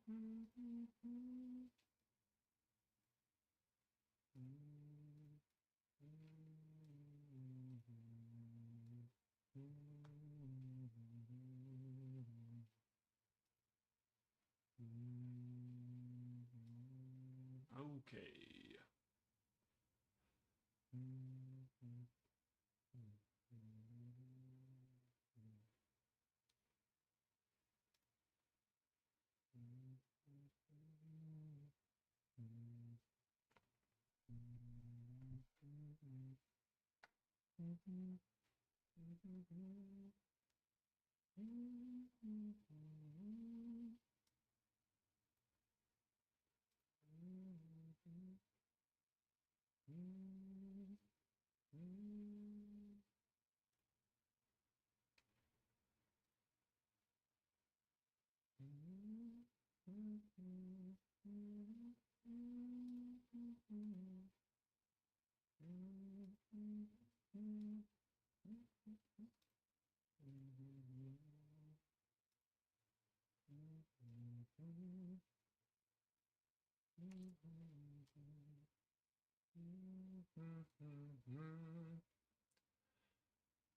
Okay.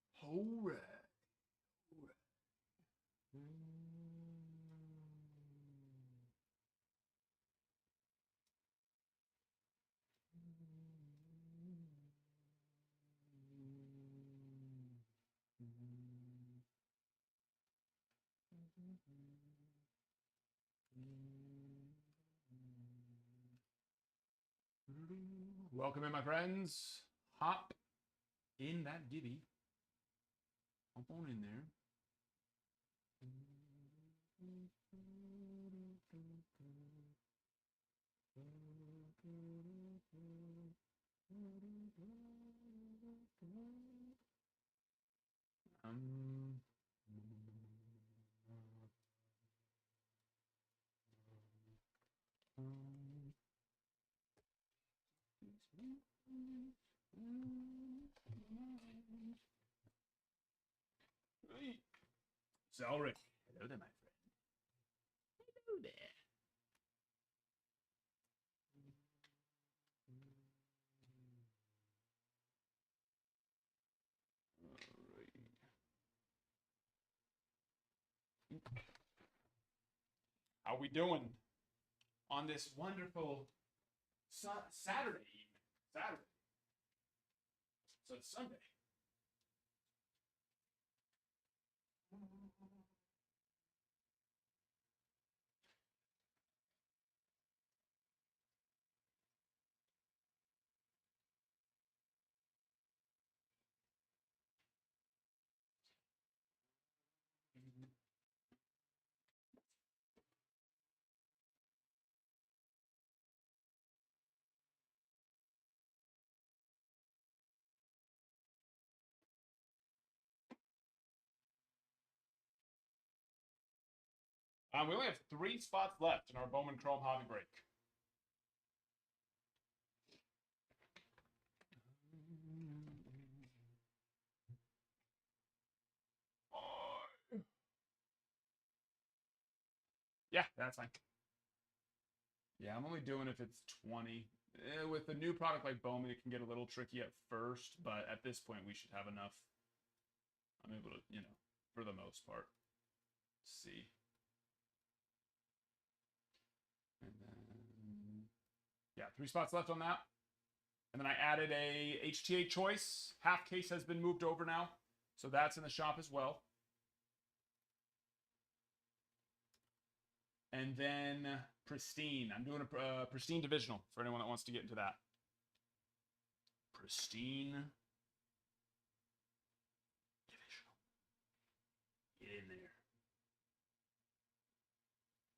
All right. Welcome in, my friends. Hop in that giddy. Hop on in there. Zelric. Hello there, my friend. Hello there. How we doing on this wonderful Saturday evening? Saturday. So it's Sunday. We only have 3 spots left in our Bowman Chrome Hobby Break. Yeah, that's fine. Yeah, I'm only doing if it's 20. With a new product like Bowman, it can get a little tricky at first, but at this point, we should have enough. I'm able to, for the most part. Let's see. And then, yeah, 3 spots left on that. And then I added a HTA choice. Half case has been moved over now. So that's in the shop as well. And then Pristine. I'm doing a Pristine Divisional for anyone that wants to get into that. Pristine Divisional. Get in there.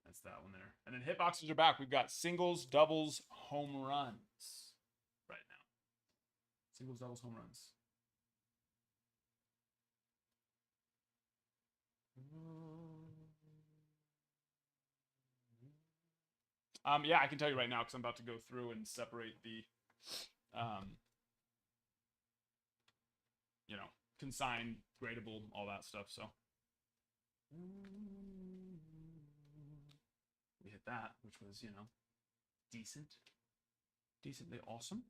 That's that one there. And then hitboxes are back. We've got singles, doubles, home runs right now. Singles, doubles, home runs. Yeah, I can tell you right now because I'm about to go through and separate the, consigned, gradable, all that stuff. So we hit that, which was, you know, decently awesome.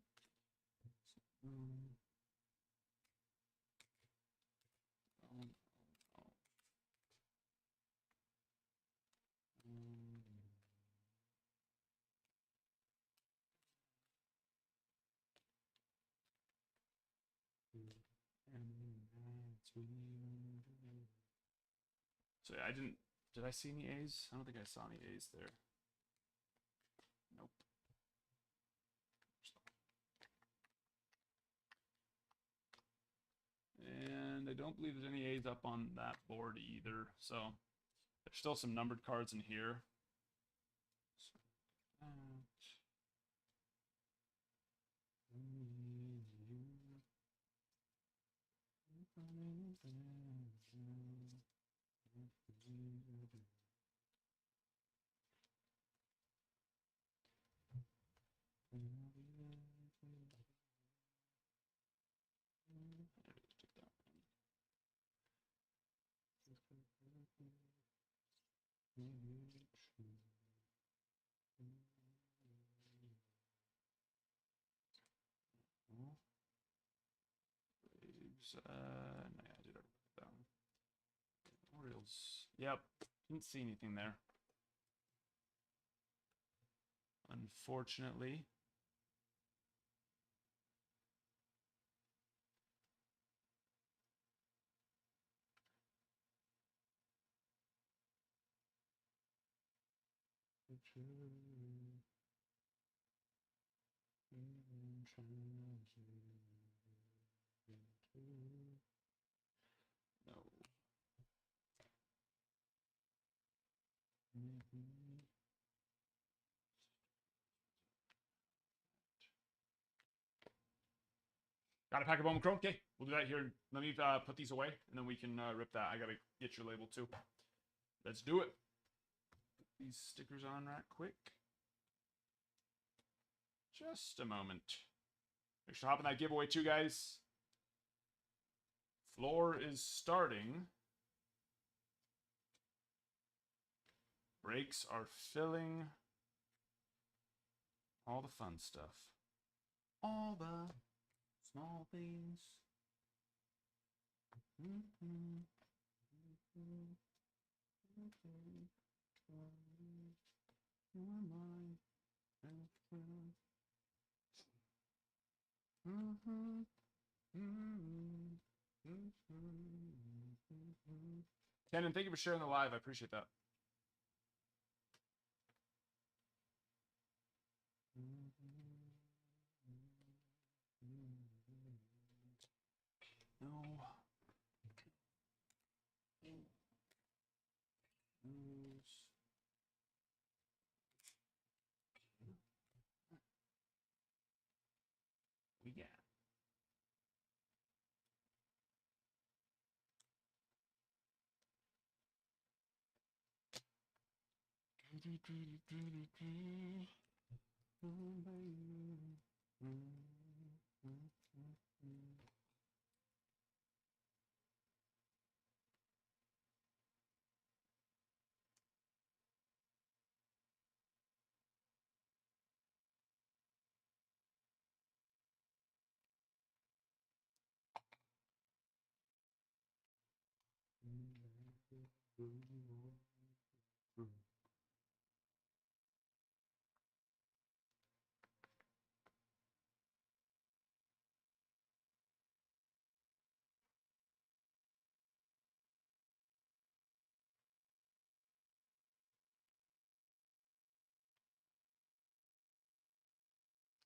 So yeah, did I see any A's? I don't think I saw any A's there. Nope. And I don't believe there's any A's up on that board either. So there's still some numbered cards in here. No, yeah, I did already put that one. Orioles. Yep. Didn't see anything there. Unfortunately. No. Got a pack of Bowman Chrome? Okay, we'll do that here. Let me put these away, and then we can rip that. I gotta get your label too. Let's do it. Put these stickers on right quick. Just a moment. Make sure to hop in that giveaway too, guys. Floor is starting. Breaks are filling. All the fun stuff. All the small things. Kenan, thank you for sharing the live. I appreciate that. No. We got.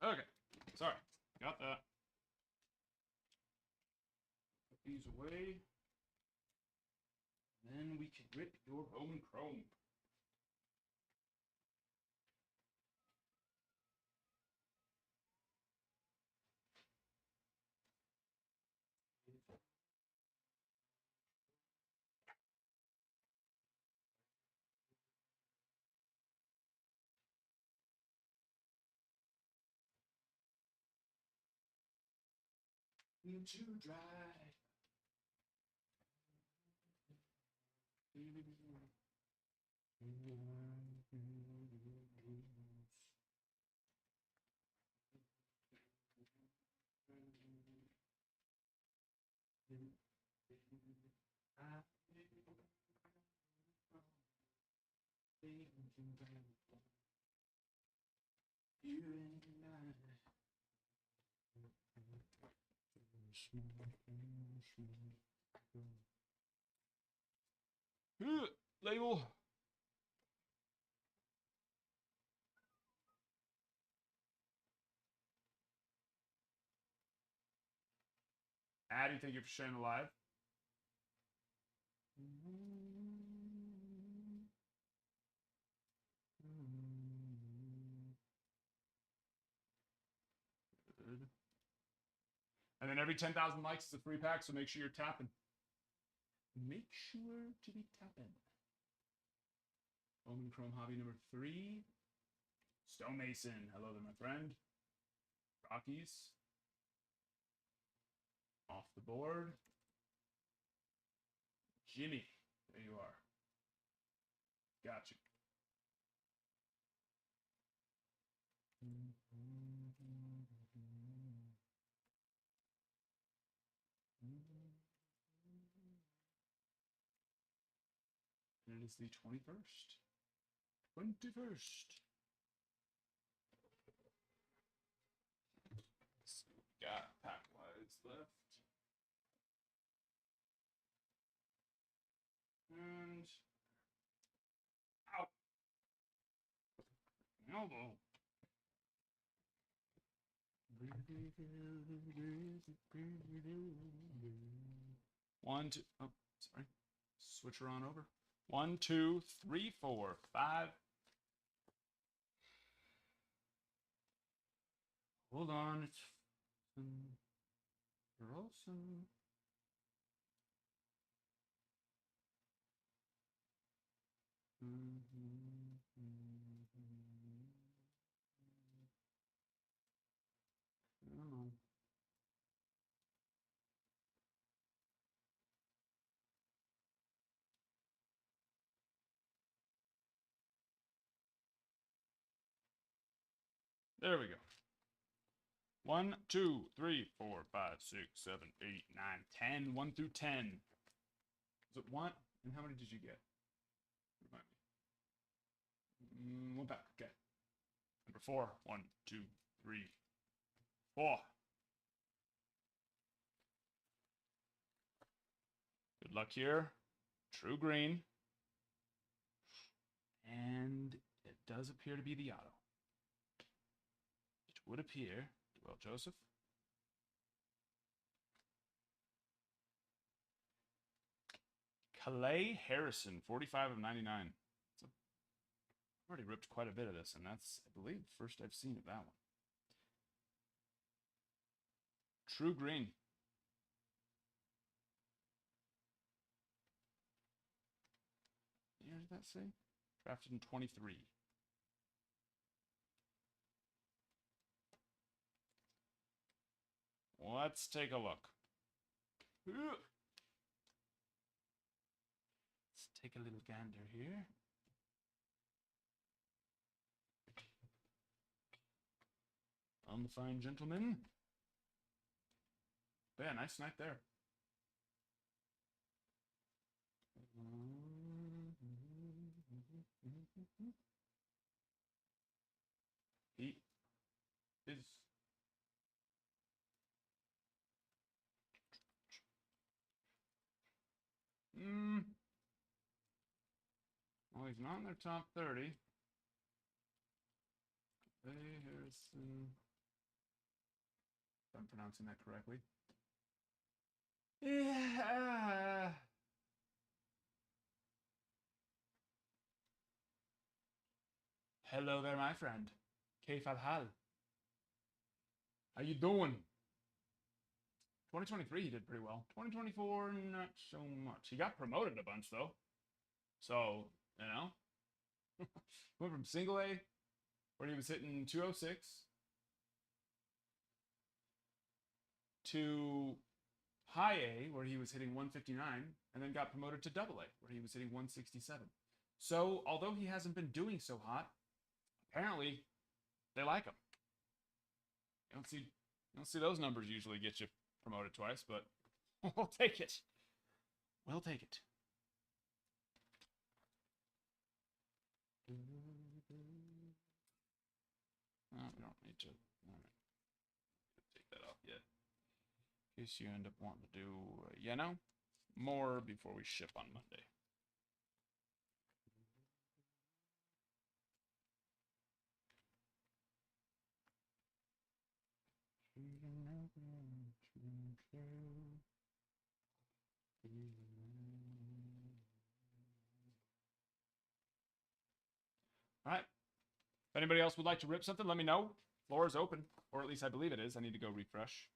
Okay, sorry, got that. Put these away. Then we can rip your Bowman Chrome. To drive. Label. Addy, thank you for sharing the live. Good. And then every 10,000 likes is a free pack, so make sure you're tapping. Make sure to be tapping. Omen Chrome Hobby number 3. Stonemason. Hello there, my friend. Rockies. Off the board. Jimmy. There you are. Gotcha. And it is the 21st. 21st. So we got pack wise left. And ow. Elbow. One, two, oh, sorry. Switch her on over. 1, 2, 3, 4, 5. Hold on. It's Rolson. I don't know. There we go. 1, 2, 3, 4, 5, 6, 7, 8, 9, 10. 1 through 10. Is it 1? And how many did you get? Remind me. 1 pack. Okay. Number 4. 1, 2, 3, 4. Good luck here. True green. And it does appear to be the auto. It would appear. Well, Joseph. Calais Harrison, 45 of 99. I've already ripped quite a bit of this, and that's, I believe, the first I've seen of that one. True green. What did that say? Drafted in 23. Let's take a look. Let's take a little gander here. On the fine gentleman. But yeah, nice night there. He is well, he's not in their top 30. Hey, Harrison. If I'm pronouncing that correctly. Yeah. Hello there, my friend. Kayf al-Hal. How you doing? 2023, he did pretty well. 2024, not so much. He got promoted a bunch, though. So, you know. Went from single A, where he was hitting 206, to high A, where he was hitting 159, and then got promoted to double A, where he was hitting 167. So, although he hasn't been doing so hot, Apparently, they like him. You don't see those numbers usually get you promoted twice, but we'll take it. We'll take it. Oh, we don't need to. All right. Take that off yet. In case you end up wanting to do, more before we ship on Monday. All right. If anybody else would like to rip something, let me know. Floor is open, or at least I believe it is. I need to go refresh.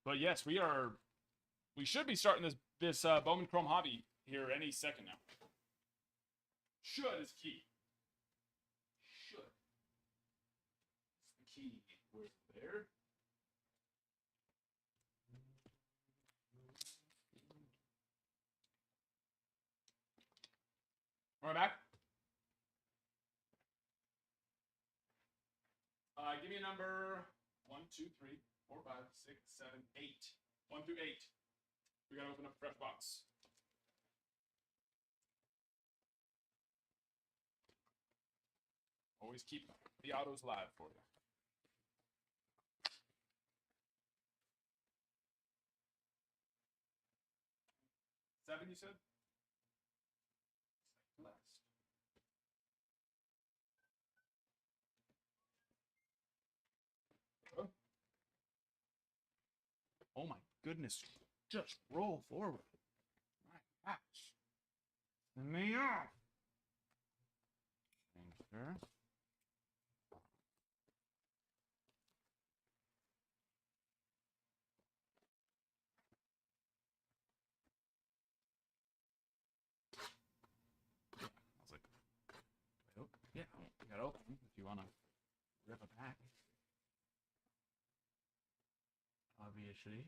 But yes, we should be starting this Bowman Chrome hobby here any second now. Should is key. Should. It's the key. Where's there? We're back. Give me a number 1, 2, 3, 4, 5, 6, 7, 8. 1 through 8. We gotta open up a fresh box. Always keep the autos live for you. 7, you said? Last. Oh my goodness. Just roll forward. My gosh. Send me off. Thanks, sir. I was like, yeah, you got open if you want to rip a pack. Obviously.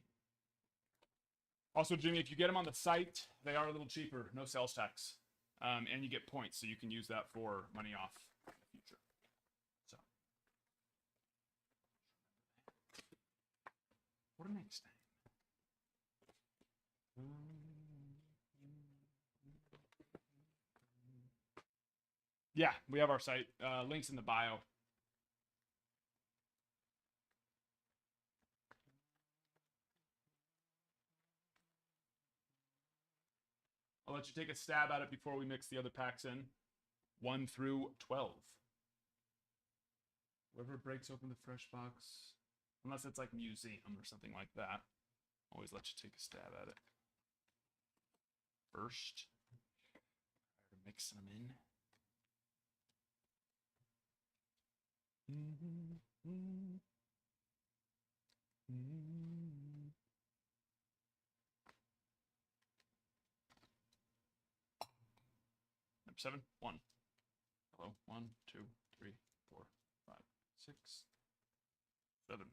Also, Jimmy, if you get them on the site, they are a little cheaper. No sales tax. And you get points, so you can use that for money off in the future. So. What a next time. Yeah, we have our site. Links in the bio. I'll let you take a stab at it before we mix the other packs in. 1 through 12. Whoever breaks open the fresh box, unless it's like museum or something like that, always let you take a stab at it. First, mixing them in. Number 7, 1. Hello, 1, 2, 3, 4, 5, 6, 7.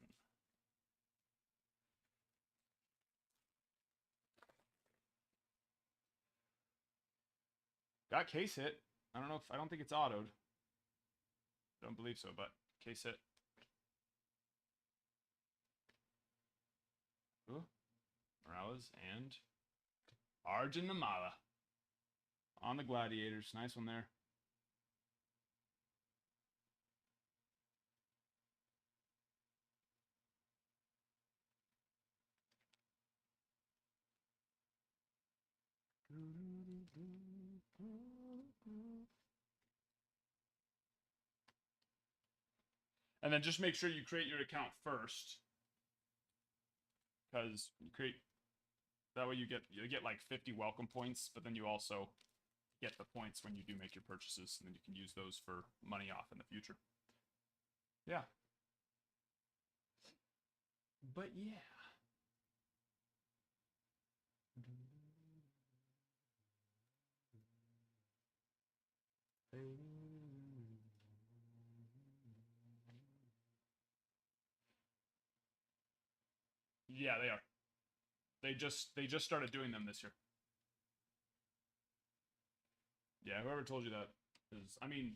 Got case hit. I don't think it's autoed. Don't believe so, but case hit. Ooh. Morales and Arjun Namala on the Gladiators. Nice one there. And then just make sure you create your account first, because you create that way you get like 50 welcome points, but then you also get the points when you do make your purchases, and then you can use those for money off in the future. Yeah. But yeah. Yeah, they are. They just started doing them this year. Yeah, whoever told you that is, I mean,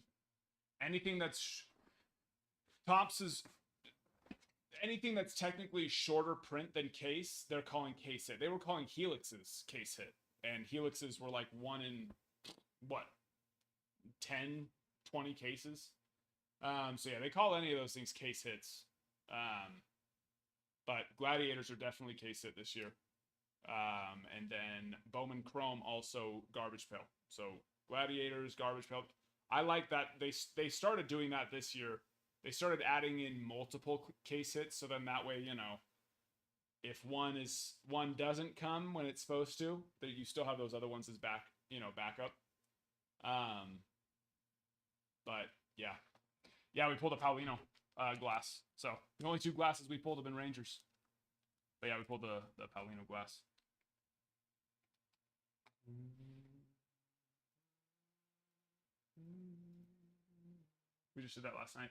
anything that's Topps is anything that's technically shorter print than case, they're calling case hit. They were calling Helix's case hit, and Helix's were like 1 in what 10, 20 cases. So yeah, they call any of those things case hits. But Gladiators are definitely case hit this year. And then Bowman Chrome also garbage pail. So Gladiators, garbage pail. I like that they started doing that this year. They started adding in multiple case hits, so then that way, you know, if one doesn't come when it's supposed to, that you still have those other ones as backup. But yeah, we pulled a Paulino glass. So the only 2 glasses we pulled have been Rangers. But yeah, we pulled the Paulino glass. We just did that last night.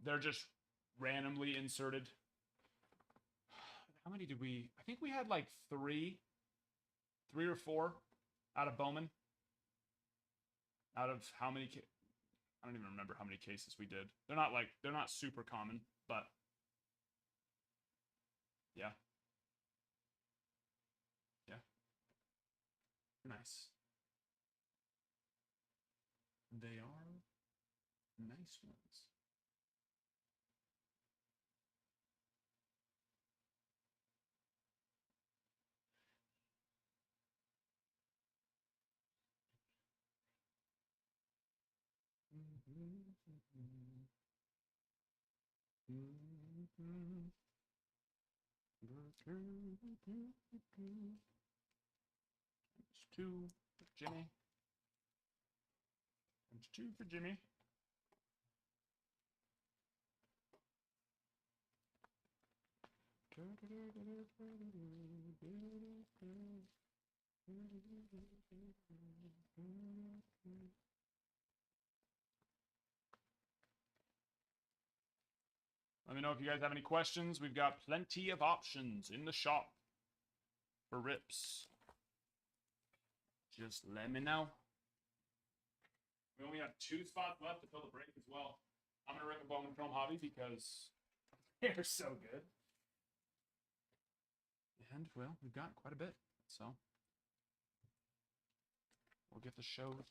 They're just randomly inserted. How many did we? I think we had like 3 or 4 out of Bowman. Out of how many? I don't even remember how many cases we did. They're not super common, but yeah. Nice. They are nice ones. There's 2 for Jimmy. There's 2 for Jimmy. Let me know if you guys have any questions. We've got plenty of options in the shop for rips. Just let me know. We only have 2 spots left to fill the break as well. I'm going to rip a Bowman Chrome Hobby because they're so good. And, well, we've got quite a bit, so we'll get the show.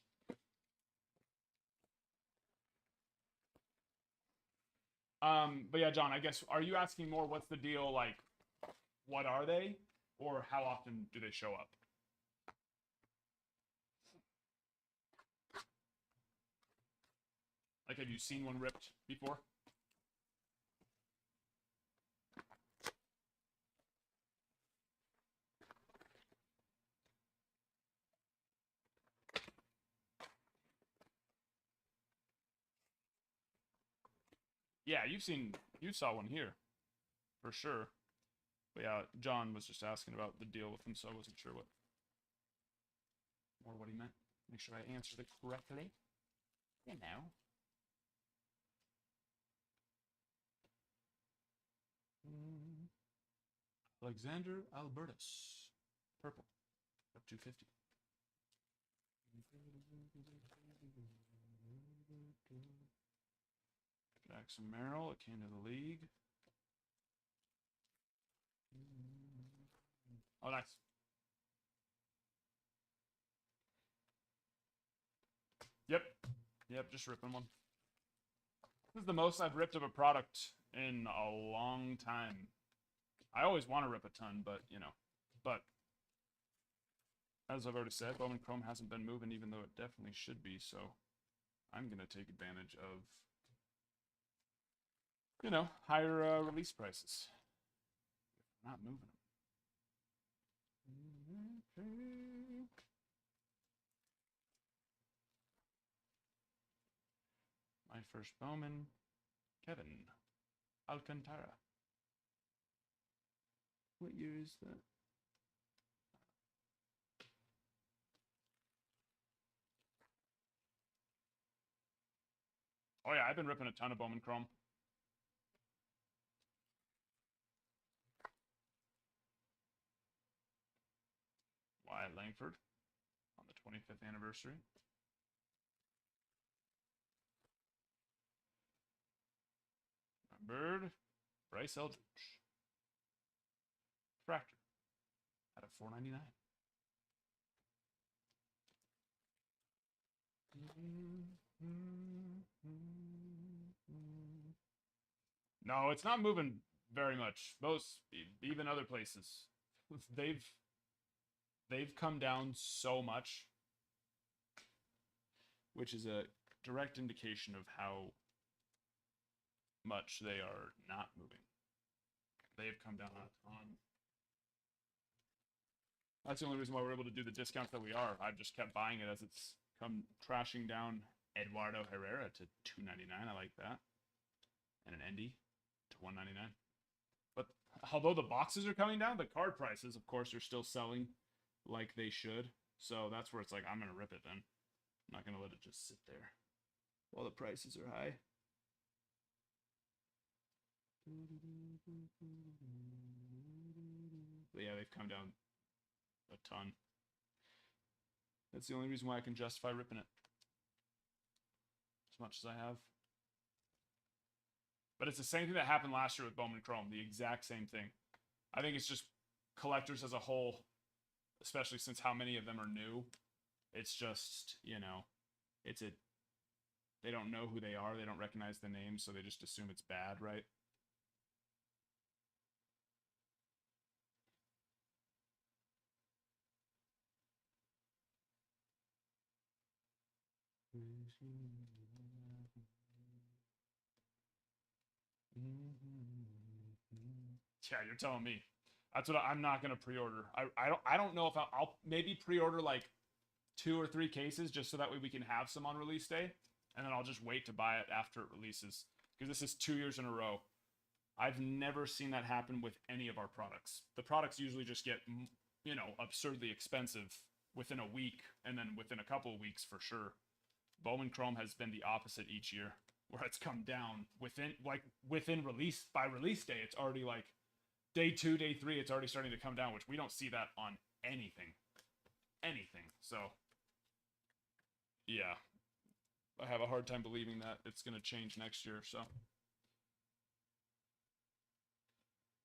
But yeah, John, I guess, are you asking more what's the deal, like, what are they, or how often do they show up? Like, have you seen one ripped before? Yeah, you saw one here, for sure. But yeah, John was just asking about the deal with him, so I wasn't sure what he meant. Make sure I answered it correctly. You know. Alexander Albertus. Purple. Up 250. Jackson Merrill, it came to the league. Oh, nice. Yep, just ripping one. This is the most I've ripped of a product in a long time. I always want to rip a ton, but, you know. But, as I've already said, Bowman Chrome hasn't been moving, even though it definitely should be, so I'm going to take advantage of, you know, higher release prices. Not moving them. first Bowman, Kevin Alcantara. What year is that? Oh yeah, I've been ripping a ton of Bowman Chrome. Wyatt Langford on the 25th anniversary. Bird, Bryce Eldridge. Fractor out of 499. No, it's not moving very much. Most, even other places, they've come down so much, which is a direct indication of how much they are not moving. They have come down a ton. That's the only reason why we're able to do the discounts that we are. I've just kept buying it as it's come trashing down. Eduardo Herrera to $299. I like that. And an Endy to $199. But although the boxes are coming down, the card prices, of course, are still selling like they should. So that's where it's like, I'm going to rip it then. I'm not going to let it just sit there while the prices are high. But yeah, they've come down a ton. That's the only reason why I can justify ripping it as much as I have. But it's the same thing that happened last year with Bowman Chrome. The exact same thing. I think it's just collectors as a whole, especially since how many of them are new. It's just, you know, they don't know who they are. They don't recognize the name, so they just assume it's bad, right? Yeah, you're telling me. That's what I'm not gonna pre-order. I don't know if I'll maybe pre-order like 2 or 3 cases just so that way we can have some on release day, and then I'll just wait to buy it after it releases because this is 2 years in a row. I've never seen that happen with any of our products. The products usually just get, you know, absurdly expensive within a week, and then within a couple of weeks for sure. Bowman Chrome has been the opposite each year, where it's come down within release. By release day, it's already like day 2, day 3, it's already starting to come down, which we don't see that on anything. So yeah, I have a hard time believing that it's going to change next year. So,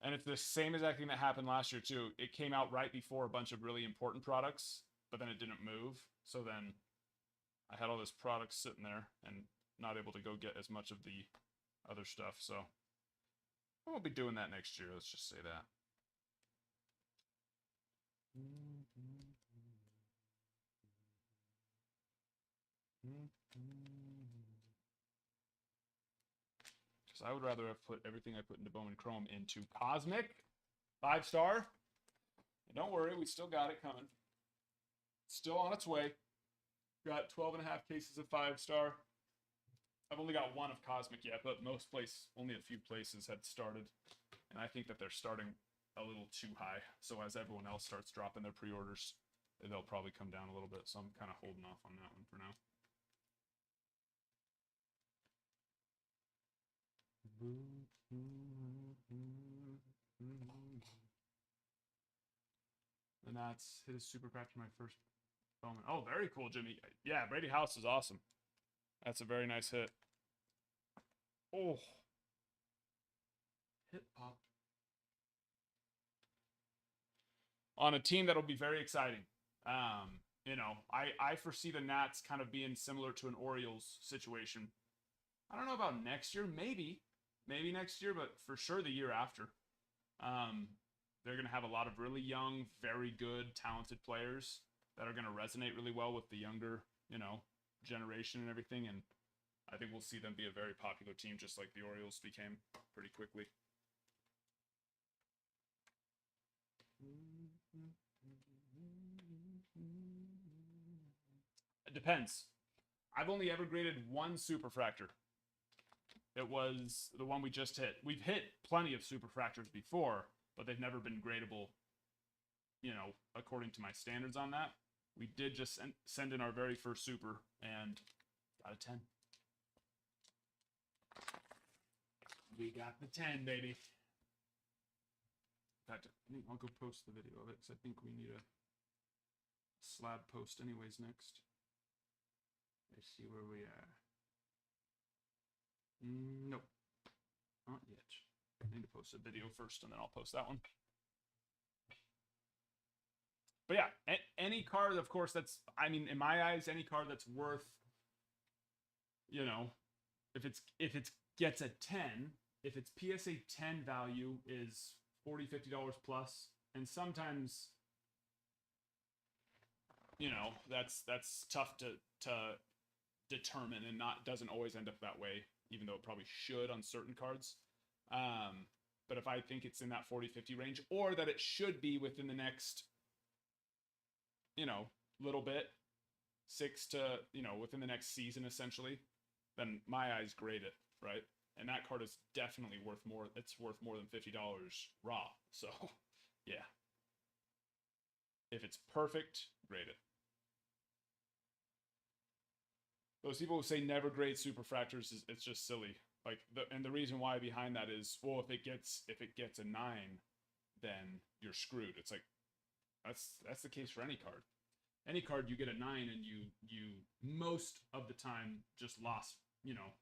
and it's the same exact thing that happened last year too. It came out right before a bunch of really important products, but then it didn't move. So then I had all this product sitting there and not able to go get as much of the other stuff. So I won't be doing that next year. Let's just say that. Because I would rather have put everything I put into Bowman Chrome into Cosmic 5-star. And don't worry, we still got it coming. Still on its way. Got 12.5 cases of 5-star. I've only got 1 of Cosmic yet, but only a few places had started. And I think that they're starting a little too high. So as everyone else starts dropping their pre-orders, they'll probably come down a little bit. So I'm kind of holding off on that one for now. And that's his super craft for my first Bowman. Oh, very cool, Jimmy. Yeah, Brady House is awesome. That's a very nice hit. Oh. Hit pop. On a team that'll be very exciting. You know, I foresee the Nats kind of being similar to an Orioles situation. I don't know about next year. Maybe next year, but for sure the year after. They're going to have a lot of really young, very good, talented players that are going to resonate really well with the younger, you know, generation and everything. And I think we'll see them be a very popular team, just like the Orioles became pretty quickly. It depends. I've only ever graded 1 superfractor. It was the one we just hit. We've hit plenty of superfractors before, but they've never been gradable, you know, according to my standards on that. We did just send in our very first super and got a 10. We got the 10, baby. In fact, I think I'll go post the video of it because I think we need a slab post anyways next. Let's see where we are. Nope. Not yet. I need to post a video first and then I'll post that one. But yeah, any card, of course, that's, I mean, in my eyes, any card that's worth, you know, if it's gets a 10, if its PSA 10 value is $40, $50 plus, and sometimes, you know, that's tough to determine, and doesn't always end up that way, even though it probably should on certain cards. But if I think it's in that 40, 50 range, or that it should be within the next, you know, little bit, 6 to, you know, within the next season, essentially, then my eyes grade it, right? And that card is definitely worth more. It's worth more than $50 raw. So, yeah. If it's perfect, grade it. Those people who say never grade superfractors, it's just silly. Like, and the reason why behind that is, well, if it gets a 9, then you're screwed. It's like, that's the case for any card. Any card you get a 9 and you most of the time just lost, you know,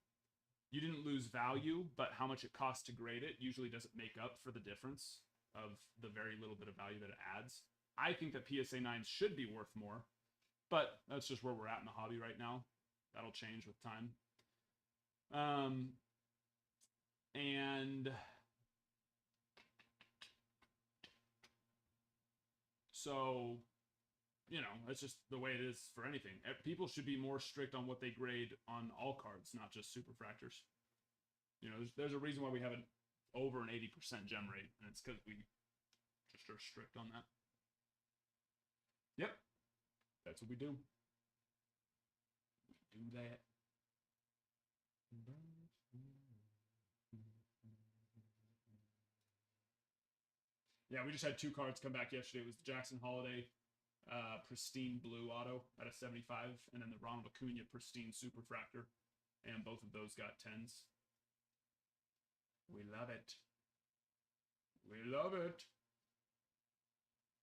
you didn't lose value, but how much it costs to grade it usually doesn't make up for the difference of the very little bit of value that it adds. I think that PSA 9s should be worth more, but that's just where we're at in the hobby right now. That'll change with time. And so, you know, that's just the way it is for anything. People should be more strict on what they grade on all cards, not just superfractors. You know, there's a reason why we have an over an 80% gem rate, and it's because we just are strict on that. Yep, that's what we do. We do that. Yeah, we just had 2 cards come back yesterday. It was the Jackson Holiday pristine blue auto at a 75, and then the Ronald Acuna pristine superfractor, and both of those got 10s. We love it. We love it.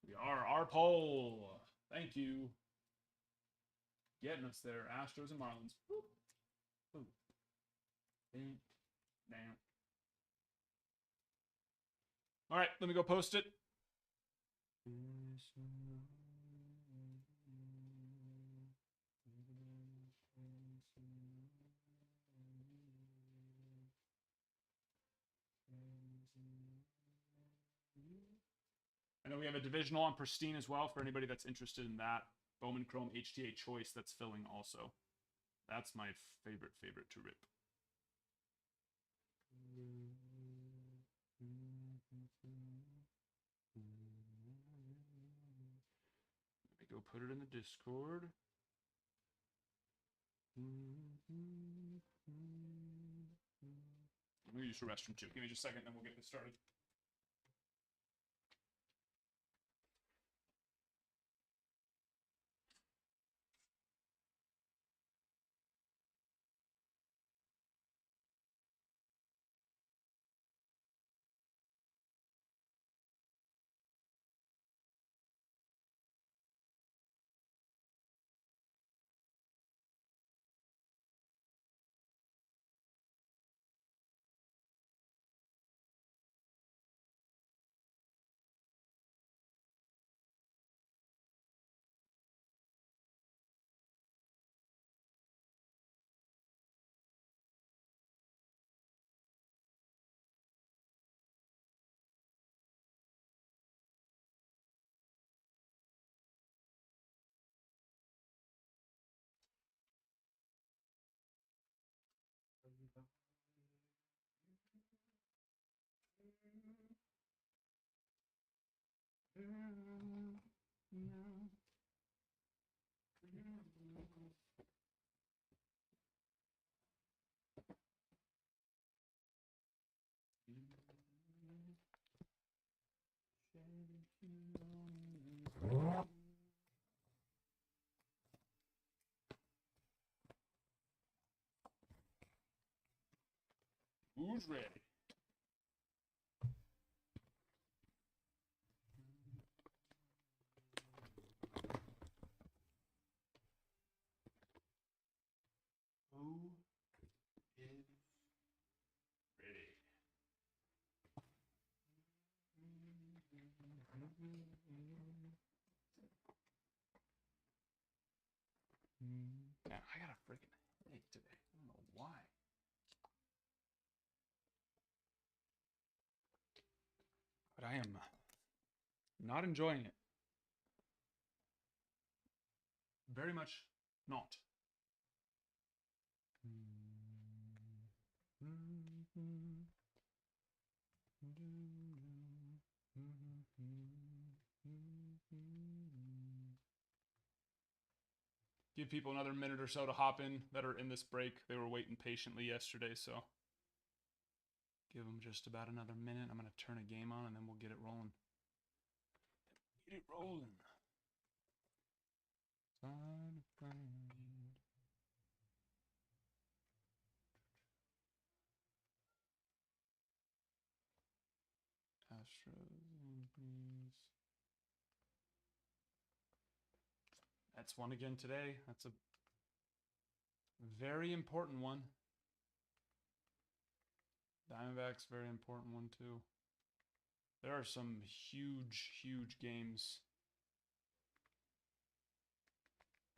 We are our poll. Thank you. Getting us there. Astros and Marlins. Woo. Woo. Down. All right, let me go post it. I know we have a divisional on pristine as well for anybody that's interested in that. Bowman Chrome HTA Choice that's filling also. That's my favorite to rip. Let me go put it in the Discord. Let me use the restroom too. Give me just a second, then we'll get this started. Who's ready? Who is ready? Man, I got a freaking headache today. I don't know why. But I am not enjoying it. Very much not. Give people another minute or so to hop in that are in this break. They were waiting patiently yesterday, so give them just about another minute. I'm going to turn a game on, and then we'll get it rolling. Get it rolling. Astros. That's one again today. That's a very important one. Diamondbacks, very important one too. There are some huge, huge games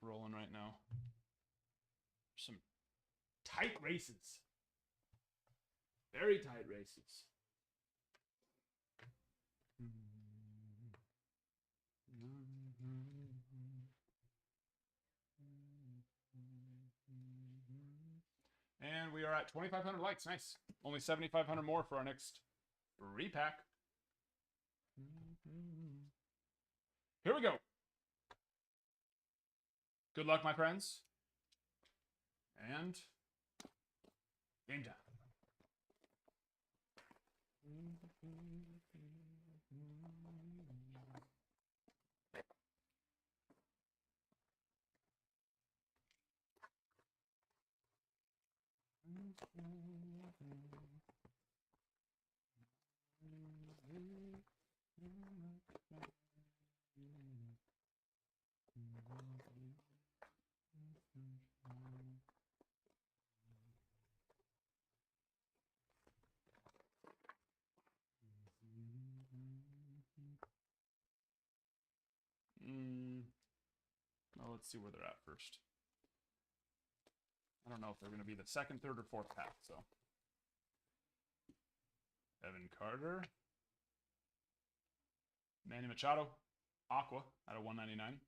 rolling right now. Some tight races. Very tight races. And we are at 2,500 likes. Nice. Only 7,500 more for our next repack. Here we go. Good luck, my friends. And game time. Well, let's see where they're at first. I don't know if they're going to be the second, third, or fourth pack, so. Evan Carter. Manny Machado. Aqua out of 199.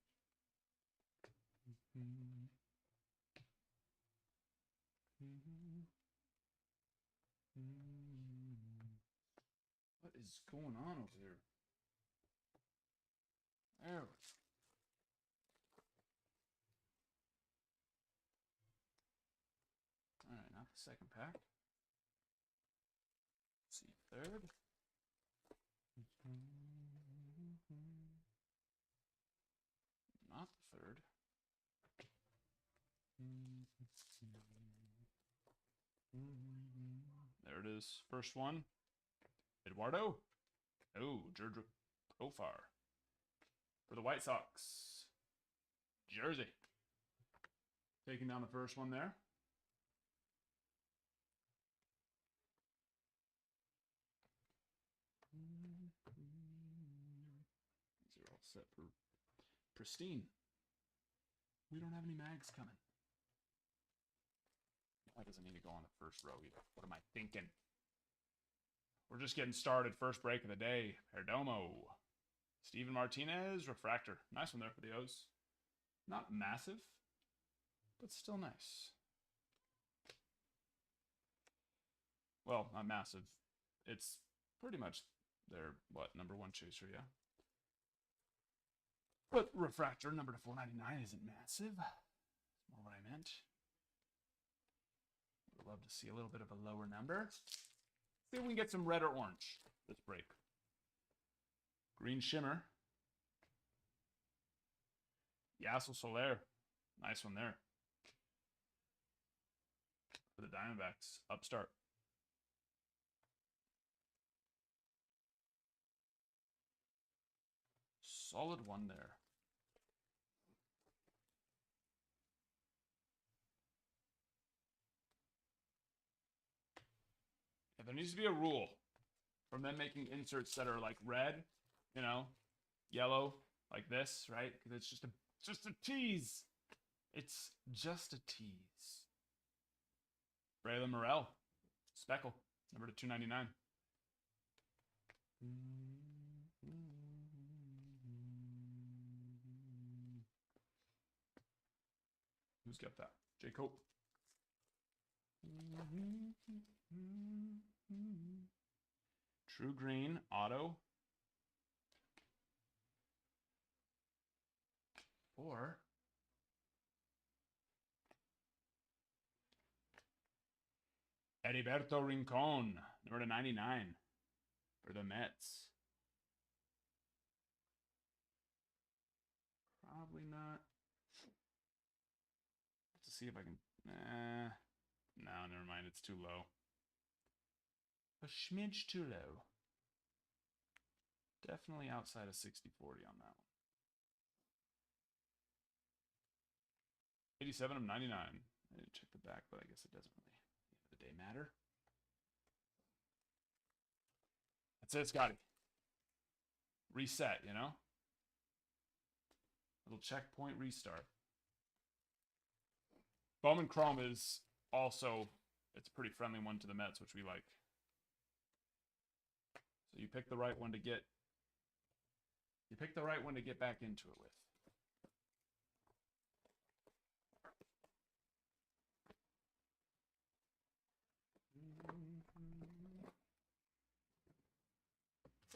What is going on over here? There. All right, not the second pack. Let's see, third. Not the third. There it is. First one. Eduardo. Oh, Georgia Profar. For the White Sox. Jersey. Taking down the first one there. These are all set for pristine. We don't have any mags coming. That doesn't need to go on the first row either. What am I thinking? We're just getting started. First break of the day. Perdomo. Steven Martinez. Refractor. Nice one there for the O's. Not massive, but still nice. Well, not massive. It's pretty much their, what, number one chaser, yeah? But refractor, number to 499 isn't massive. That's more what I meant. Would love to see a little bit of a lower number. See if we can get some red or orange this break. Green Shimmer Yassel Soler. Nice one there. For the Diamondbacks. Upstart. Solid one there. Yeah, there needs to be a rule from them making inserts that are like red, you know, yellow, like this, right? Because it's just a tease. It's just a tease. Braylon Morrell, Speckle, number to 299. Who's got that? J. Cope. True Green, auto. Or Heriberto Rincon, number to 99 for the Mets. Probably not. Let's see if I can. No, never mind. It's too low. A smidge too low. Definitely outside of 60-40 on that one. 87 of 99. I didn't check the back, but I guess it doesn't really, at the end of the day, matter. That's it, Scotty. Reset, you know? Little checkpoint restart. Bowman Chrome is also, it's a pretty friendly one to the Mets, which we like. So you pick the right one to get, back into it with.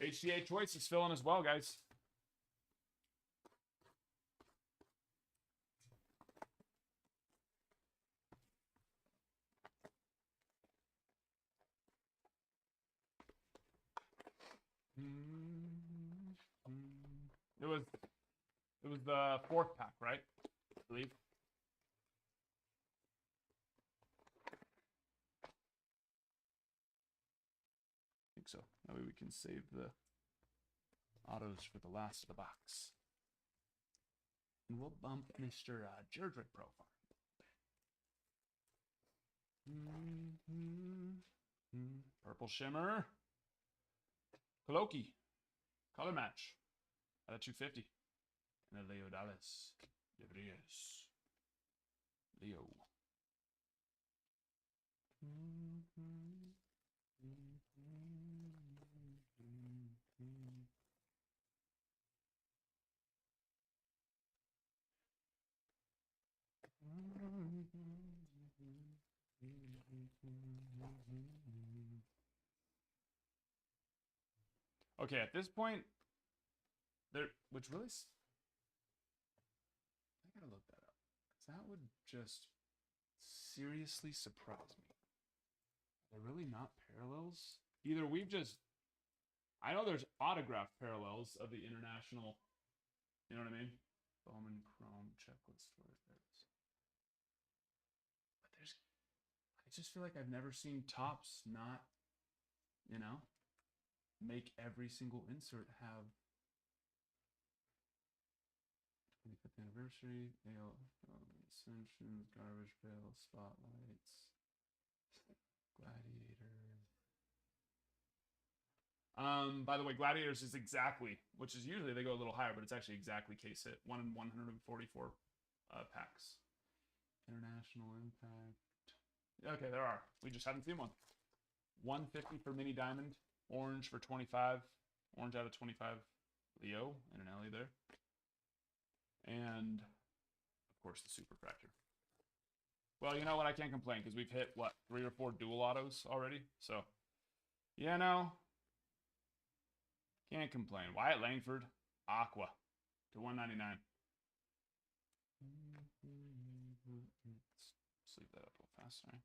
HCA Choice is filling as well, guys. It was the 4th pack, right? I believe. I think so. That way we can save the autos for the last of the box. And we'll bump Mr. Jerdrick profile. Purple Shimmer. Coloki. Color match. At a 250. And a Leo Dallas. De Vries. Leo. Okay, at this point, which really, I gotta look that up, because that would just seriously surprise me. They're really not parallels. Either we've just, I know there's autograph parallels of the international, you know what I mean? Bowman Chrome checklist for it. But there's, I just feel like I've never seen Topps not, you know, make every single insert have 25th anniversary, Ascensions, Garbage Pail, Spotlights, Gladiator. By the way, Gladiators is exactly, which is usually they go a little higher, but it's actually exactly case hit. 1 in 144 packs. International Impact. Okay, there are. We just haven't seen one. 150 for Mini Diamond. Orange for 25. Orange out of 25. Leo and an Ellie there. And, of course, the Super Fractor. Well, you know what? I can't complain because we've hit, what, 3 or 4 dual autos already? So, yeah, no. Can't complain. Wyatt Langford, Aqua to 199. Let's sleep that up a little fast, sorry.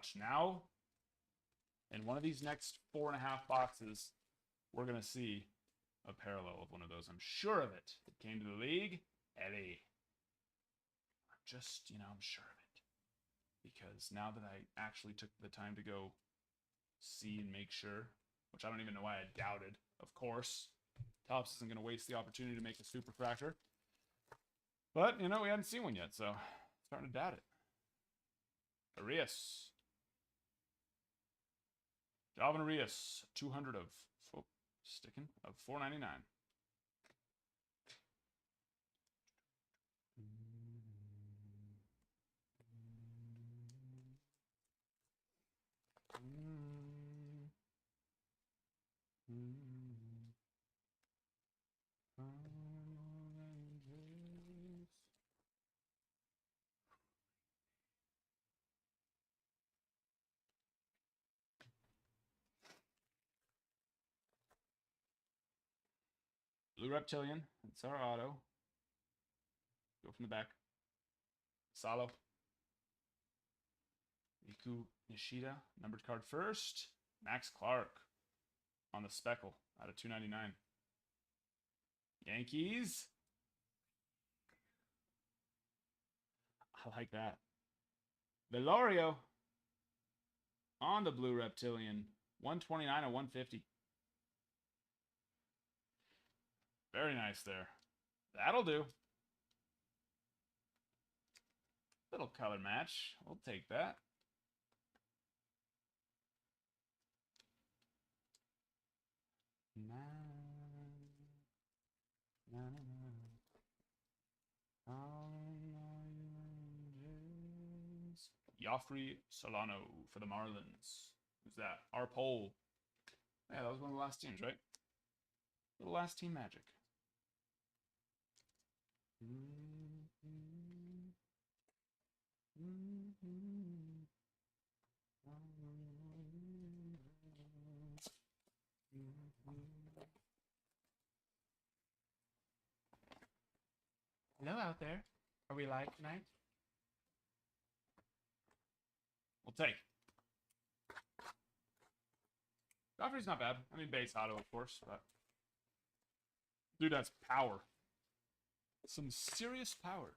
watch. Now, in one of these next 4.5 boxes, we're going to see a parallel of one of those. I'm sure of it. It came to the league. Eddie. I'm sure of it. Because now that I actually took the time to go see and make sure, which I don't even know why I doubted, of course. Topps isn't going to waste the opportunity to make a super fractor. But, we hadn't seen one yet, so starting to doubt it. Arias. Jalvin Arias, 200 of sticking of 499. Blue Reptilian. It's our auto. Go from the back. Salo. Riku Nishida. Numbered card first. Max Clark on the speckle out of 299. Yankees. I like that. Velorio on the Blue Reptilian. 129 and 150. Very nice there. That'll do. Little color match. We'll take that. Joffrey Solano for the Marlins. Who's that? Our poll. Yeah, that was one of the last teams, right? The last team magic. Hello out there. Are we live tonight? We'll take. Joffrey's not bad. I mean, base auto, of course, but dude, that's power. Some serious power.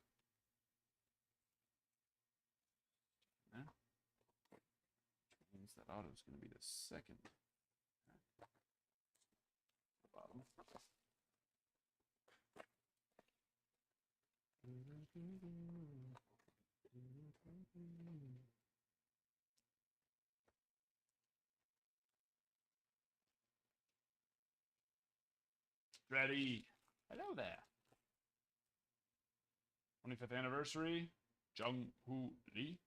Yeah. Means that auto's going to be the second. Bottom. Ready. Hello there. 25th anniversary. Jung-Hoo Lee.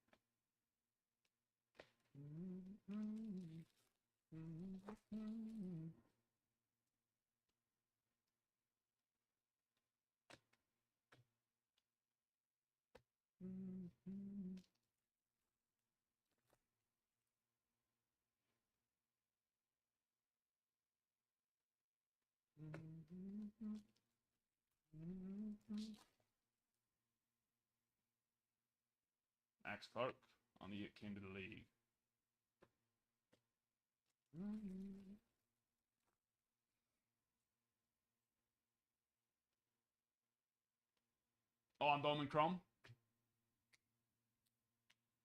Max Clark on the It Came to the League. Oh, on Bowman Chrome?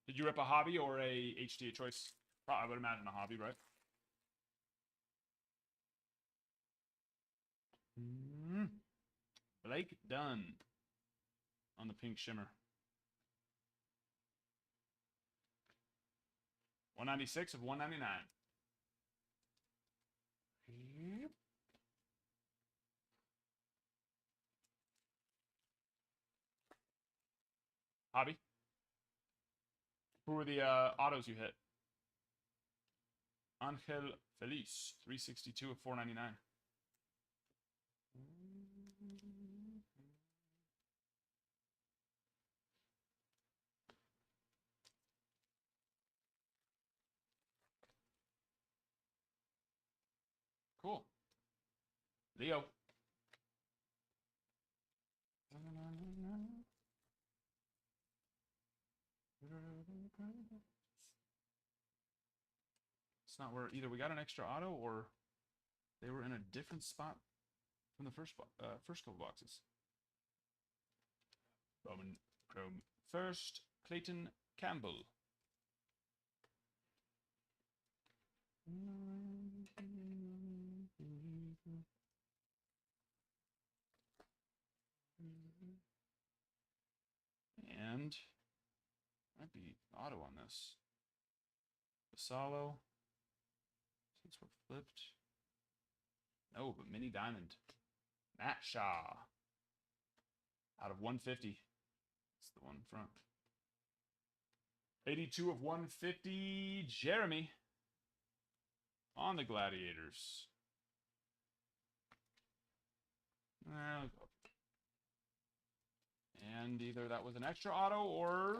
Did you rip a hobby or a HTA choice? I would imagine a hobby, right? Blake Dunn on the pink shimmer. 196 of 199. Hobby. Who were the autos you hit? Angel Feliz, 362 of 499. Cool. Leo. It's not where either we got an extra auto or they were in a different spot from the first couple boxes. Bowman Chrome first, Clayton Campbell. And might be auto on this. Basalo. Since we're flipped. No, but mini diamond. Matt Shaw. Out of 150. That's the one front. 82 of 150. Jeremy. On the Gladiators. There we go. And either that was an extra auto or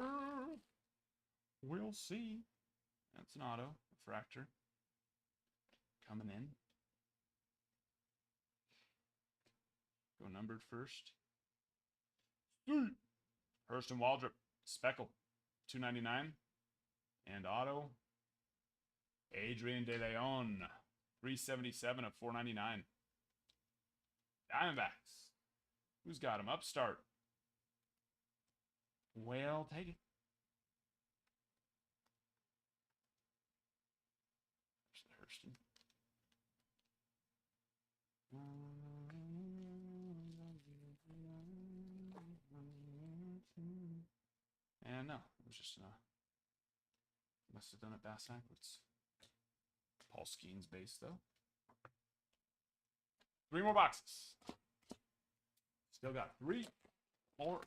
we'll see. That's an auto. A fractor. Coming in. Go numbered first. Hurston Waldrop. Speckle. $2.99. And auto. Adrian De Leon. $3.77 of $4.99. Diamondbacks. Who's got him? Upstart. Well, take it. There's the Hurston. And no, it was just must have done it backwards. Paul Skeen's base though. 3 more boxes. Still got 3 more.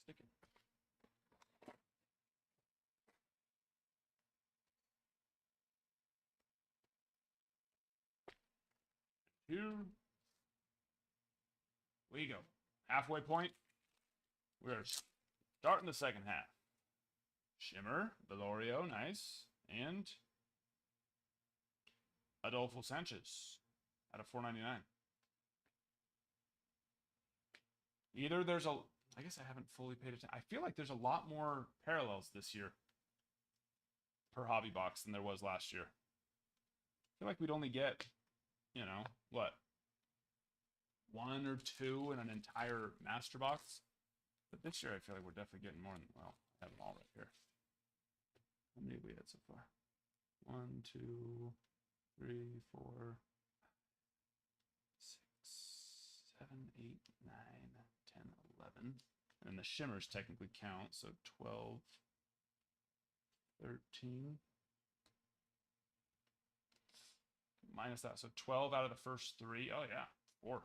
Stick it. Here we go. Halfway point. We're starting the second half. Shimmer, Velorio, nice. And Adolfo Sanchez out of $4.99. Either there's a... I guess I haven't fully paid attention. I feel like there's a lot more parallels this year per hobby box than there was last year. I feel like we'd only get, you know, what? 1 or 2 in an entire master box. But this year I feel like we're definitely getting more than, well, I have them all right here. How many have we had so far? 1, 2, 3, 4, 6, 7, 8, 9, 10, 11. And the shimmers technically count, so 12, 13. Minus that, so 12 out of the first 3. Oh yeah, 4.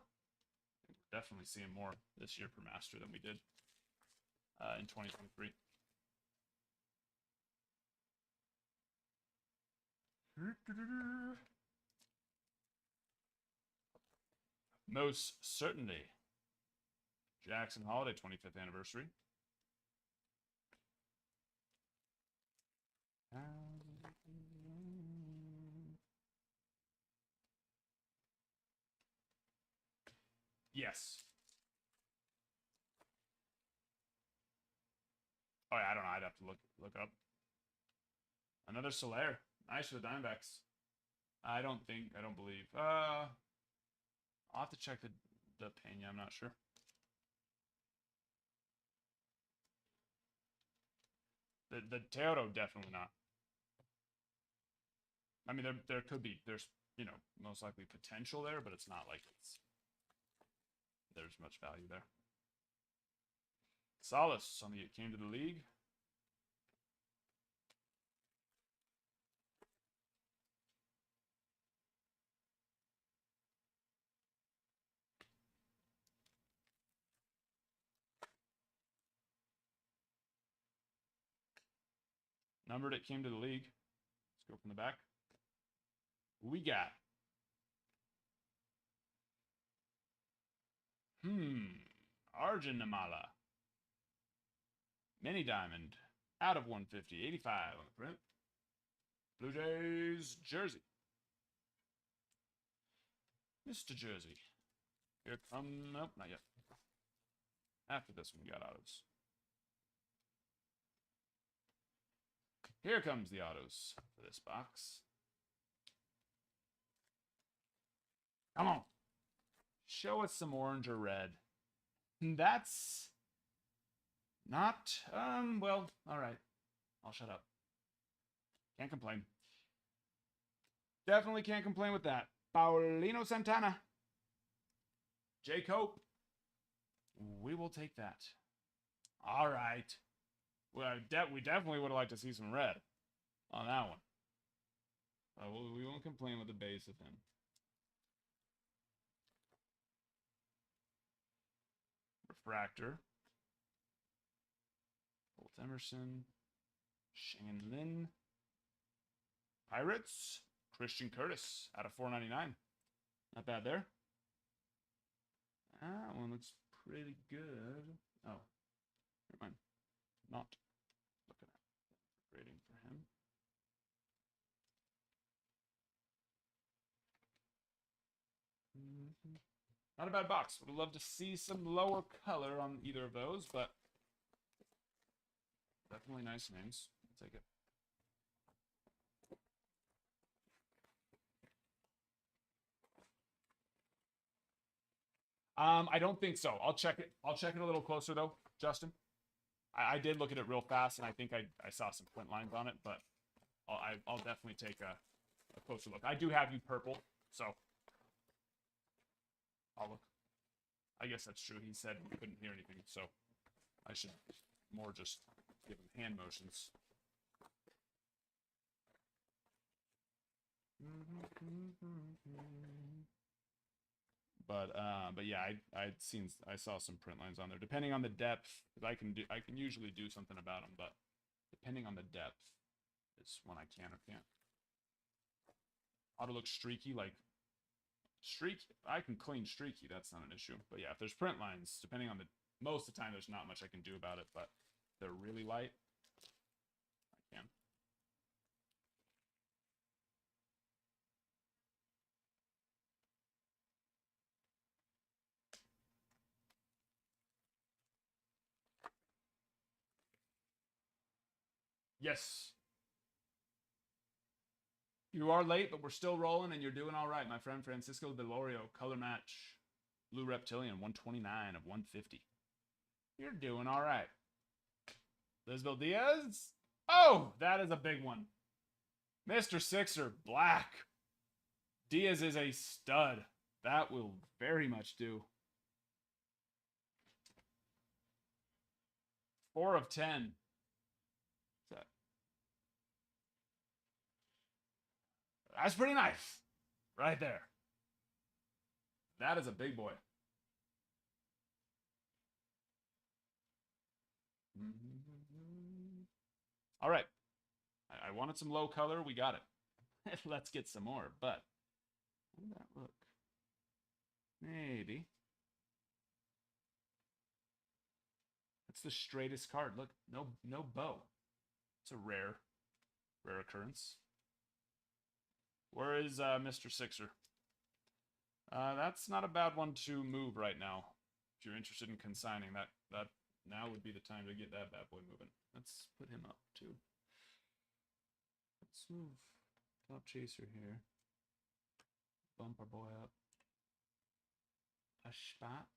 We're definitely seeing more this year per master than we did in 2023. Most certainly. Jackson Holiday 25th anniversary. Yes. Oh yeah, I don't know. I'd have to look up. Another Soler. Nice for the Diamondbacks. I don't believe. I'll have to check the Pena. I'm not sure. The Teodoro, definitely not. I mean, there could be. There's, you know, most likely potential there, but it's not like there's much value there. Salas, somebody that came to the league. Numbered it came to the league. Let's go from the back. Who we got? Arjun Namala. Mini Diamond. Out of 150. 85 on the print. Blue Jays jersey. Mr. Jersey. Here come... Nope, not yet. After this one, we got autos. Here comes the autos for this box. Come on. Show us some orange or red. That's not, well, all right. I'll shut up. Can't complain. Definitely can't complain with that. Paulino Santana. J. Cope. We will take that. All right. Well, we definitely would have liked to see some red on that one. We won't complain with the base of him. Refractor. Bolt Emerson. Shane Lin. Pirates. Christian Curtis out of 499. Not bad there. That one looks pretty good. Oh, never mind. Not looking at grading for him. Not a bad box. Would love to see some lower color on either of those, but definitely nice names. I'll take it. I don't think so. I'll check it. I'll check it a little closer though, Justin. I did look at it real fast, and I think I saw some print lines on it, but I'll definitely take a closer look. I do have you purple, so I'll look. I guess that's true. He said he couldn't hear anything, so I should more just give him hand motions. But yeah, I saw some print lines on there. Depending on the depth, because I can usually do something about them, but depending on the depth is when I can or can't. Auto looks streaky, like streaky. I can clean streaky, that's not an issue. But yeah, if there's print lines, depending on most of the time, there's not much I can do about it. But if they're really light, I can. Yes. You are late, but we're still rolling, and you're doing all right, my friend. Francisco Delorio, color match. Blue Reptilian, 129 of 150. You're doing all right. Lisbel Diaz. Oh, that is a big one. Mr. Sixer, black. Diaz is a stud. That will very much do. 4 of 10. That's pretty nice. Right there. That is a big boy. All right. I wanted some low color. We got it. Let's get some more. But how did that look? Maybe. That's the straightest card. Look, no bow. It's a rare occurrence. Where is Mr. Sixer? That's not a bad one to move right now. If you're interested in consigning, that now would be the time to get that bad boy moving. Let's put him up too. Let's move Top Chaser here. Bump our boy up a spot.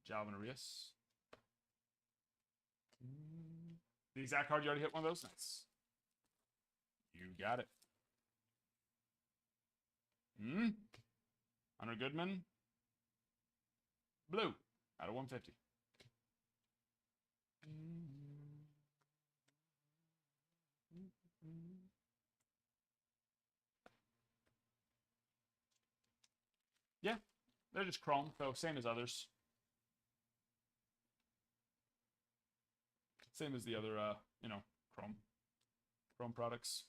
Jalvin Arias. The exact card you already hit one of those? Nice. You got it. Hunter Goodman. Blue. Out of 150. Yeah. They're just chrome, so same as others. Same as the other, you know, chrome products.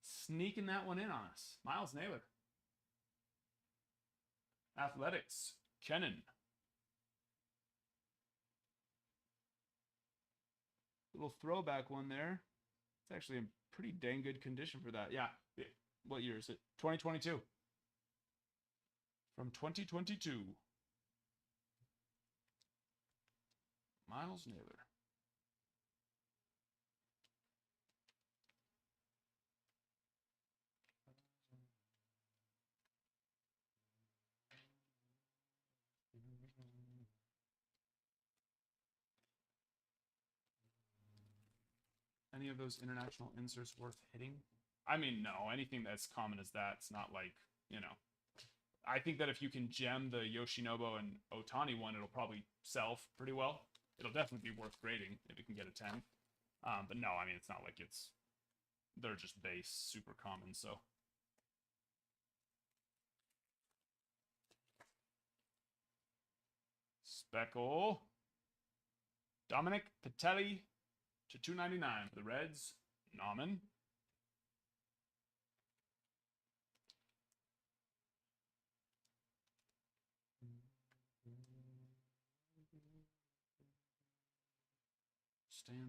Sneaking that one in on us. Miles Naylor. Athletics. Kennan. Little throwback one there. It's actually in pretty dang good condition for that. Yeah. What year is it? 2022. From 2022. Miles Naylor. Any of those international inserts worth hitting? I mean, no. Anything that's common as that, it's not like, you know. I think that if you can gem the Yoshinobu and Otani one, it'll probably sell pretty well. It'll definitely be worth grading if it can get a 10. But no, I mean, it's not like it's... They're just base, super common, so... Speckle. Dominic Patelli to 299 for the Reds. Nauman.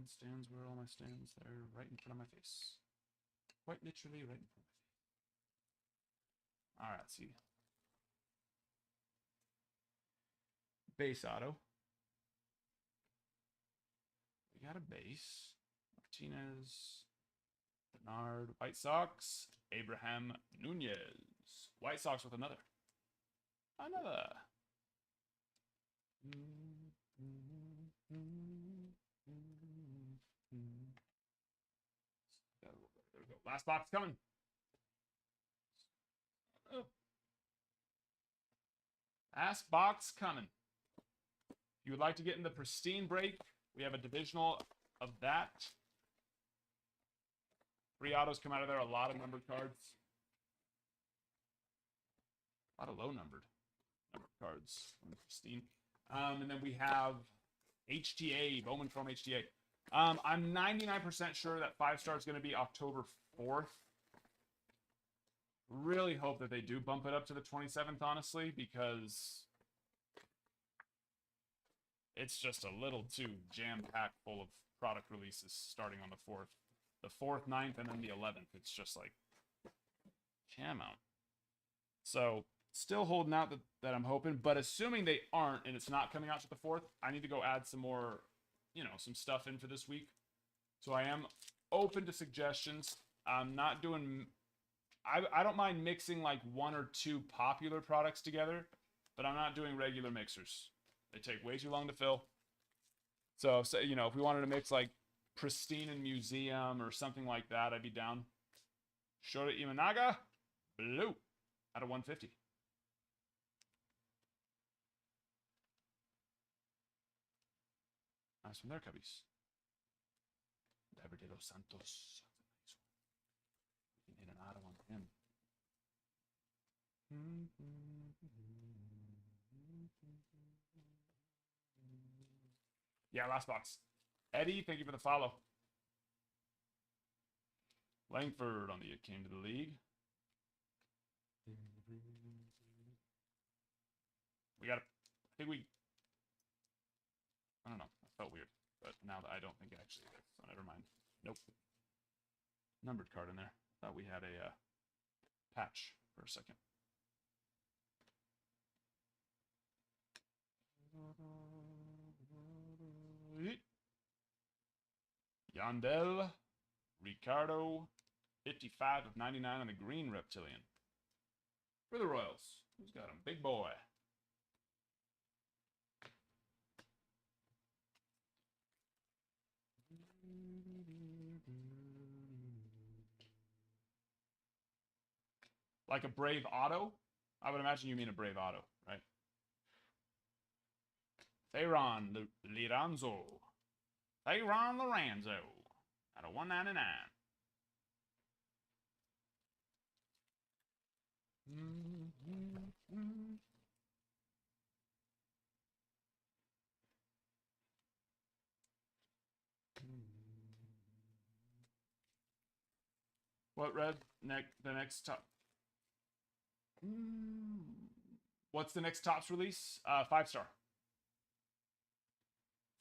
Stands, where are all my stands? They're right in front of my face. Quite literally right in front of my face. All right, let's see. Base auto. We got a base. Martinez. Bernard. White Sox. Abraham Nunez. White Sox with another. Another. There we go. Last box coming. Oh. Last box coming. If you would like to get in the pristine break, we have a divisional of that. 3 autos come out of there. A lot of numbered cards. A lot of low numbered cards on the pristine. And then we have HTA, Bowman Chrome HTA. I'm 99% sure that 5-star is going to be October 4th. Really hope that they do bump it up to the 27th, honestly, because it's just a little too jam-packed full of product releases starting on the 4th. The 4th, 9th, and then the 11th. It's just like jam out. So still holding out that I'm hoping, but assuming they aren't and it's not coming out to the 4th, I need to go add some more, you know, some stuff in for this week. So I am open to suggestions. I'm not doing... I don't mind mixing like 1 or 2 popular products together, but I'm not doing regular mixers. They take way too long to fill. So you know, if we wanted to mix like Pristine and Museum or something like that, I'd be down. Shota Imanaga, blue, out of 150. Nice from there, Cubbies. David de los Santos. We can hit an auto on him. Yeah, last box. Eddie, thank you for the follow. Langford on the It Came to the League. We got, I think we, I don't know, it felt weird, but now that I don't think it actually is, so never mind. Nope. Numbered card in there. Thought we had a patch for a second. Yandel, Ricardo, 55 of 99 on the green reptilian. For the Royals. Who's got him? Big boy. Like a Brave Auto? I would imagine you mean a Brave Auto, right? Theron Liranzo. Theron Lorenzo. Out of 199. What red? The next top. What's the next Topps release? 5-star.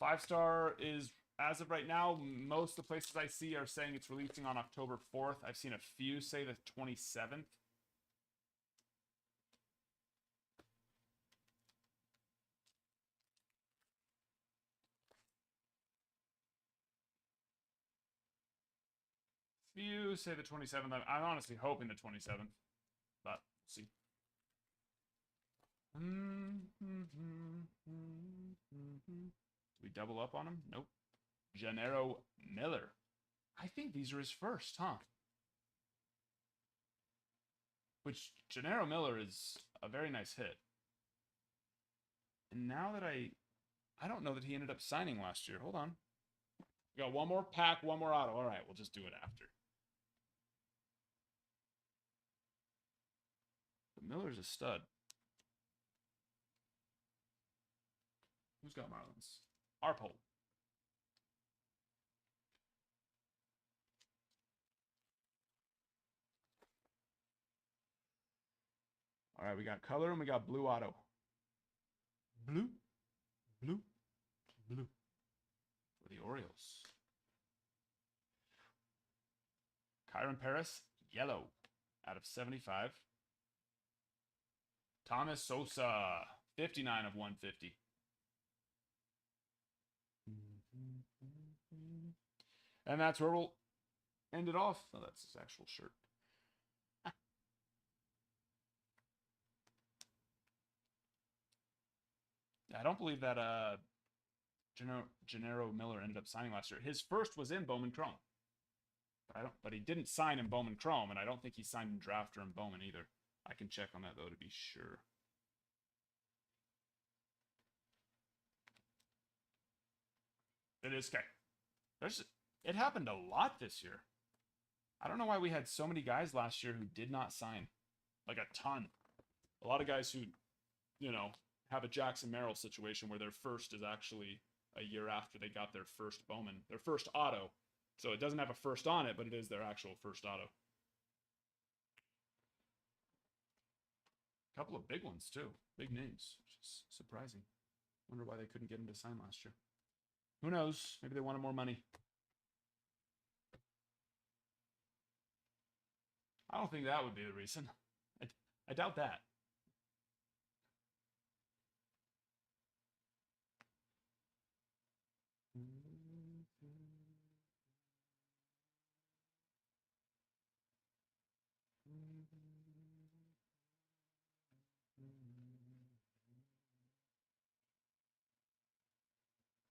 5-star is, as of right now, most of the places I see are saying it's releasing on October 4th. I've seen a few say the 27th. Few say the 27th. I'm honestly hoping the 27th, but we'll see. Do we double up on him? Nope. Gennaro Miller. I think these are his first, huh? Which, Gennaro Miller is a very nice hit. And now that I don't know that he ended up signing last year. Hold on. We got one more pack, one more auto. All right, we'll just do it after. But Miller's a stud. Who's got Marlins? Arpole. All right, we got color and we got blue auto. Blue, blue, blue. For the Orioles. Kyron Paris, yellow, out of 75. Thomas Sosa, 59 of 150. And that's where we'll end it off. Oh, that's his actual shirt. I don't believe that Gennaro Miller ended up signing last year. His first was in Bowman Chrome. But he didn't sign in Bowman Chrome, and I don't think he signed in Draft or in Bowman either. I can check on that though to be sure. It is okay. It happened a lot this year. I don't know why we had so many guys last year who did not sign. Like a ton. A lot of guys who, you know, have a Jackson Merrill situation where their first is actually a year after they got their first Bowman, their first auto. So it doesn't have a first on it, but it is their actual first auto. A couple of big ones, too. Big names, which is surprising. Wonder why they couldn't get him to sign last year. Who knows? Maybe they wanted more money. I don't think that would be the reason. I doubt that.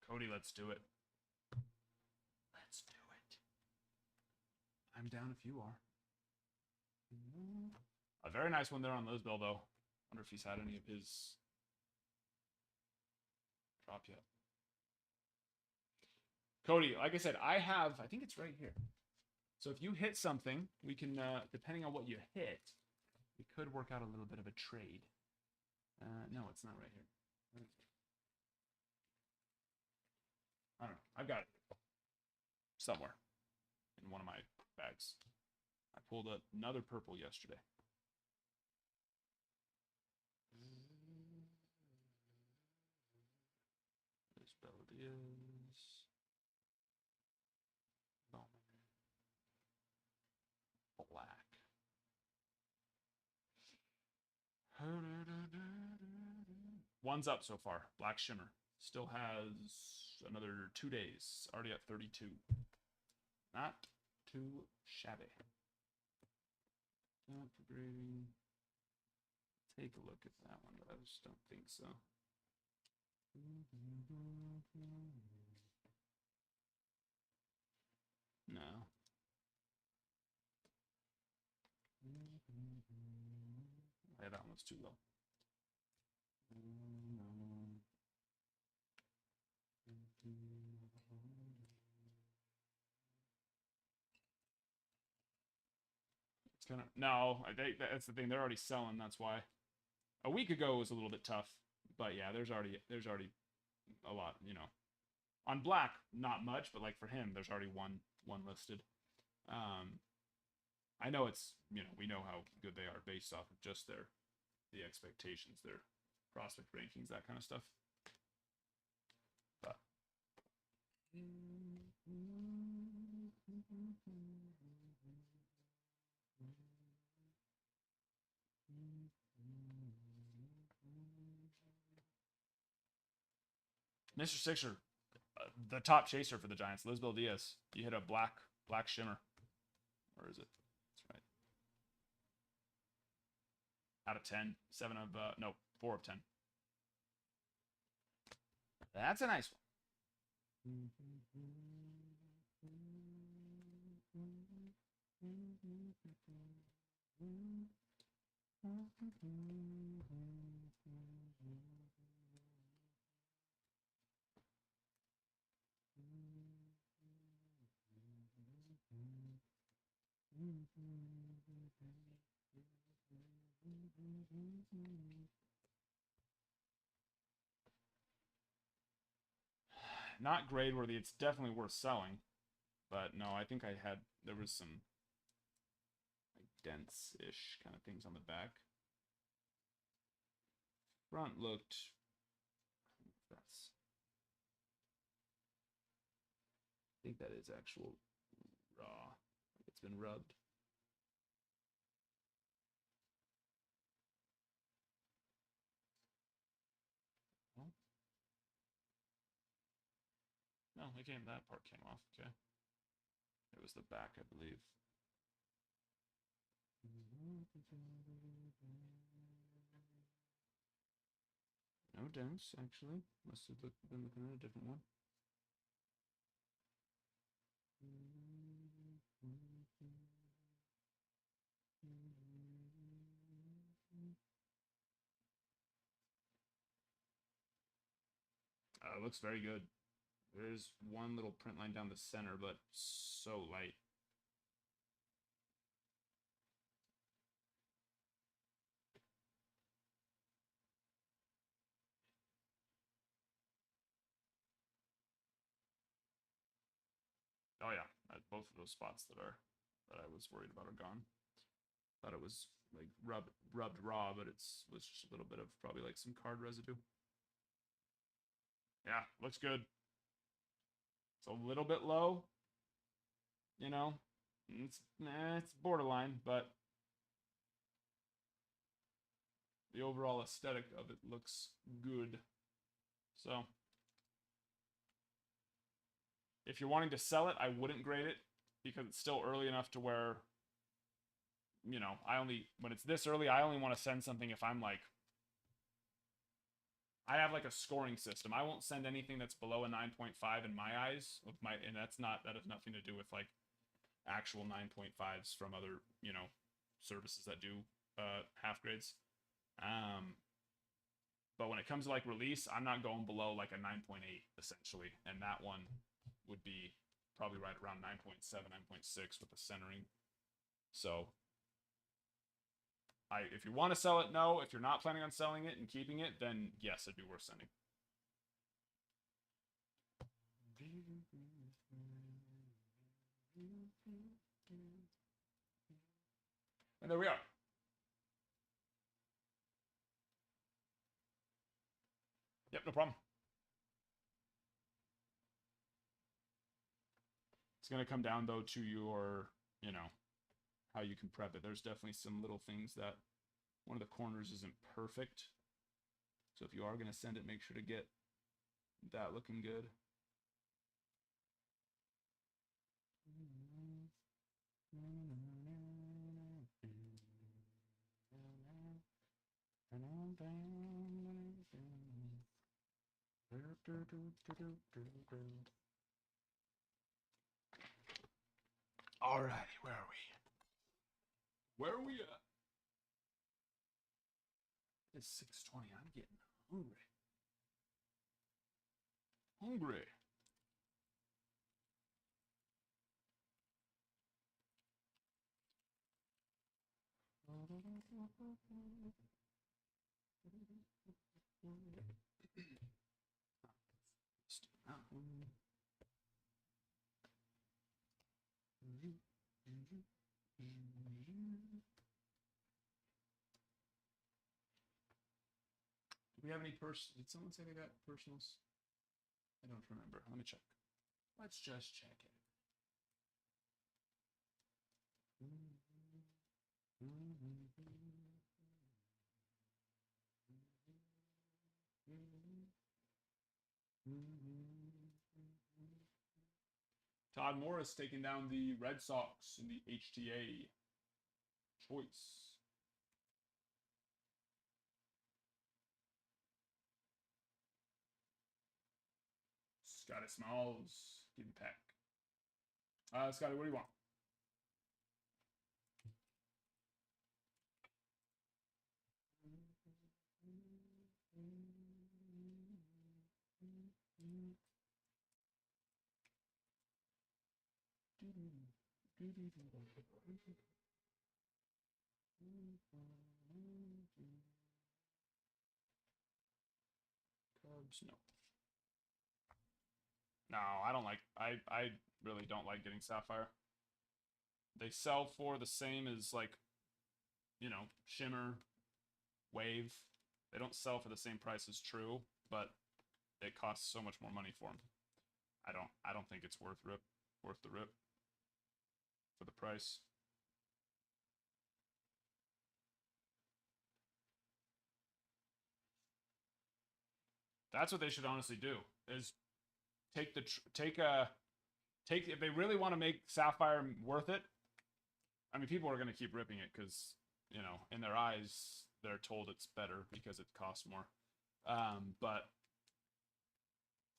Cody, let's do it. Let's do it. I'm down if you are. A very nice one there on Lisbell, though. Wonder if he's had any of his drop yet. Cody, like I said, I think it's right here. So if you hit something, we can, depending on what you hit, we could work out a little bit of a trade. No, it's not right here. I don't know. I've got it somewhere in one of my bags. I pulled up another purple yesterday. This Beladiers. Black. One's up so far. Black Shimmer. Still has another 2 days. Already at 32. Not too shabby. Not for grading. Take a look at that one, but I just don't think so. No. Yeah, that one was too low. It's kind of no. That's the thing. They're already selling. That's why. A week ago was a little bit tough, but yeah, there's already a lot. You know, on black, not much, but like for him, there's already one listed. I know it's we know how good they are based off of just the expectations, their prospect rankings, that kind of stuff. But Mr. Sixer, the top chaser for the Giants, Lisbel Diaz. You hit a black shimmer. Where is it? That's right. Out of 10. 7 of, no, 4 of 10. That's a nice one. Not grade worthy. It's definitely worth selling. But no, I think there was some like dense-ish kind of things on the back. Front looked, I think that is actual raw. It's been rubbed. No, that part came off. Okay. It was the back, I believe. No dents, actually. Must have been looking at a different one. It looks very good. There's one little print line down the center, but so light. Oh yeah, both of those spots that I was worried about are gone. Thought it was like rubbed raw, but was just a little bit of probably like some card residue. Yeah, looks good. It's a little bit low, you know. It's borderline, but the overall aesthetic of it looks good. So if you're wanting to sell it, I wouldn't grade it because it's still early enough to where, when it's this early, I only want to send something if I'm like, I have like a scoring system. I won't send anything that's below a 9.5 in my eyes. And that has nothing to do with like actual 9.5s from other, services that do half grades. But when it comes to like release, I'm not going below like a 9.8 essentially, and that one would be probably right around 9.7, 9.6 with the centering. So if you want to sell it, no. If you're not planning on selling it and keeping it, then yes, it'd be worth sending. And there we are. Yep, no problem. It's going to come down, though, to your, how you can prep it. There's definitely some little things that one of the corners isn't perfect. So if you are going to send it, make sure to get that looking good. Alrighty, where are we? Where are we at? is 6:20. I'm getting hungry. Hungry. Do we have any Did someone say they got personals? I don't remember. Let me check. Let's just check it. Todd Morris taking down the Red Sox in the HTA choice. Scotty Smalls getting pack. Scotty, what do you want? Cubs, no. No, I don't like. I really don't like getting Sapphire. They sell for the same as like, you know, Shimmer, Wave. They don't sell for the same price as True, but it costs so much more money for them. I don't think it's worth the rip for the price. That's what they should honestly do. Is take if they really want to make Sapphire worth it. I mean, people are going to keep ripping it because, you know, in their eyes, they're told it's better because it costs more. But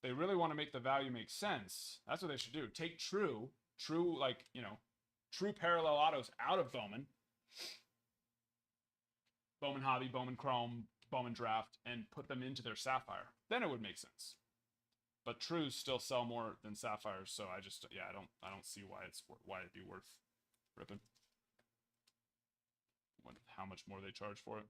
they really want to make the value make sense. That's what they should do. Take true, like, you know, true parallel autos out of Bowman. Bowman Hobby, Bowman Chrome, Bowman Draft, and put them into their Sapphire. Then it would make sense. But Trues still sell more than Sapphires, so I just, yeah, I don't see why it'd be worth ripping. How much more they charge for it.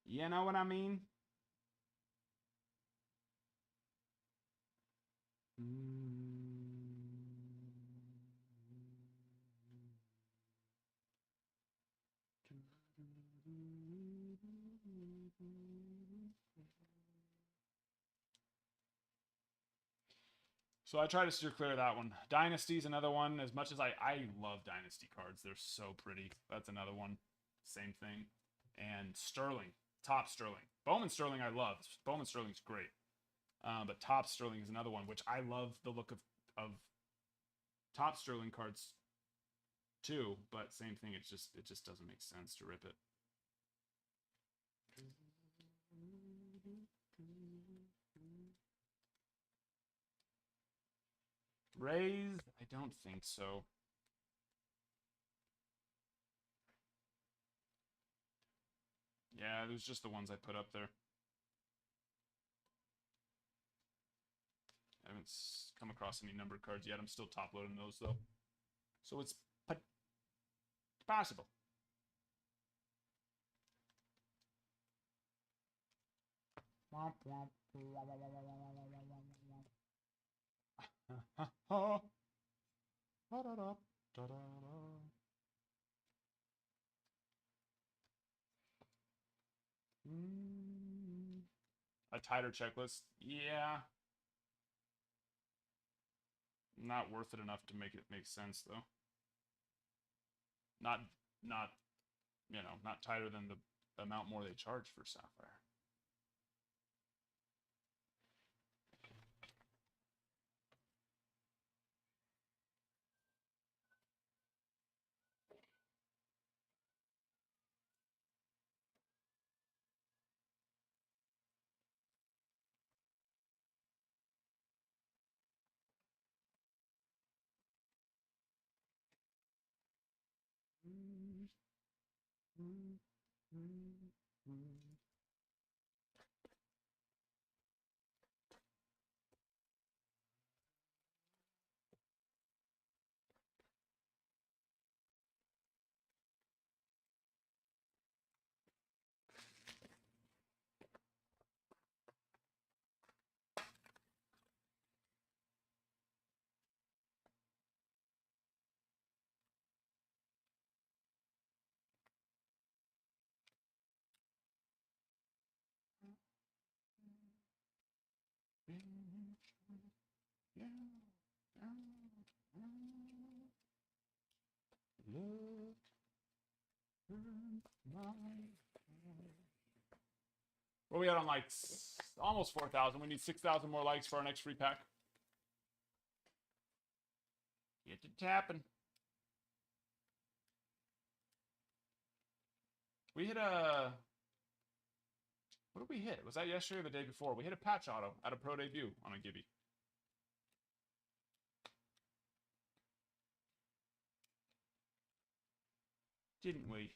You know what I mean? So I try to steer clear of that one. Dynasty's another one. As much as I love Dynasty cards, they're so pretty. That's another one. Same thing. And Sterling, Top Sterling. Bowman Sterling I love. Bowman Sterling's great. But Top Sterling is another one, which I love the look of Top Sterling cards too. But same thing. It just doesn't make sense to rip it. Rays? I don't think so. Yeah, there's just the ones I put up there. I haven't come across any numbered cards yet. I'm still top loading those though. So it's possible. A tighter checklist, yeah. Not worth it enough to make it make sense though. Not you know, not tighter than the amount more they charge for Sapphire. What we had on like almost 4,000. We need 6,000 more likes for our next free pack. Get to tapping. We hit a... What did we hit? Was that yesterday or the day before? We hit a patch auto at a pro debut on a Gibby. Didn't we?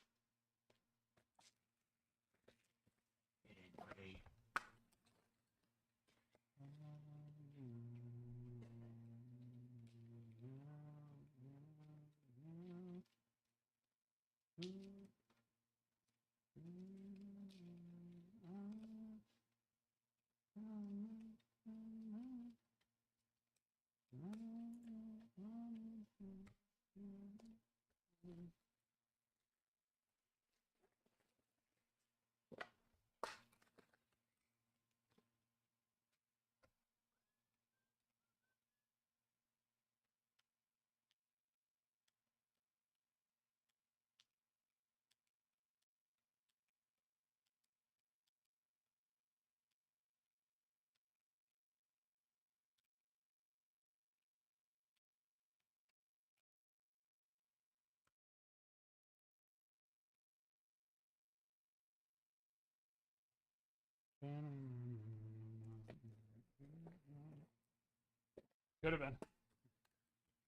Could have been.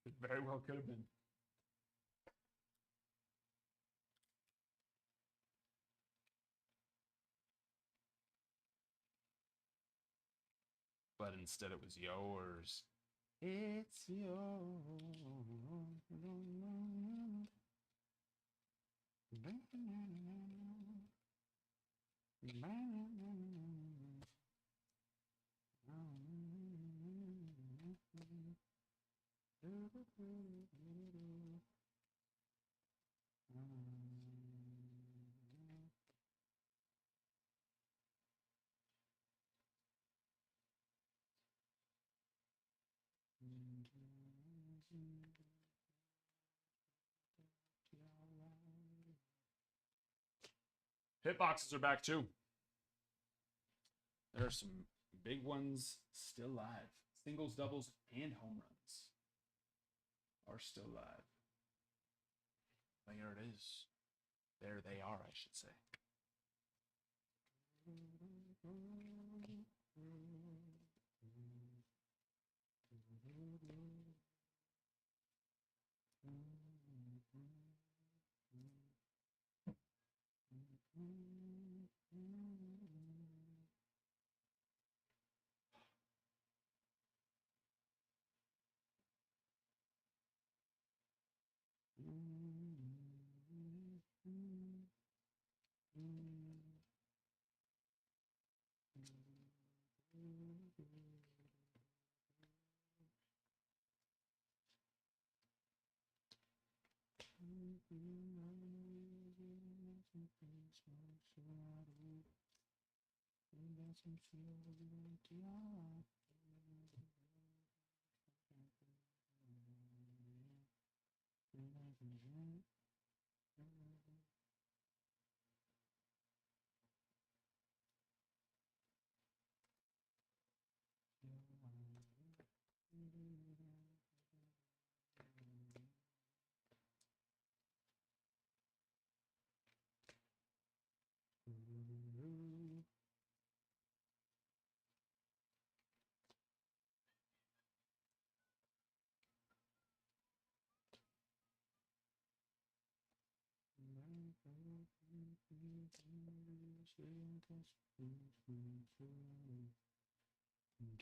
It very well could have been. But instead it was yours. It's yours. Hitboxes are back too. There are some big ones still live. Singles, doubles, and home runs are still live. There it is. There they are, I should say.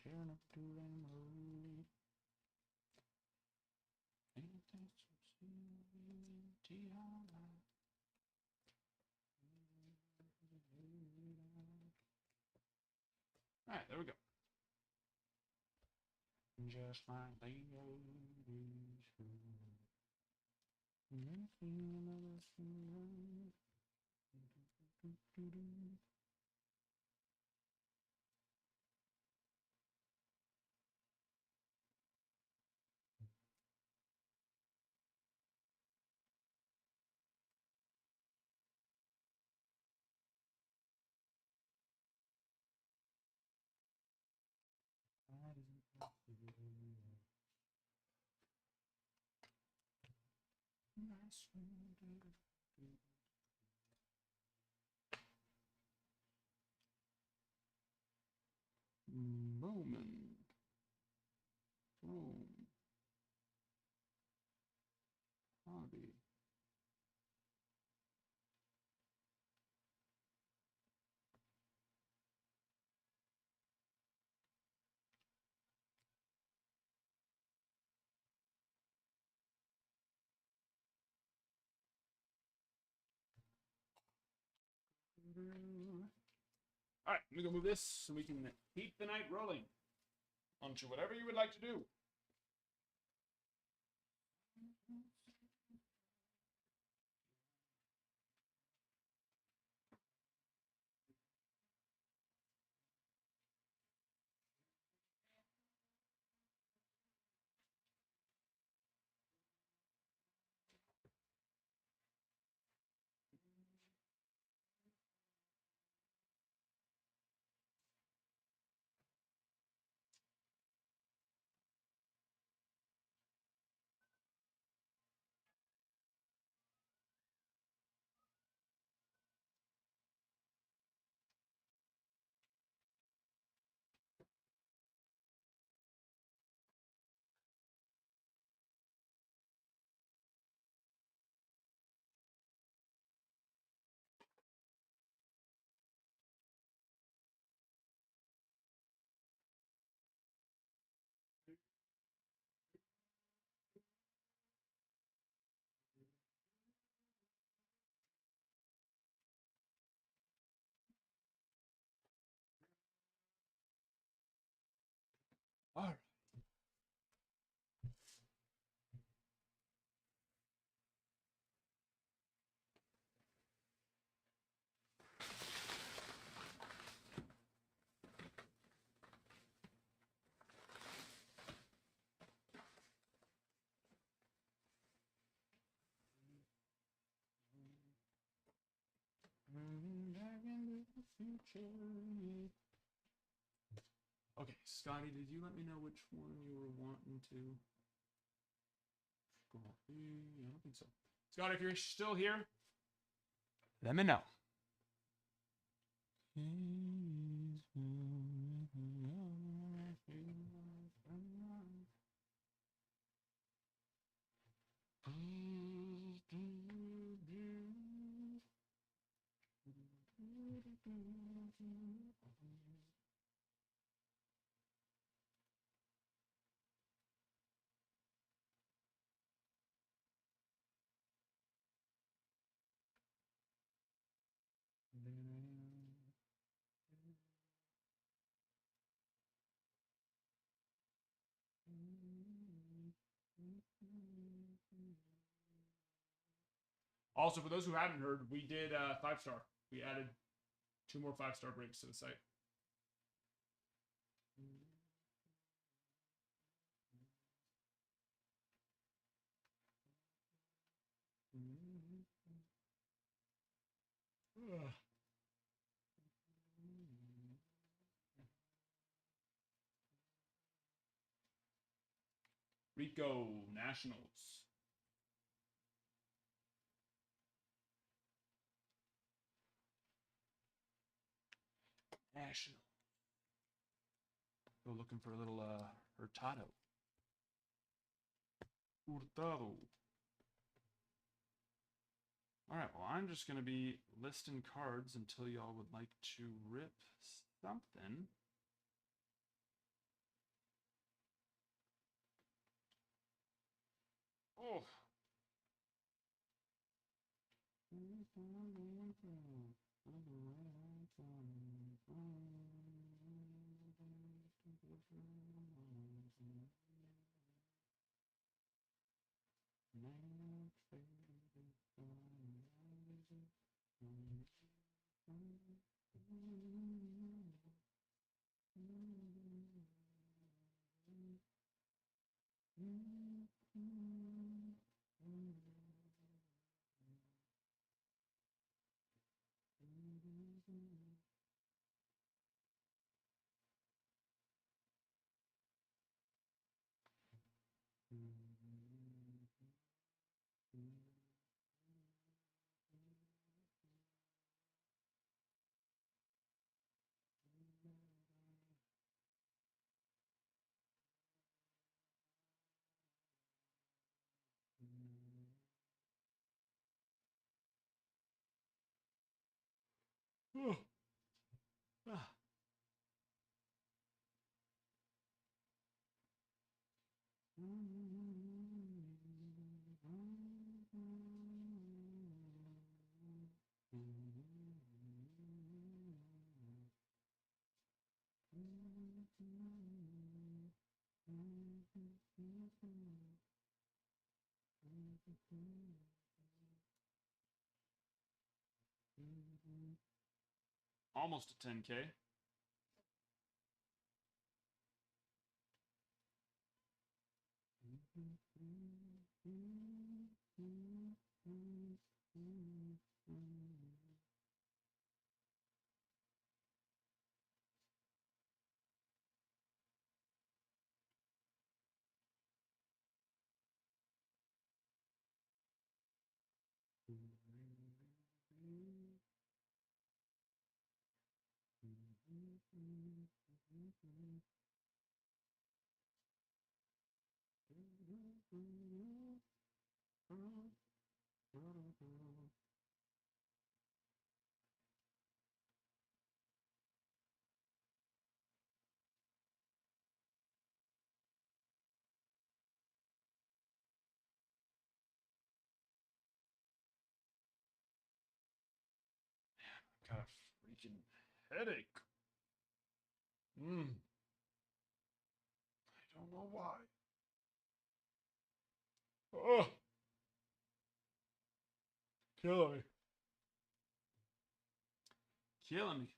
Tearing up to them road. All right, there we go. Just like the old days. Bowman. Boom. Hobby. All right, let me go move this so we can keep the night rolling. Onto whatever you would like to do. All right. Okay, Scotty, did you let me know which one you were wanting to? I don't think so. Scotty, if you're still here, let me know. Also, for those who haven't heard, we did 5-star. We added 2 more 5-star breaks to the site. Rico Nationals. National. Go looking for a little Hurtado. Hurtado. All right, well, I'm just going to be listing cards until y'all would like to rip something. Oh. Oh. Ah. Almost a 10K. Got a freaking headache. I don't know why. Oh, killing me. Killing me.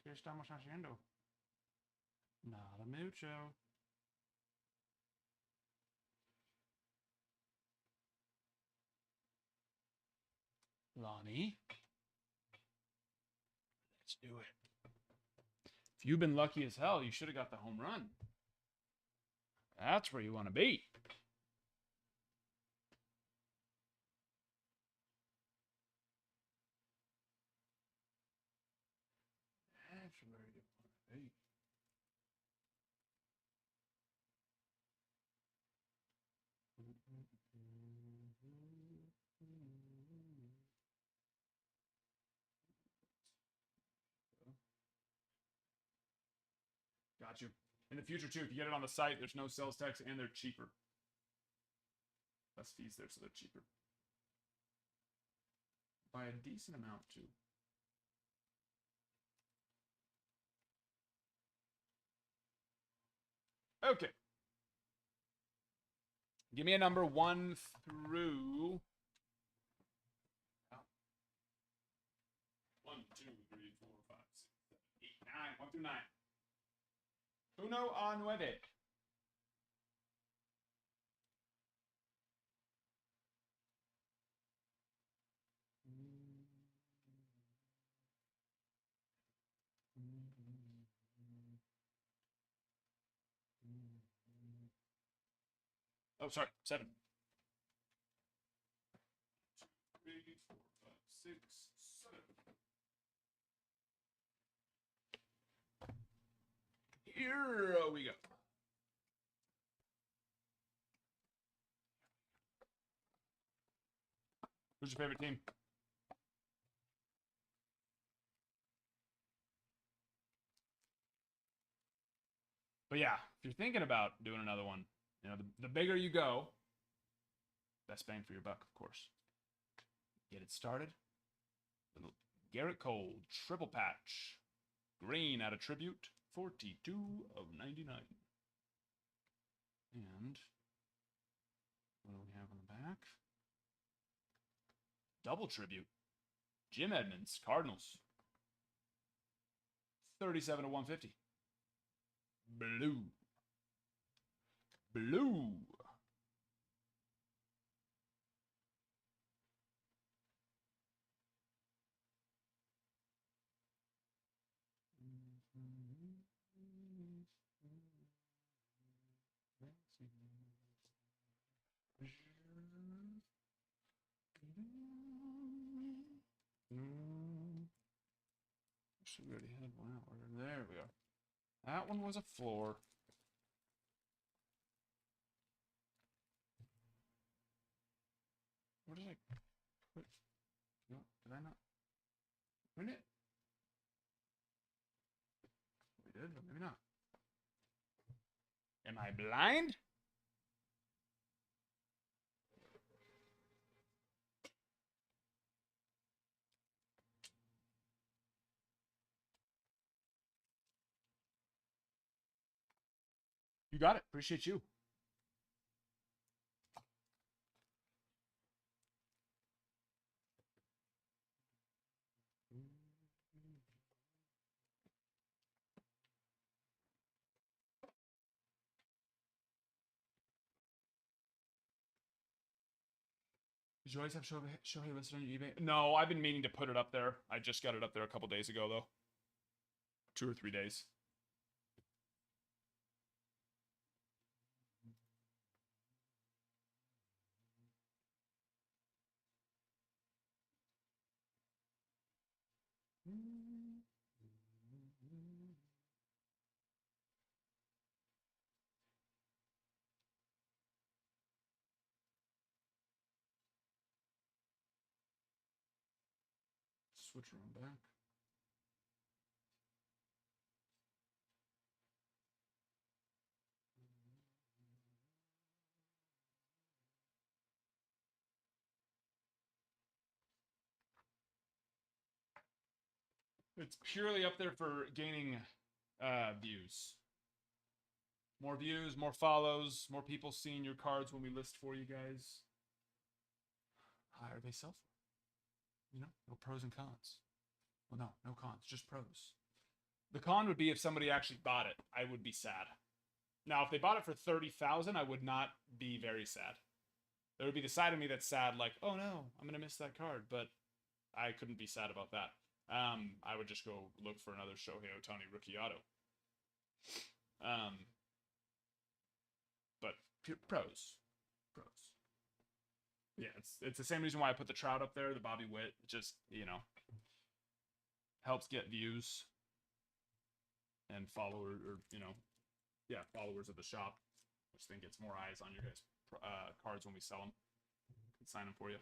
¿Qué estamos haciendo? Nada mucho. Lonnie, let's do it. If you've been lucky as hell, you should have got the home run. That's where you want to be. That's where you want to be. Got you. In the future, too, if you get it on the site, there's no sales tax and they're cheaper. Less fees there, so they're cheaper. By a decent amount, too. Okay. Give me a number 1 through... 1, 2, 3, 4, 5, 6, 7, 8, 9. 1 through 9. Uno a nueve. Oh, sorry, 7. 2, 3, 4, 5, 6, 7. Here we go. Who's your favorite team? But yeah, if you're thinking about doing another one, you know, the bigger you go, best bang for your buck, of course. Get it started. Little Garrett Cole, triple patch. Green out of tribute, 42 of 99. And what do we have on the back? Double tribute. Jim Edmonds, Cardinals. 37 to 150. Blue. Blue. We already had one out. There we are. That one was a floor. Where did I put? No, did I not print it? We did, but maybe not. Am I blind? You got it. Appreciate you. Did you always have Shohei listed on your eBay? No, I've been meaning to put it up there. I just got it up there a couple days ago, though. 2 or 3 days. switch around back. It's purely up there for gaining views. More views, more follows, more people seeing your cards when we list for you guys. Higher they sell for. You know, no pros and cons. Well, no cons, just pros. The con would be if somebody actually bought it. I would be sad. Now, if they bought it for 30,000, I would not be very sad. There would be the side of me that's sad, like, oh no, I'm gonna miss that card. But I couldn't be sad about that. I would just go look for another Shohei Ohtani rookie auto. But pros. Yeah, it's the same reason why I put the Trout up there, the Bobby Witt. Just, you know, helps get views and followers, or, you know, yeah, followers of the shop, which then gets more eyes on your guys' cards when we sell them. Can sign them for you.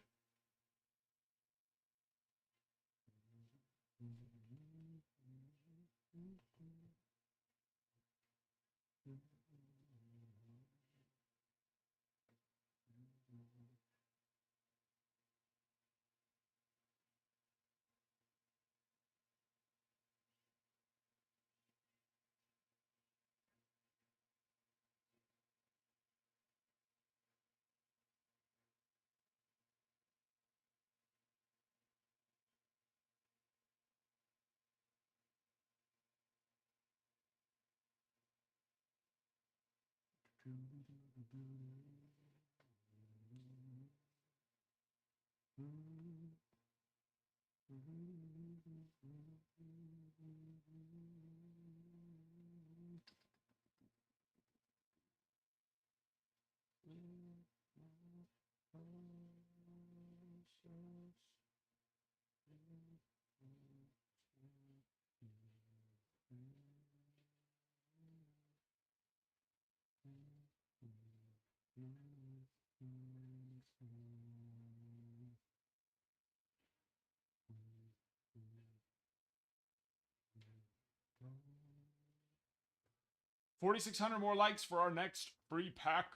$4,600 more likes for our next free pack.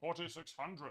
4,600.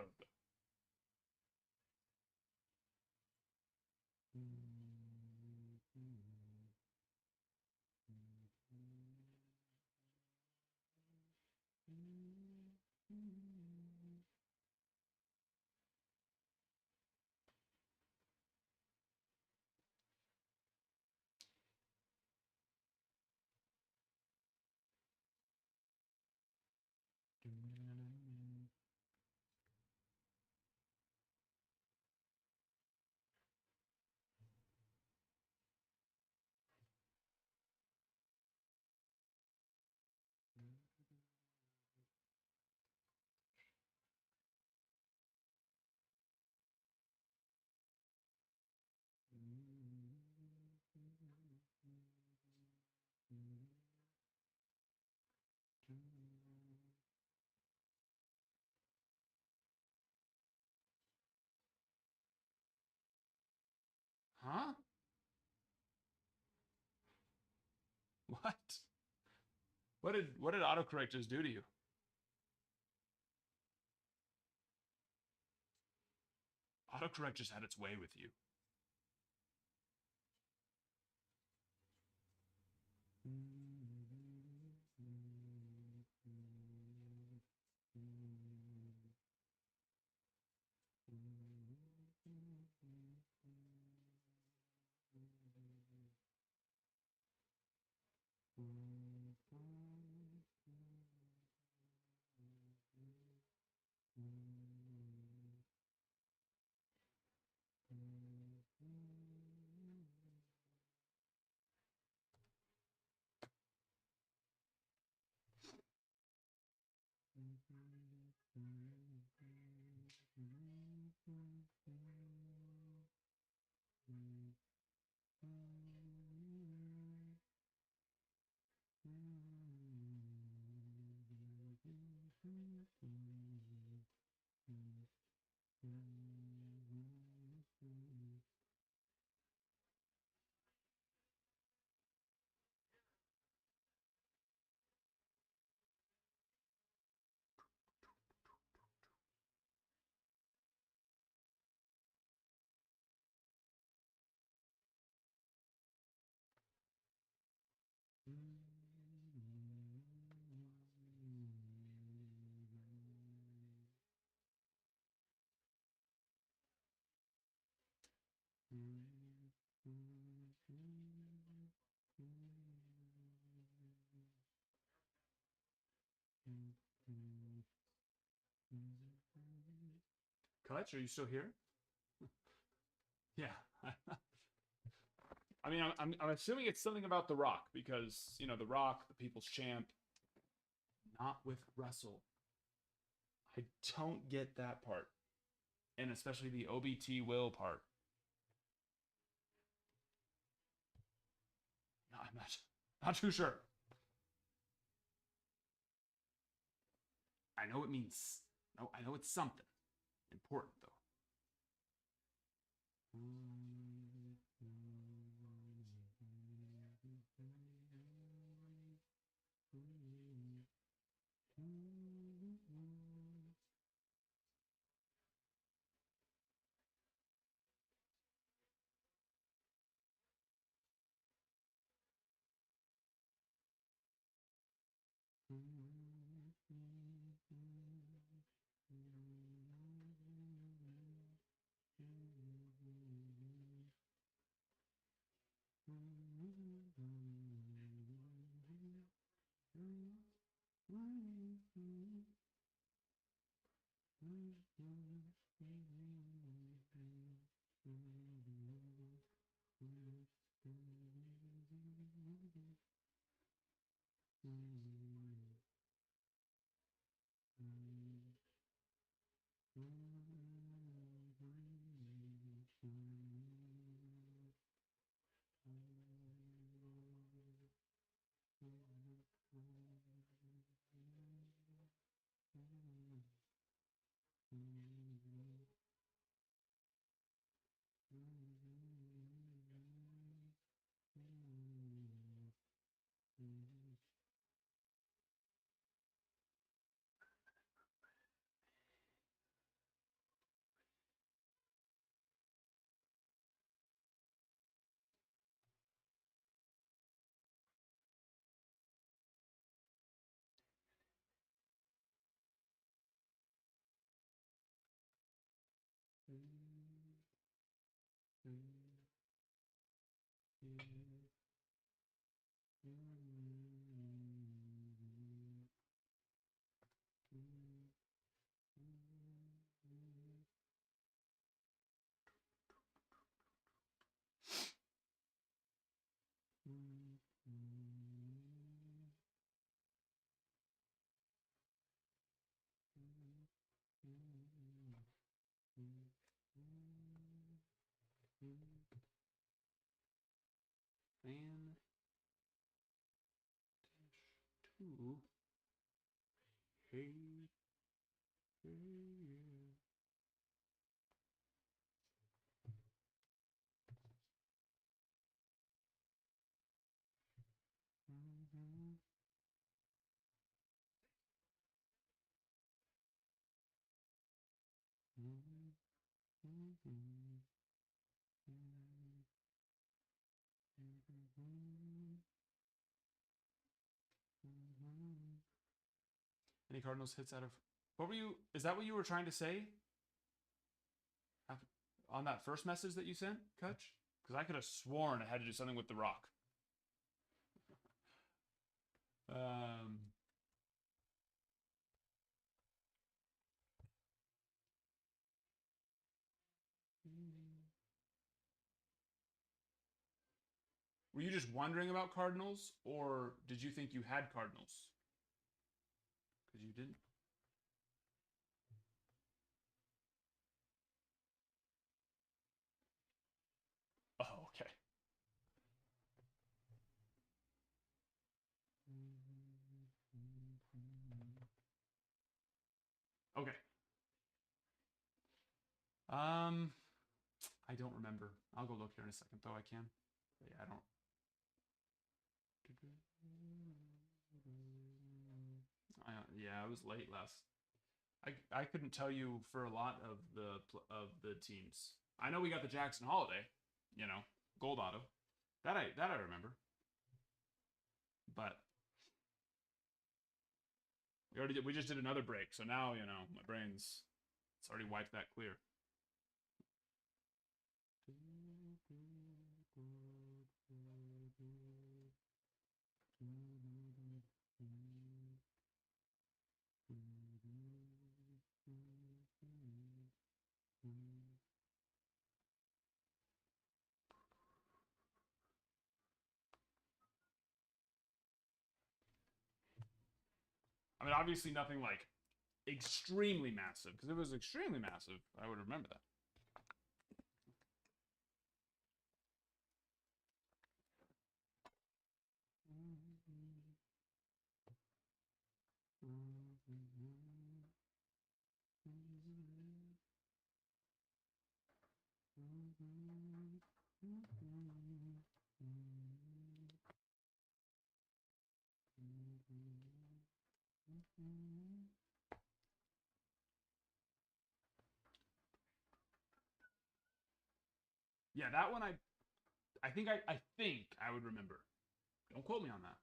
Huh? What? What did autocorrect just do to you? Autocorrect just had its way with you. Kutch, are you still here? Yeah. I mean, I'm assuming it's something about The Rock because, you know, The Rock, the people's champ, not with Russell. I don't get that part. And especially the OBT will part. No, I'm not too sure. I know it means, no, I know it's something important though. Fan two. Hey. Any Cardinals hits out of. What were you? Is that what you were trying to say? On that first message that you sent, Kutch? Because I could have sworn it had to do something with The Rock. Were you just wondering about Cardinals, or did you think you had Cardinals? Because you didn't. Oh, okay. Okay. I don't remember. I'll go look here in a second, though. I can. But yeah, I don't. Yeah, I was late last. I couldn't tell you for a lot of the teams. I know we got the Jackson Holiday, you know, gold auto. That I remember. But we just did another break, so now you know my brain's it's already wiped that clear. I mean, obviously nothing like extremely massive, because if it was extremely massive, I would remember that. Yeah, that one I think I would remember. Don't quote me on that.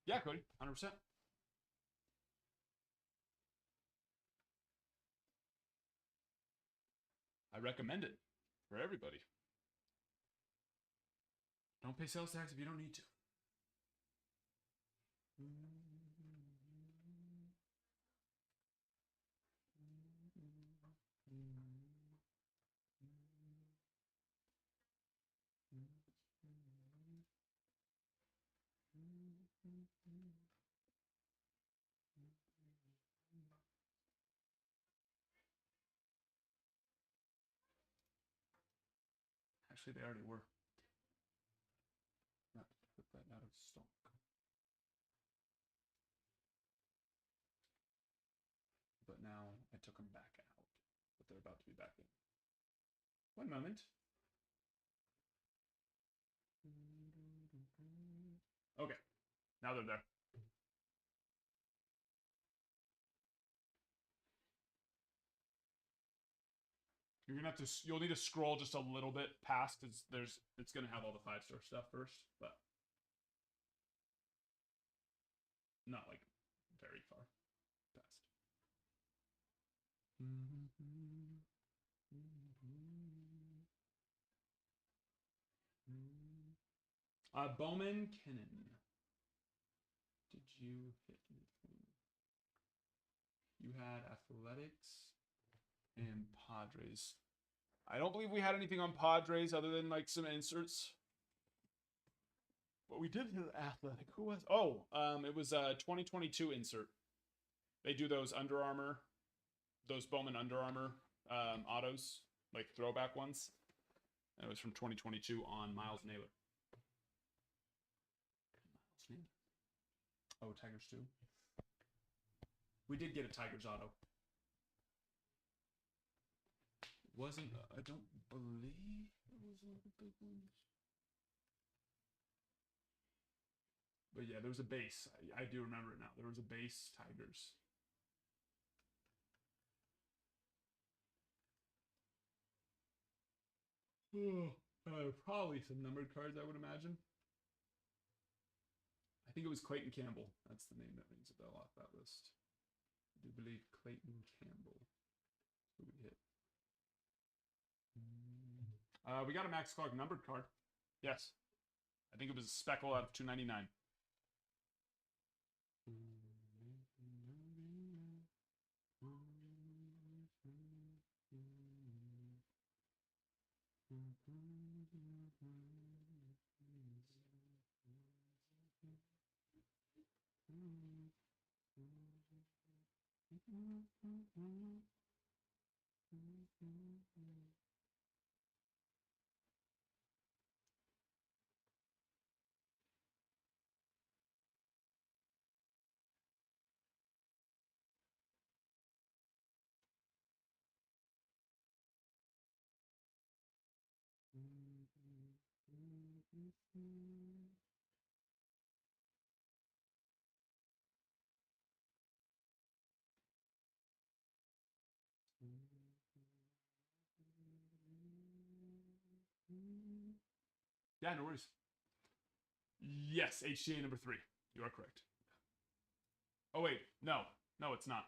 Yeah, Cody, 100%. I recommend it for everybody. Don't pay sales tax if you don't need to. Actually, they already were. Not to put that out of stock. But now I took them back out. But they're about to be back in. One moment. Okay. Now they're there. You're gonna have to. You'll need to scroll just a little bit past, because it's gonna have all the 5-star stuff first, but not like very far past. Bowman Kennan. Did you hit anything? You had Athletics and Padres. I don't believe we had anything on Padres other than like some inserts. But we did hit Athletic. Who was? Oh, it was a 2022 insert. They do those Under Armour, those Bowman Under Armour autos, like throwback ones. And it was from 2022 on Miles Naylor. Miles Naylor. Oh, Tigers too. We did get a Tigers auto. Wasn't, I don't believe it was one of the big ones. But yeah, there was a base. I do remember it now. There was a base Tigers. Probably some numbered cards, I would imagine. I think it was Clayton Campbell. That's the name that rings a bell off that list. I do believe Clayton Campbell. Who we hit? We got a Max Clark numbered card. Yes. I think it was a speckle out of 299. Yeah, no worries. Yes, HTA number 3. You are correct. Oh, wait. No. No, it's not.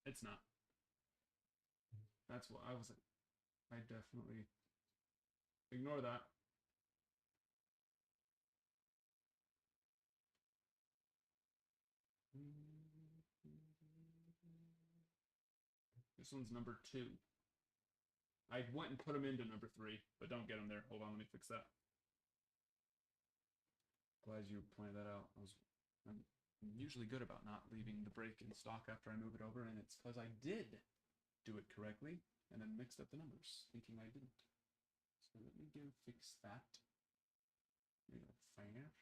It's not. That's what I was like. I definitely ignore that. This one's number 2. I went and put them into number 3, but don't get them there. Hold on, let me fix that. Glad you pointed that out. I'm usually good about not leaving the break in stock after I move it over, and it's because I did do it correctly and then mixed up the numbers, thinking I didn't. So let me go fix that real fast.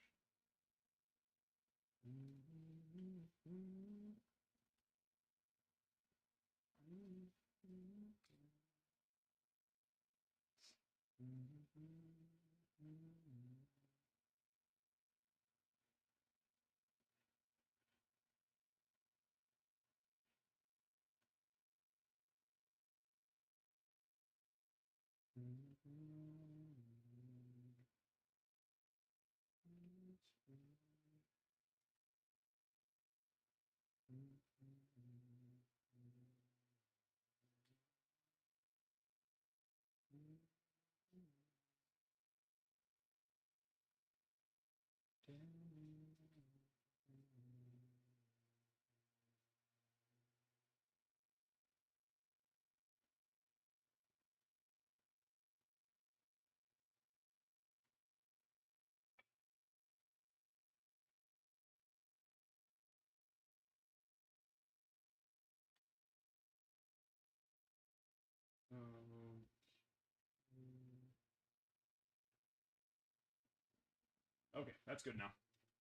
Okay, that's good now.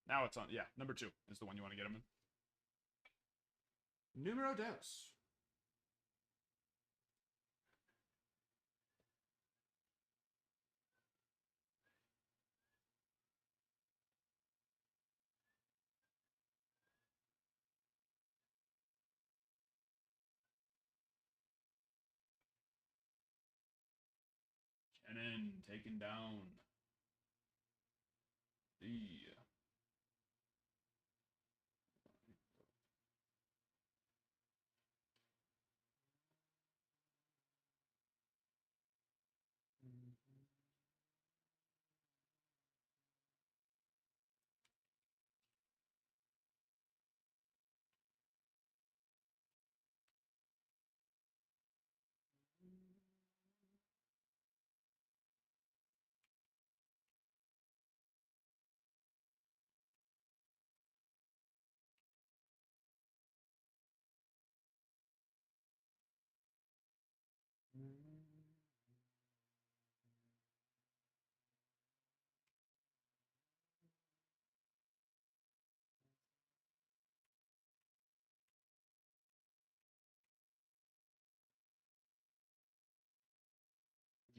Now it's on. Yeah, number 2 is the one you want to get him in. Numero dos. Cannon taken down. The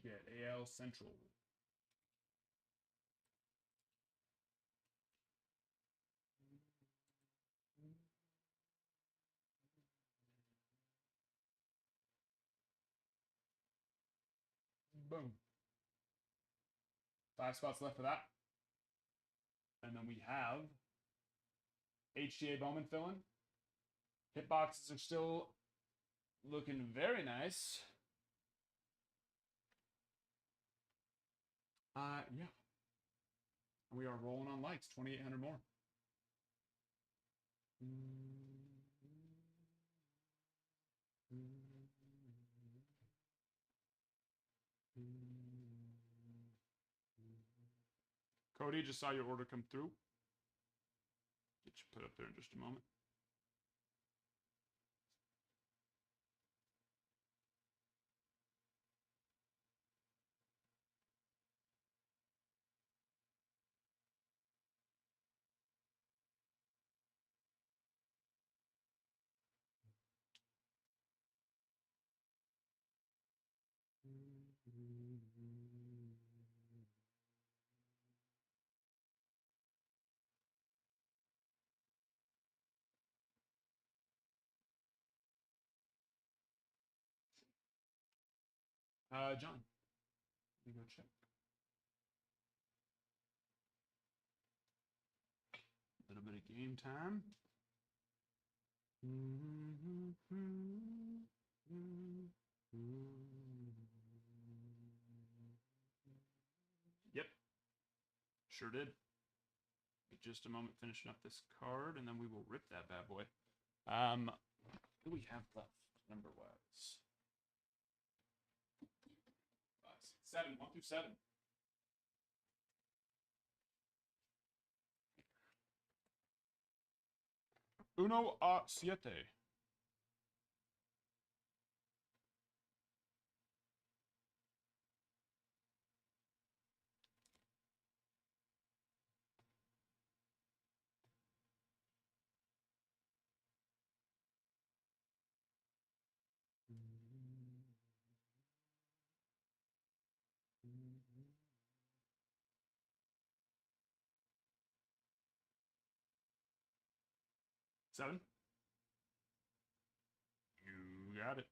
you get AL Central. Boom. 5 spots left for that. And then we have HGA Bowman filling. Hitboxes are still looking very nice. Yeah. We are rolling on likes, 2,800 more. Cody, just saw your order come through. Get you put up there in just a moment. John, let me go check. A little bit of game time. Yep, sure did. Just a moment finishing up this card, and then we will rip that bad boy. What do we have left, number-wise? 7, 1 through 7. Uno a siete. Seven. You got it.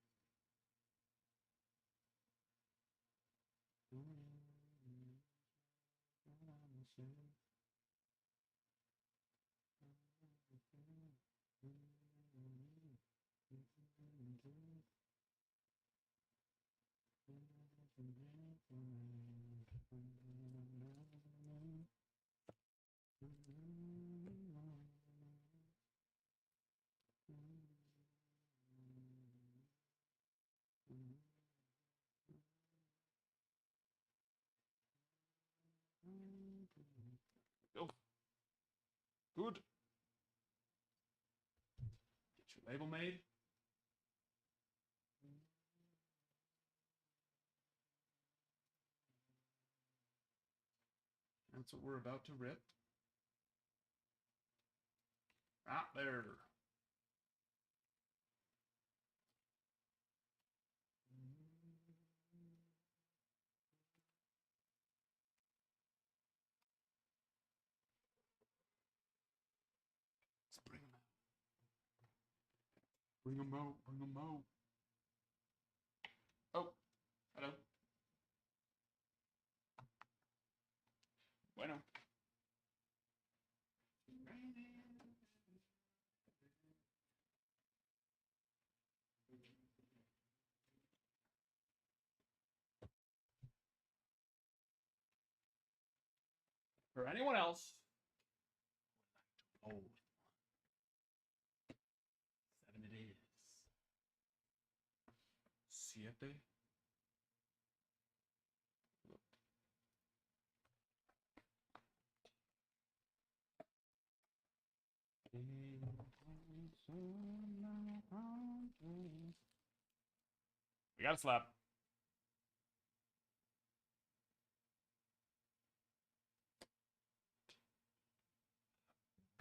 Go. Good. Get your label made. That's what we're about to rip. Ah, there. Let's bring them out. Bring them out. Bring them out. Oh, hello. Bueno. For anyone else, oh, 7 it is. Siete. We got a slap.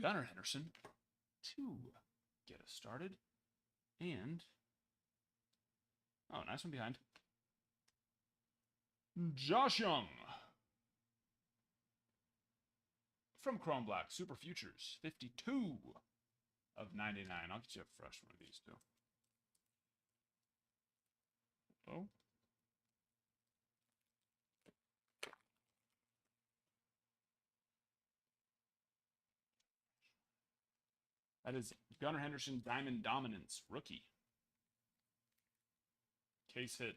Gunnar Henderson to get us started. And oh, nice one behind. Josh Young from Chrome Black Super Futures, 52 of 99. I'll get you a fresh one of these too. Oh. That is Gunnar Henderson Diamond Dominance rookie. Case hit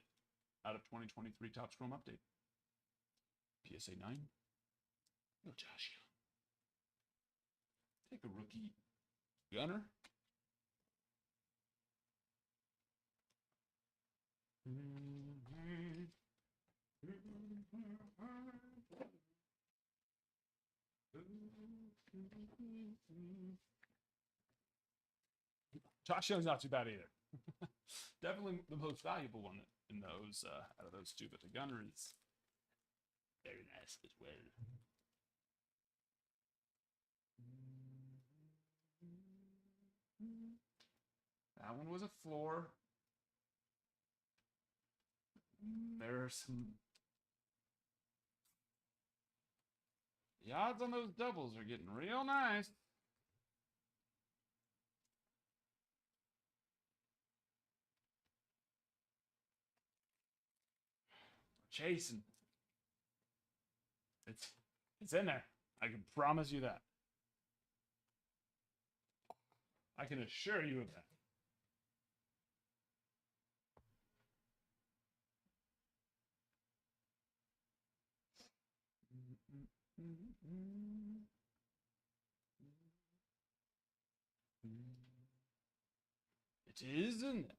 out of 2023 Topps Chrome update. PSA 9. Oh, Josh. Take a rookie Gunnar. Josh Young's not too bad either. Definitely the most valuable one in those out of those two, but the Gunner is very nice as well. That one was a floor. There are some. The odds on those doubles are getting real nice. We're chasing. It's in there. I can promise you that. I can assure you of that. It is in there.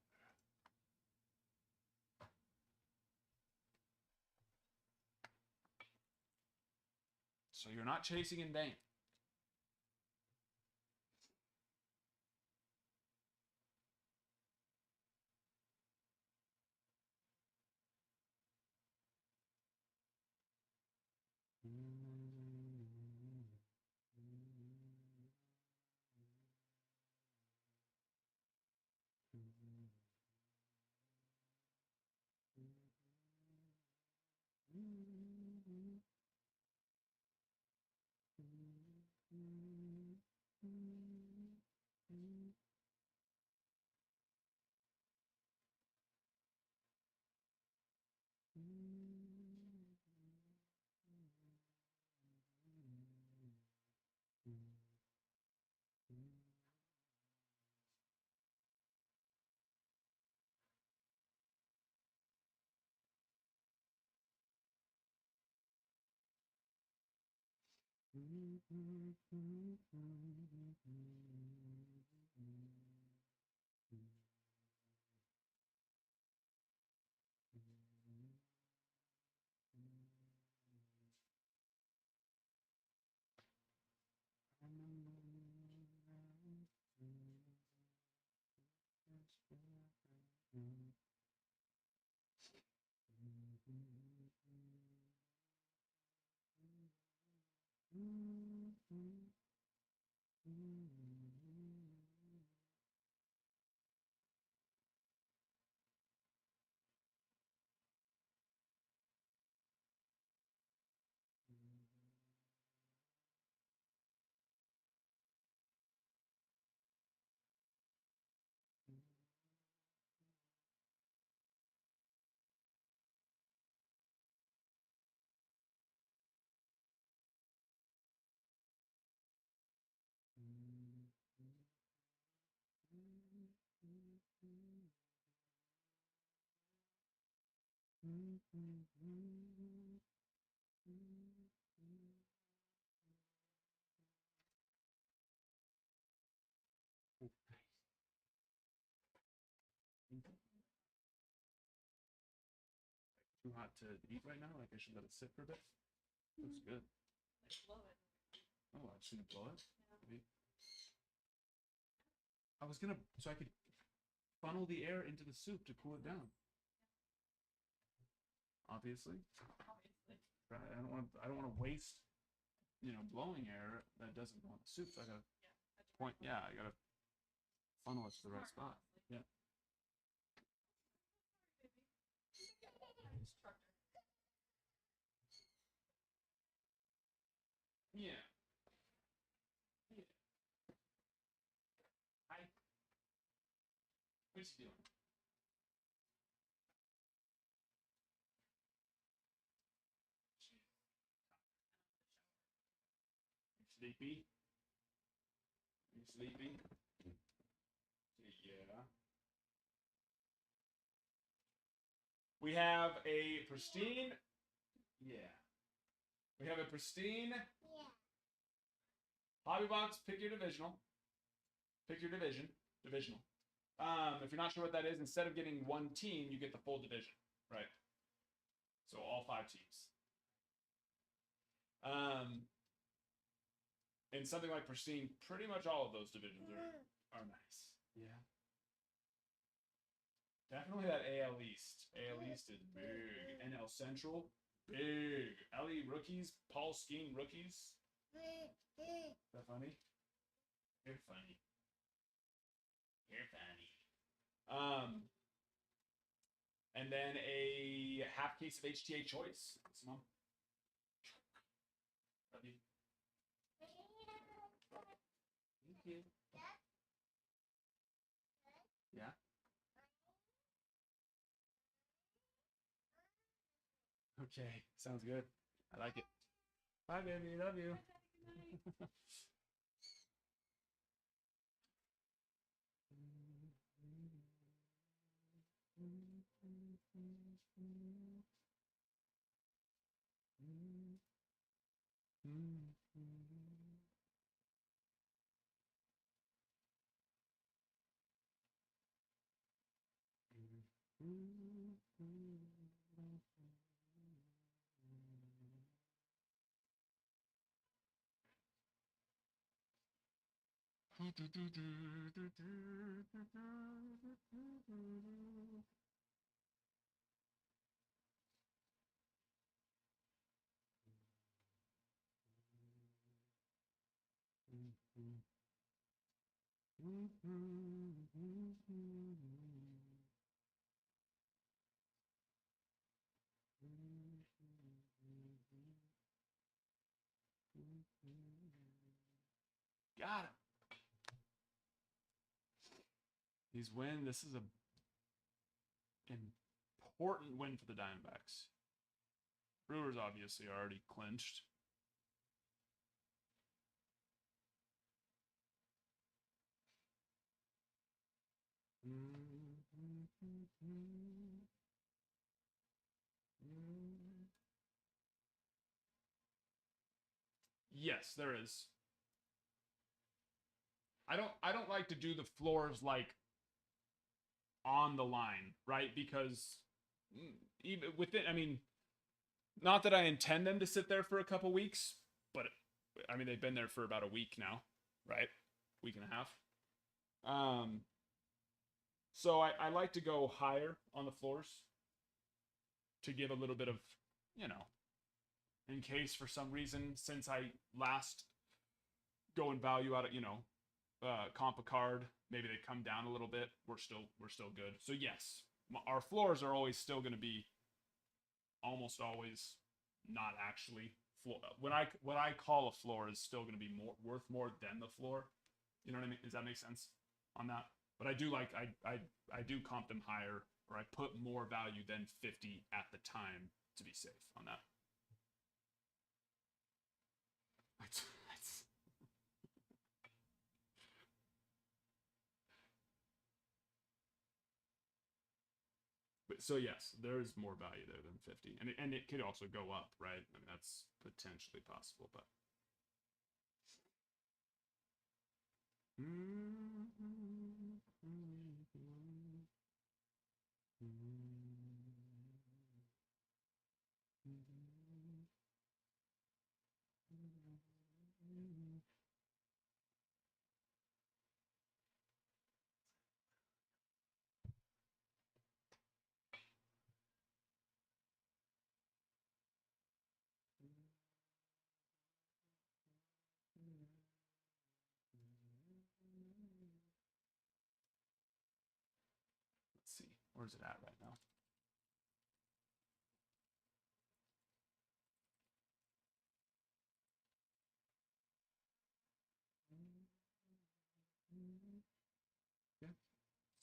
So you're not chasing in vain. Too hot to eat right now? Like I should let it sit for a bit? Looks good. Oh, I shouldn't blow it? Maybe. I was gonna, so I could funnel the air into the soup to cool it down. Obviously. Right. I don't want to waste, blowing air that doesn't go in the soup. So I gotta I gotta funnel it to the right spot. Yeah. Yeah. Yeah. Hi. What's he doing? You sleepy? You sleepy? Yeah. We have a pristine. Yeah. We have a pristine. Yeah. Hobby box. Pick your divisional. Pick your division. Divisional. If you're not sure what that is, instead of getting one team, you get the full division, right? So all 5 teams. In something like Pristine, pretty much all of those divisions are nice. Yeah. Definitely that AL East. AL East is big. NL Central, big. LE rookies, Paul Skeen rookies. Is that funny? You're funny. You're funny. And then a half case of HTA choice. Mom. Love you. Thank you. Yeah. Okay, sounds good. I like it. Bye, baby. Love you. Got him. These win. This is a important win for the Diamondbacks. Brewers obviously already clinched. Yes, there is. I don't like to do the floors like on the line, right? Because even within, I mean, not that I intend them to sit there for a couple weeks, but I mean they've been there for about a week now, right? Week and a half. Um, so I like to go higher on the floors to give a little bit of, you know, in case for some reason since I last go and value out, comp a card, maybe they come down a little bit. We're still good. So yes, our floors are always still going to be almost always not actually floor. What I call a floor is still going to be worth more than the floor. You know what I mean? Does that make sense on that? But I do I do comp them higher, or I put more value than 50 at the time to be safe on that. But so yes, there is more value there than 50, and it could also go up, right? I mean that's potentially possible, but. Let's see, where's it at right now? Yeah,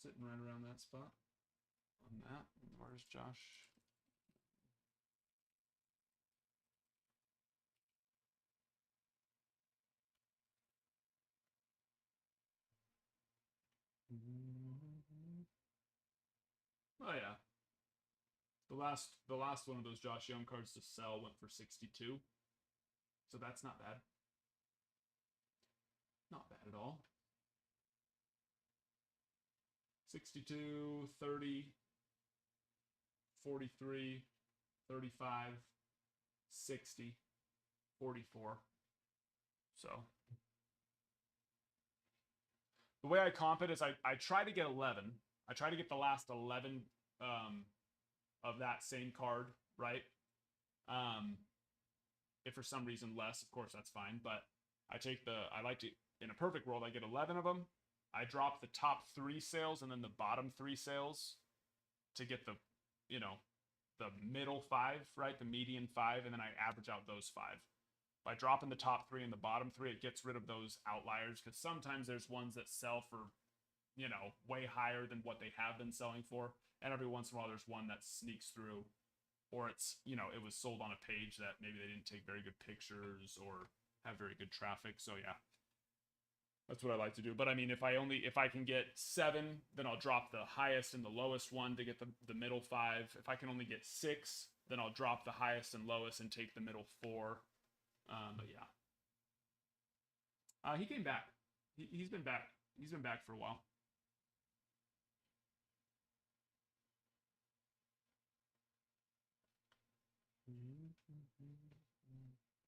sitting right around that spot on that. Where's Josh? Oh yeah, the last one of those Josh Young cards to sell went for 62, so that's not bad. Not bad at all. 62, 30, 43, 35, 60, 44. So the way I comp it is I try to get 11. I try to get the last 11 of that same card, right? If for some reason less, of course, that's fine. But I like to, in a perfect world, I get 11 of them. I drop the top 3 sales and then the bottom 3 sales to get the, the middle 5, right? The median 5, and then I average out those 5. By dropping the top 3 and the bottom 3, it gets rid of those outliers because sometimes there's ones that sell for, way higher than what they have been selling for. And every once in a while, there's one that sneaks through, or it's, it was sold on a page that maybe they didn't take very good pictures or have very good traffic. So yeah, that's what I like to do. But I mean, if I can get 7, then I'll drop the highest and the lowest one to get the middle 5. If I can only get 6, then I'll drop the highest and lowest and take the middle 4. But yeah, he came back. He's been back. He's been back for a while.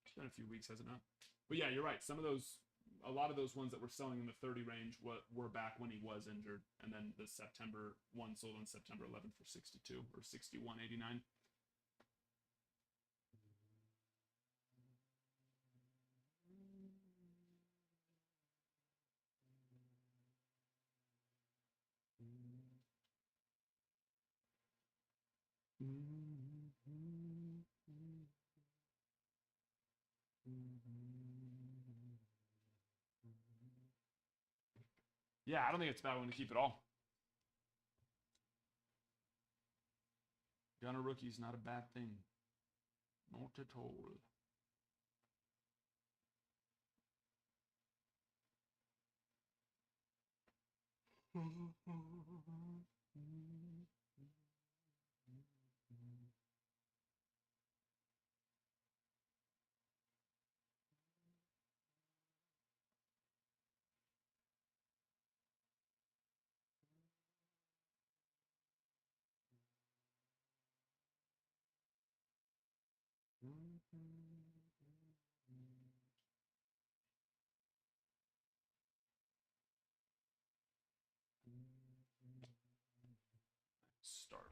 It's been a few weeks, has it not? But yeah, you're right. A lot of those ones that were selling in the 30 range were back when he was injured, and then the September one sold on September 11th for 62 or 61.89. Yeah, I don't think it's a bad one to keep at all. Gunner rookie's not a bad thing. Not at all. Start.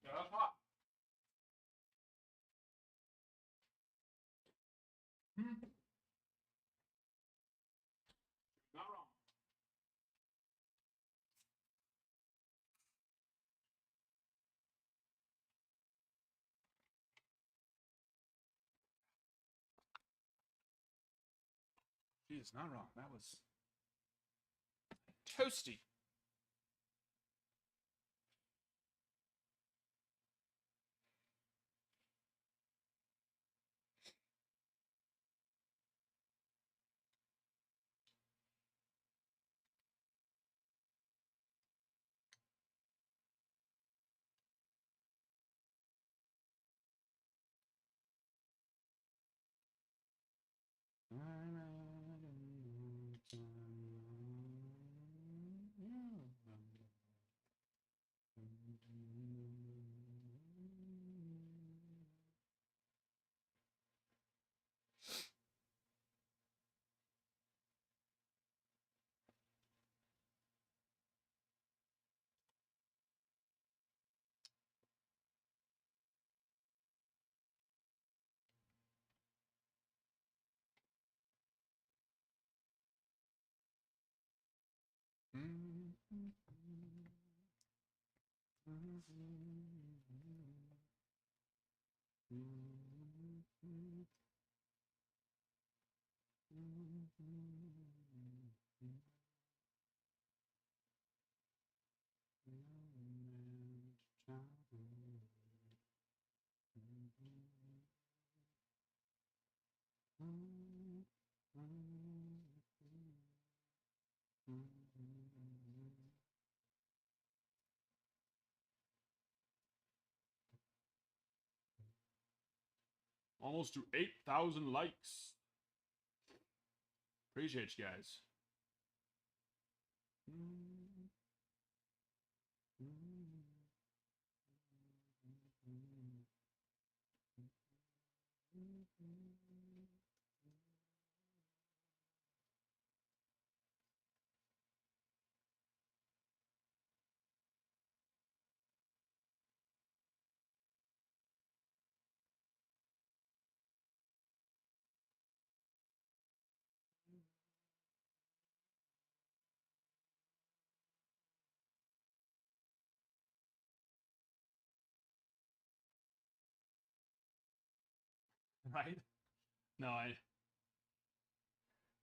Yeah, that's hot. Not wrong. She is not wrong. That was toasty. Almost to 8,000 likes. Appreciate you guys. Right? No,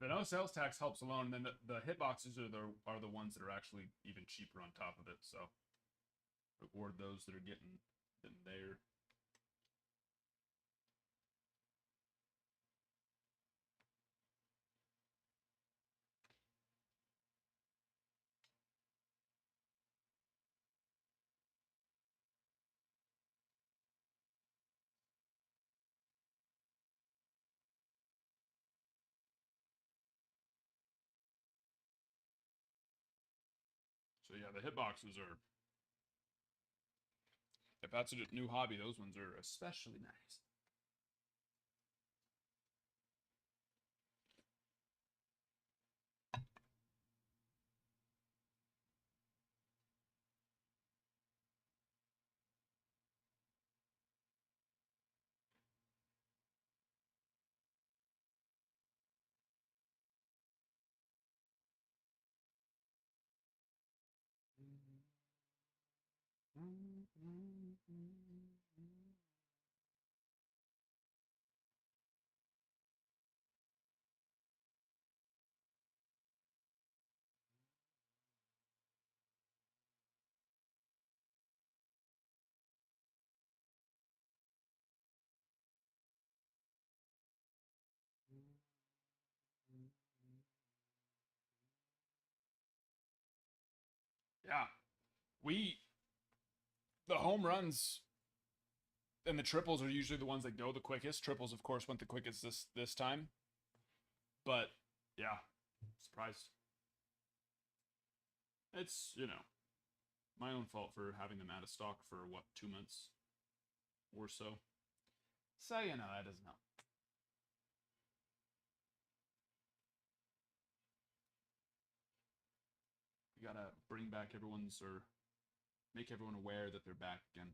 the no sales tax helps alone. And then the hitboxes are the ones that are actually even cheaper on top of it. So reward those that are getting there. So yeah, the hitboxes are, if that's a new hobby, those ones are especially nice. Yeah, we the home runs and the triples are usually the ones that go the quickest. Triples, of course, went the quickest this time. But yeah, surprised. It's, my own fault for having them out of stock for what, 2 months or so. So, that doesn't help. You gotta bring back or make everyone aware that they're back again.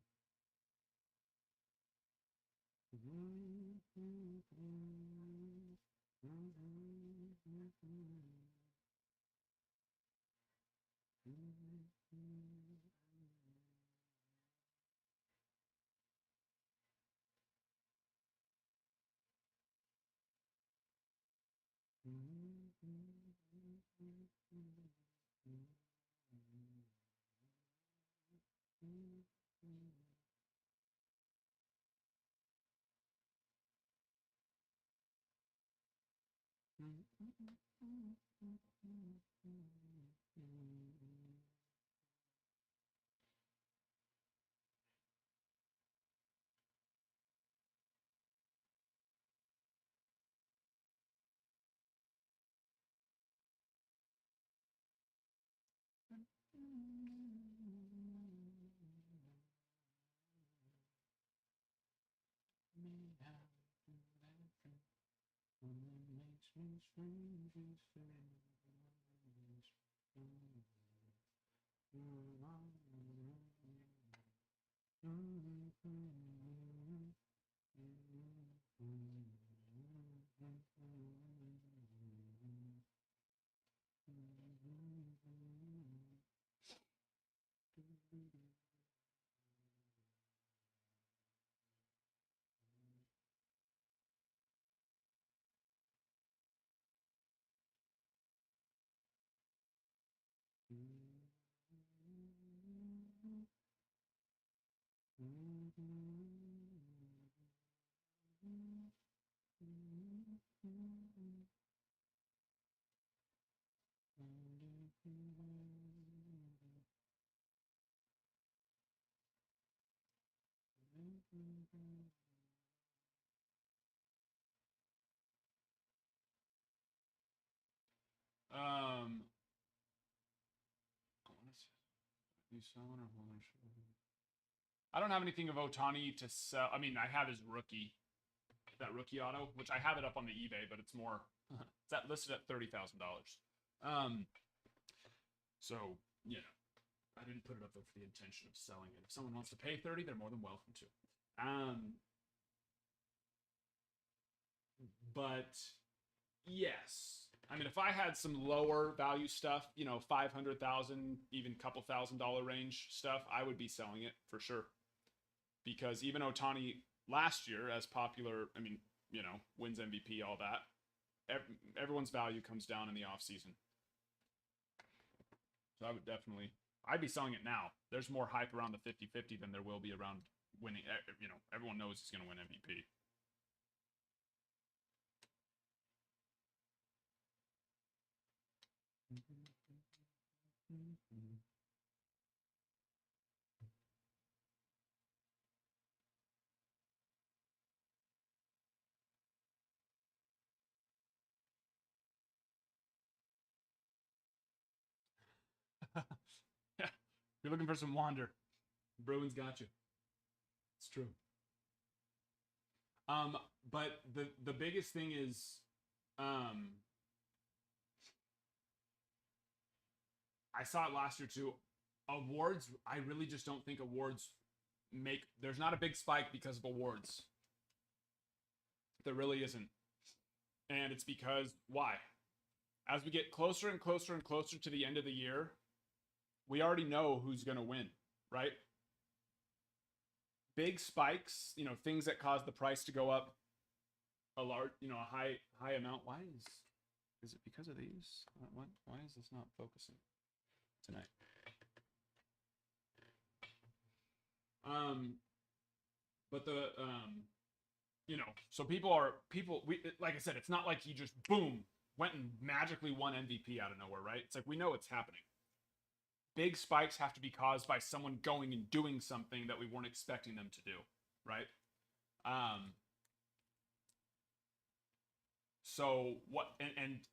I don't have anything of Otani to sell. I mean, I have his rookie, that rookie auto, which I have it up on the eBay, but it's more. It's listed at $30,000. So I didn't put it up there for the intention of selling it. If someone wants to pay 30, they're more than welcome to. But yes, I mean, if I had some lower value stuff, 500,000, even couple $1,000 range stuff, I would be selling it for sure. Because even Otani last year, as popular, I mean, wins MVP, all that, everyone's value comes down in the off season. So I'd be selling it now. There's more hype around the 50-50 than there will be around winning. Everyone knows he's going to win MVP. Yeah, you're looking for some wander. Bruins got you. It's true. But the biggest thing is, I saw it last year too. Awards, I really just don't think awards there's not a big spike because of awards. There really isn't. And it's because, why? As we get closer and closer and closer to the end of the year, we already know who's going to win, right? Big spikes, things that cause the price to go up a large, a high amount. Why is it because of these? Why is this not focusing tonight? But so like I said, it's not like he just boom went and magically won MVP out of nowhere, right? It's like we know it's happening. Big spikes have to be caused by someone going and doing something that we weren't expecting them to do, right? So what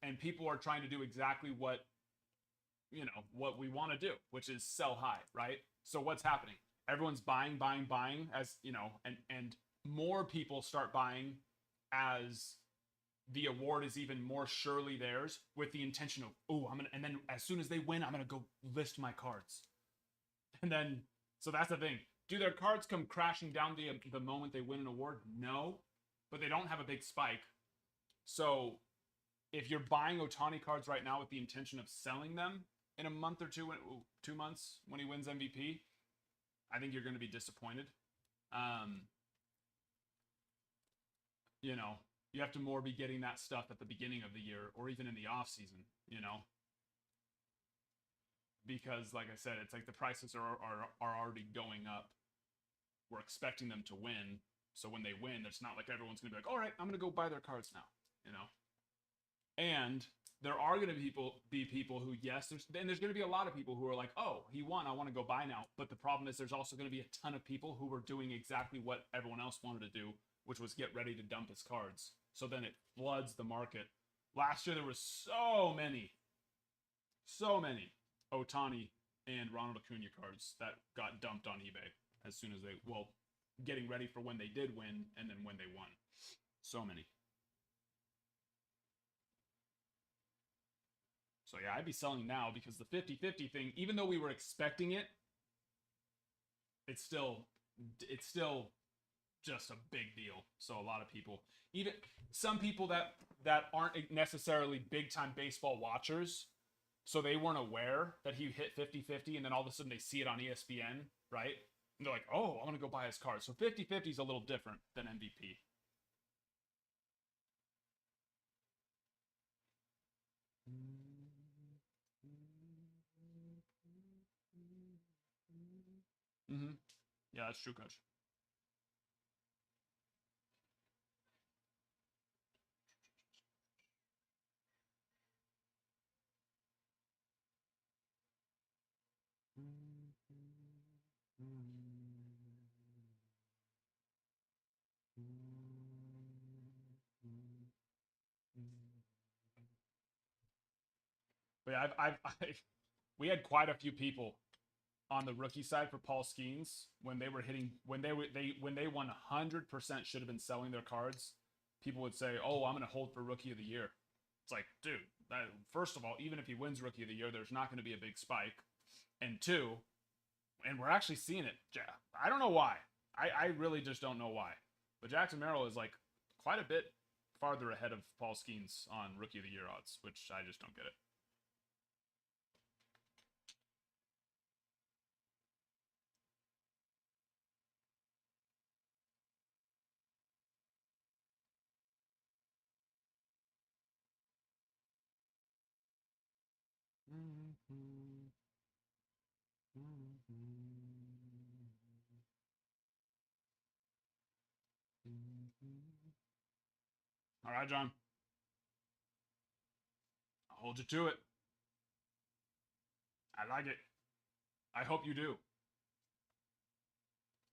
and people are trying to do exactly what what we want to do, which is sell high, right? So what's happening? Everyone's buying as and more people start buying as the award is even more surely theirs with the intention of, oh, I'm gonna, and then as soon as they win, I'm gonna go list my cards. And then, so that's the thing. Do their cards come crashing down the moment they win an award? No, but they don't have a big spike. So if you're buying Ohtani cards right now with the intention of selling them in a month or 2 months when he wins MVP, I think you're going to be disappointed. You have to more be getting that stuff at the beginning of the year or even in the off season, because like I said, it's like the prices are already going up. We're expecting them to win. So when they win, it's not like everyone's going to be like, all right, I'm going to go buy their cards now, And there are going to be people who, yes, there's going to be a lot of people who are like, oh, he won, I want to go buy now. But the problem is there's also going to be a ton of people who were doing exactly what everyone else wanted to do, which was get ready to dump his cards. So then it floods the market. Last year there was so many Ohtani and Ronald Acuna cards that got dumped on eBay as soon as getting ready for when they did win and then when they won. So many. So yeah, I'd be selling now because the 50-50 thing, even though we were expecting it, it's still just a big deal. So a lot of people, even some people that aren't necessarily big time baseball watchers, so they weren't aware that he hit 50-50, and then all of a sudden they see it on ESPN, right? And they're like, oh, I'm going to go buy his card. So 50-50 is a little different than MVP. Mm-hmm. Yeah, that's true, Coach. But yeah, we had quite a few people on the rookie side for Paul Skeens when they were hitting when they 100% should have been selling their cards. People would say, "Oh, I'm going to hold for Rookie of the Year." It's like, dude, first of all, even if he wins Rookie of the Year, there's not going to be a big spike, and two, and we're actually seeing it. I don't know why. I really just don't know why. But Jackson Merrill is like quite a bit farther ahead of Paul Skeens on Rookie of the Year odds, which I just don't get it. All right, John. I'll hold you to it. I like it. I hope you do.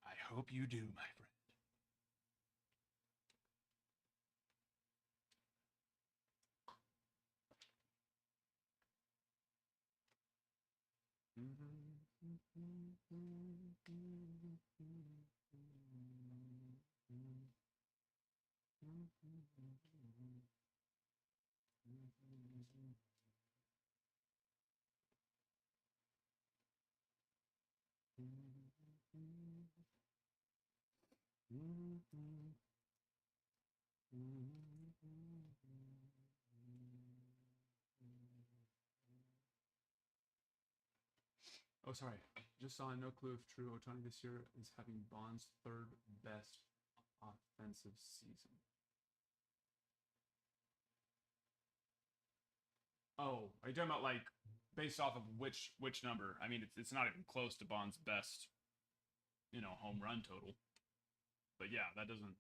I hope you do, my friend. Oh, sorry. Just saw no clue if true. Ohtani this year is having Bond's third best offensive season. Oh, are you talking about like based off of which number? I mean, it's not even close to Bond's best, home run total. But yeah, that doesn't.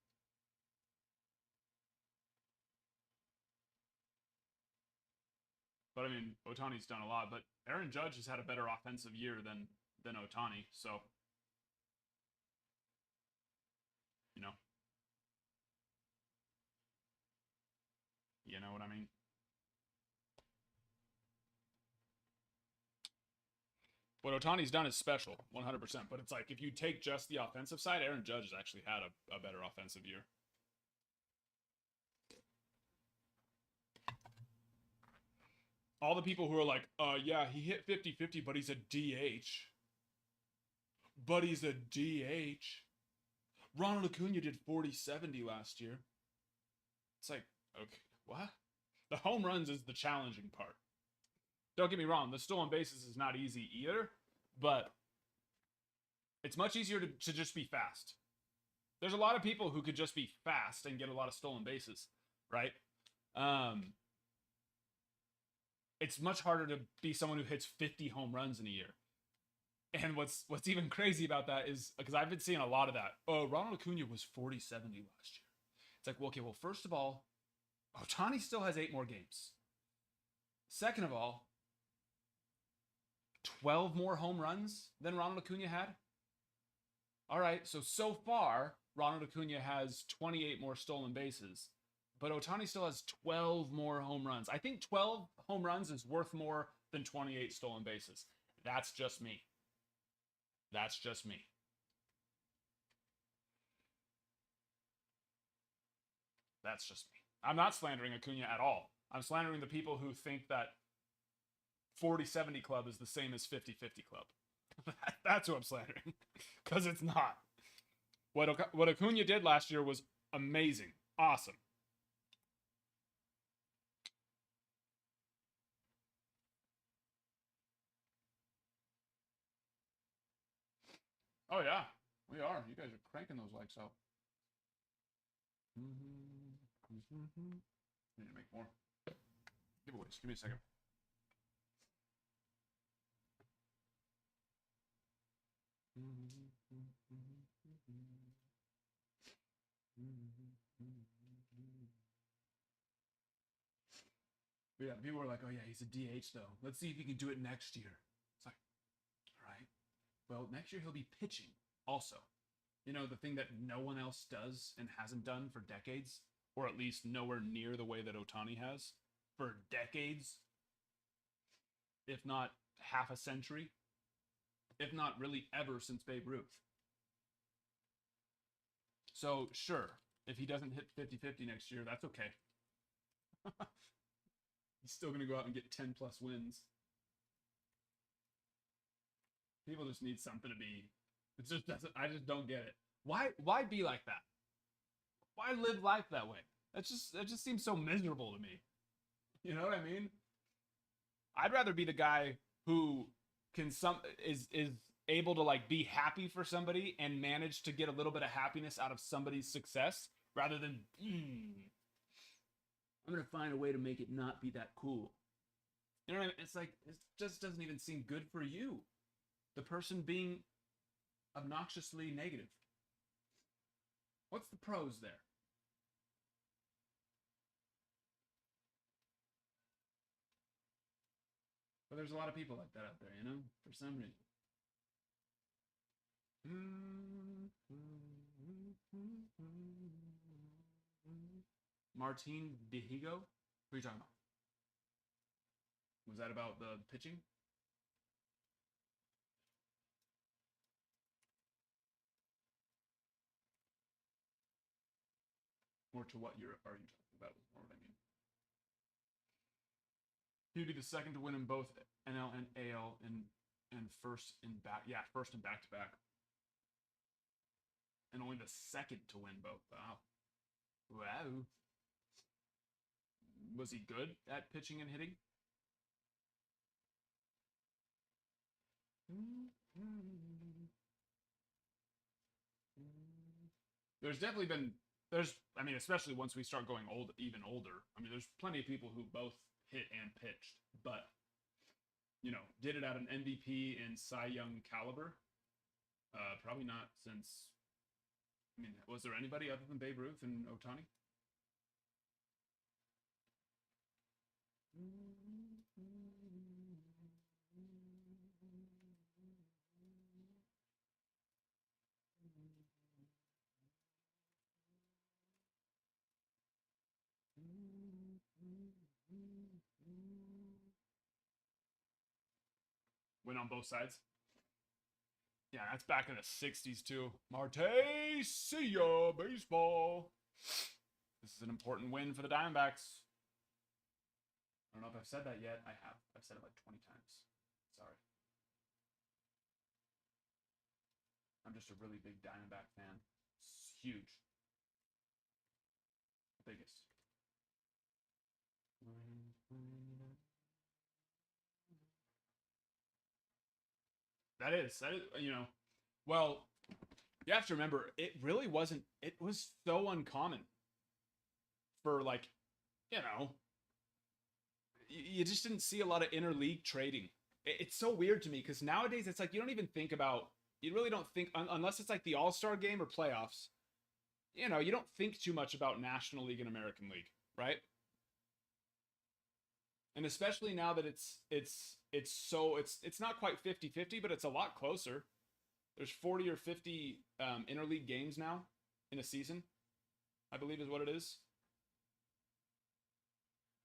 But I mean, Otani's done a lot. But Aaron Judge has had a better offensive year than Ohtani. So, You know what I mean? What Otani's done is special, 100%. But it's like if you take just the offensive side, Aaron Judge has actually had a better offensive year. All the people who are like, yeah, he hit 50-50, but he's a DH. But he's a DH. Ronald Acuna did 40-70 last year. It's like, okay, what? The home runs is the challenging part. Don't get me wrong, the stolen bases is not easy either, but it's much easier to just be fast. There's a lot of people who could just be fast and get a lot of stolen bases, right? It's much harder to be someone who hits 50 home runs in a year. And what's even crazy about that is, because I've been seeing a lot of that. Oh, Ronald Acuna was 40-70 last year. It's like, well, okay, well, first of all, Ohtani still has 8 more games. Second of all, 12 more home runs than Ronald Acuna had. All right, so far, Ronald Acuna has 28 more stolen bases, but Ohtani still has 12 more home runs. I think 12 home runs is worth more than 28 stolen bases. That's just me. That's just me. That's just me. I'm not slandering Acuna at all. I'm slandering the people who think that 40-70 club is the same as 50-50 club. That's who I'm slandering. Because it's not. What Acuna did last year was amazing. Awesome. Oh, yeah. We are. You guys are cranking those likes out. Need to make more giveaways. Give me a second. But yeah, people are like, oh yeah, he's a DH though. Let's see if he can do it next year. It's like, all right. Well, next year he'll be pitching also. You know, the thing that no one else does and hasn't done for decades, or at least nowhere near the way that Ohtani has for decades, if not half a century, if not really ever since Babe Ruth. So, sure, if he doesn't hit 50-50 next year, that's okay. He's still going to go out and get 10 plus wins. People just need something to be. It just doesn't. I just don't get it. Why be like that? Why live life that way? That just seems so miserable to me. You know what I mean? I'd rather be the guy who is able to like be happy for somebody and manage to get a little bit of happiness out of somebody's success rather than I'm gonna find a way to make it not be that cool. You know what I mean? It's like it just doesn't even seem good for you. The person being obnoxiously negative. What's the pros there? But there's a lot of people like that out there, you know, for some reason. Martin Dihigo? What are you talking about? Was that about the pitching? Or to what Europe are you talking about? Is more what I mean. He'd be the second to win in both NL and AL and first in back. Yeah, first and back to back. And only the second to win both. Wow. Wow. Was he good at pitching and hitting? There's definitely been I mean, especially once we start going old, even older. I mean, there's plenty of people who both hit and pitched, but you know, did it at an MVP and Cy Young caliber. Probably not since. I mean, was there anybody other than Babe Ruth and Ohtani? Win on both sides. Yeah, that's back in the 60s too. Marte, see ya, baseball. This is an important win for the Diamondbacks. I don't know if I've said that yet. I have. I've said it like 20 times. Sorry. I'm just a really big Diamondback fan. It's huge. Biggest. That is, you know, well, you have to remember, it really wasn't, it was so uncommon for, like, you know, you just didn't see a lot of interleague trading. It's so weird to me because nowadays it's like you don't even think about, you really don't think, unless it's like the All-Star game or playoffs, you know, you don't think too much about National League and American League, right? And especially now that it's not quite 50-50, but it's a lot closer. There's 40 or 50 interleague games now in a season, I believe is what it is.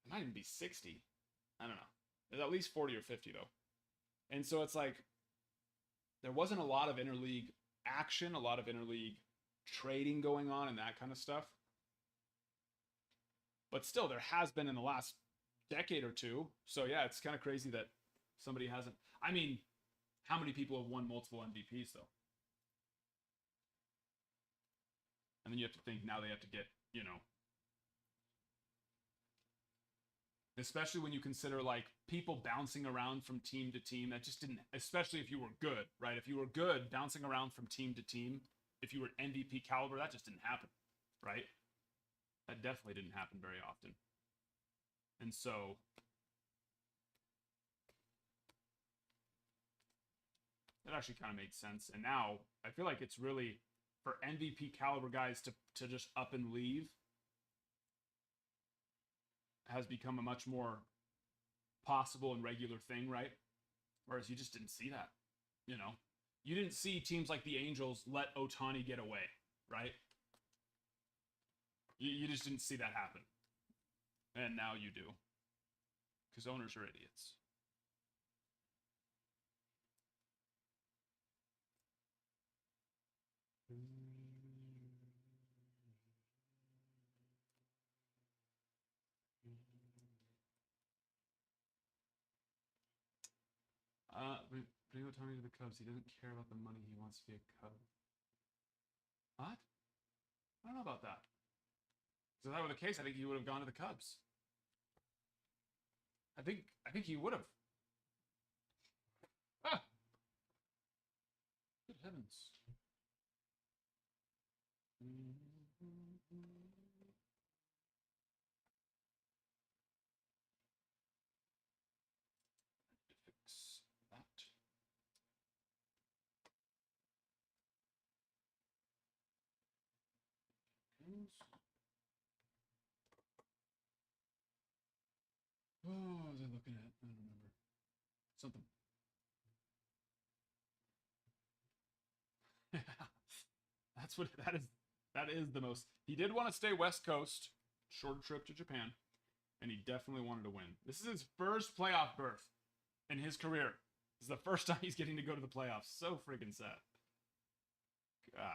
It might even be 60. I don't know. There's at least 40 or 50 though. And so it's like there wasn't a lot of interleague action, a lot of interleague trading going on and that kind of stuff. But still, there has been in the last decade or two. So yeah, it's kind of crazy that somebody hasn't. I mean, how many people have won multiple MVPs though? And then you have to think now they have to get, you know, especially when you consider like people bouncing around from team to team. That just didn't, especially if you were good, right? If you were good, bouncing around from team to team, if you were MVP caliber, that just didn't happen, right? That definitely didn't happen very often. And so that actually kind of made sense. And now I feel like it's really for MVP caliber guys to just up and leave has become a much more possible and regular thing, right? Whereas you just didn't see that, you know? You didn't see teams like the Angels let Ohtani get away, right? You just didn't see that happen. And now you do. Because owners are idiots. Bring Ohtani to the Cubs. He doesn't care about the money. He wants to be a Cub. What? I don't know about that. So if that were the case, I think he would have gone to the Cubs. I think he would have. Ah! Good heavens. Fix that. Oh, was I looking at? I don't remember. Something. That's what that is. That is the most. He did want to stay West Coast, shorter trip to Japan, and he definitely wanted to win. This is his first playoff berth in his career. This is the first time he's getting to go to the playoffs. So freaking sad. Gosh.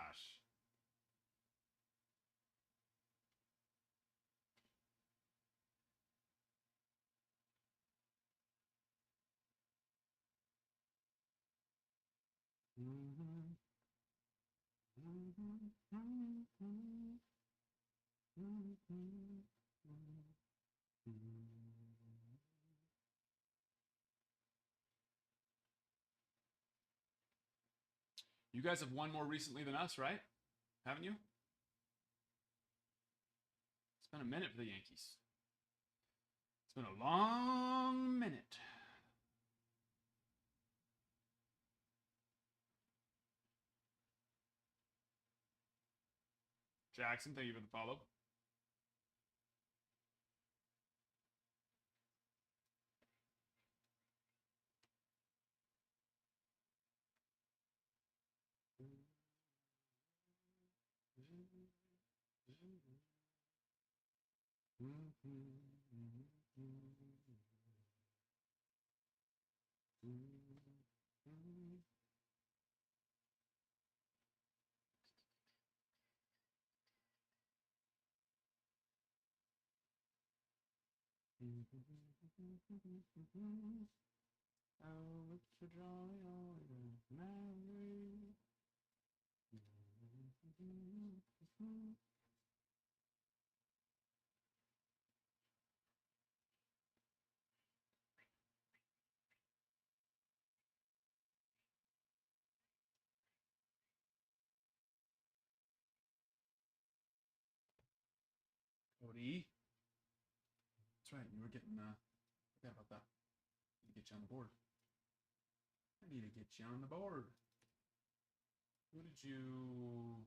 You guys have won more recently than us, right? Haven't you? It's been a minute for the Yankees. It's been a long minute. Jackson, thank you for the follow. Oh, it's a joy memory. Cody. That's right. You were getting. Forgot about that. I need to get you on the board. I need to get you on the board. Who did you?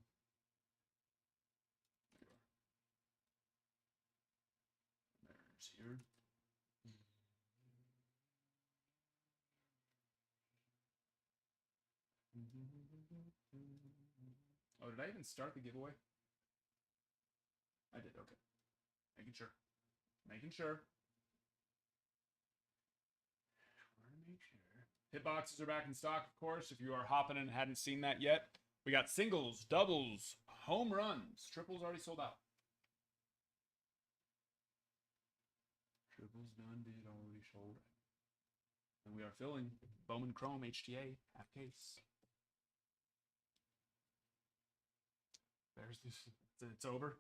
There's here. Oh, did I even start the giveaway? I did. Okay. Making sure. Making sure. Hitboxes are back in stock, of course. If you are hopping and hadn't seen that yet, we got singles, doubles, home runs. Triples already sold out. Triples done did already sold out. And we are filling Bowman Chrome HTA half case. There's this. It's over.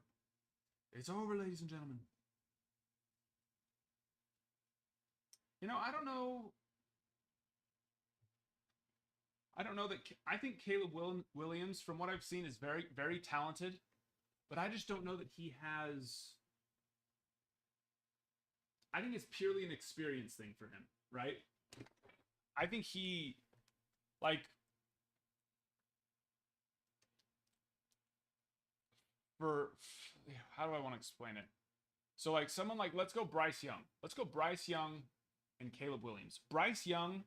It's over, ladies and gentlemen. You know, I don't know. I don't know that. I think Caleb Williams, from what I've seen, is very, very talented. But I just don't know that he has. I think it's purely an experience thing for him, right? I think he, like, how do I want to explain it? So, like, someone like, let's go Bryce Young. Let's go Bryce Young and Caleb Williams. Bryce Young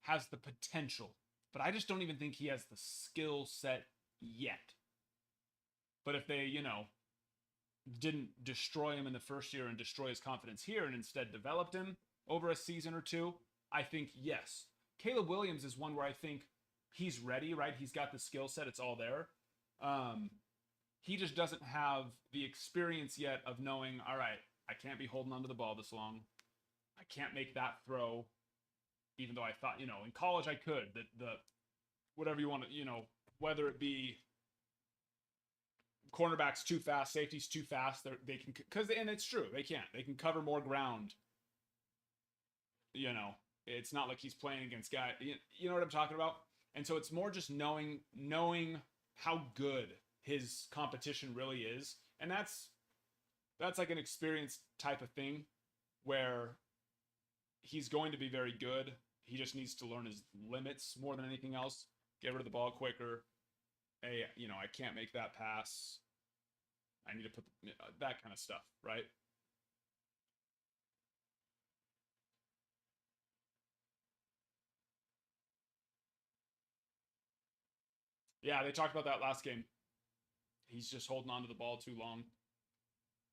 has the potential, but I just don't even think he has the skill set yet. But if they, didn't destroy him in the first year and destroy his confidence here and instead developed him over a season or two, I think yes. Caleb Williams is one where I think he's ready, right? He's got the skill set. It's all there. He just doesn't have the experience yet of knowing, all right, I can't be holding onto the ball this long. I can't make that throw, even though I thought, in college I could. The whatever you want to, whether it be cornerbacks too fast, safeties too fast, they can, and it's true, they can cover more ground. It's not like he's playing against guys. You know what I'm talking about? And so it's more just knowing how good his competition really is, and that's like an experience type of thing where he's going to be very good. He just needs to learn his limits more than anything else. Get rid of the ball quicker. Hey, I can't make that pass. I need to put that kind of stuff, right? Yeah, they talked about that last game. He's just holding on to the ball too long.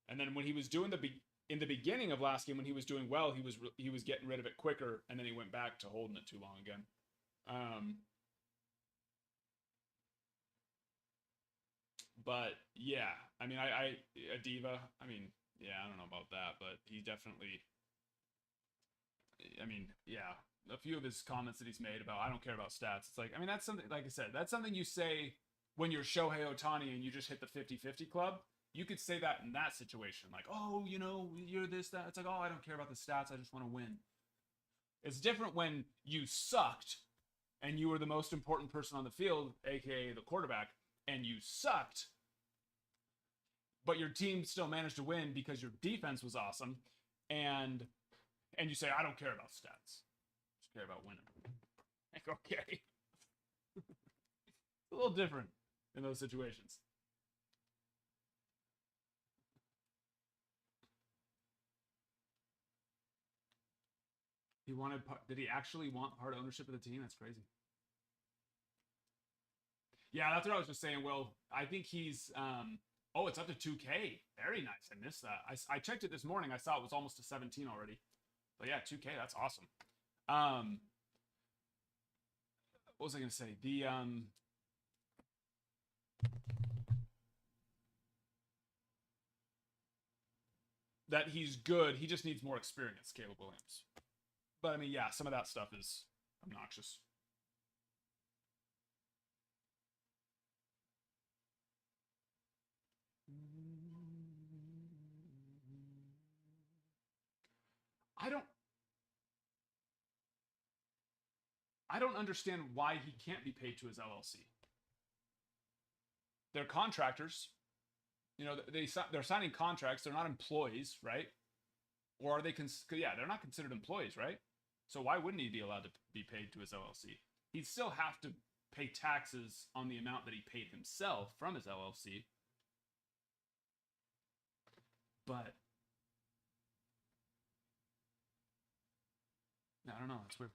And then when he was doing in the beginning of last game, when he was doing well, he was getting rid of it quicker, and then he went back to holding it too long again. But yeah, I mean, a diva. I mean, yeah, I don't know about that, but he definitely. I mean, yeah, a few of his comments that he's made about I don't care about stats. It's like, I mean, that's something, like I said, that's something you say when you're Shohei Ohtani and you just hit the 50-50 club. You could say that in that situation, like, oh, you're this, that. It's like, oh, I don't care about the stats. I just want to win. It's different when you sucked and you were the most important person on the field, aka the quarterback, and you sucked, but your team still managed to win because your defense was awesome, and you say, I don't care about stats. I just care about winning. Like, okay. It's a little different in those situations. Did he actually want part ownership of the team? That's crazy. Yeah, that's what I was just saying. Well, I think he's Oh, it's up to 2K. Very nice. I missed that. I checked it this morning. I saw it was almost to 17 already. But yeah, 2K. That's awesome. What was I gonna say? That he's good. He just needs more experience, Caleb Williams. But I mean, yeah, some of that stuff is obnoxious. I don't I don't understand why he can't be paid to his LLC. They're contractors. You know, they're signing contracts. They're not employees, right? Or are they? Yeah, they're not considered employees, right? So why wouldn't he be allowed to be paid to his LLC? He'd still have to pay taxes on the amount that he paid himself from his LLC. But I don't know. That's weird.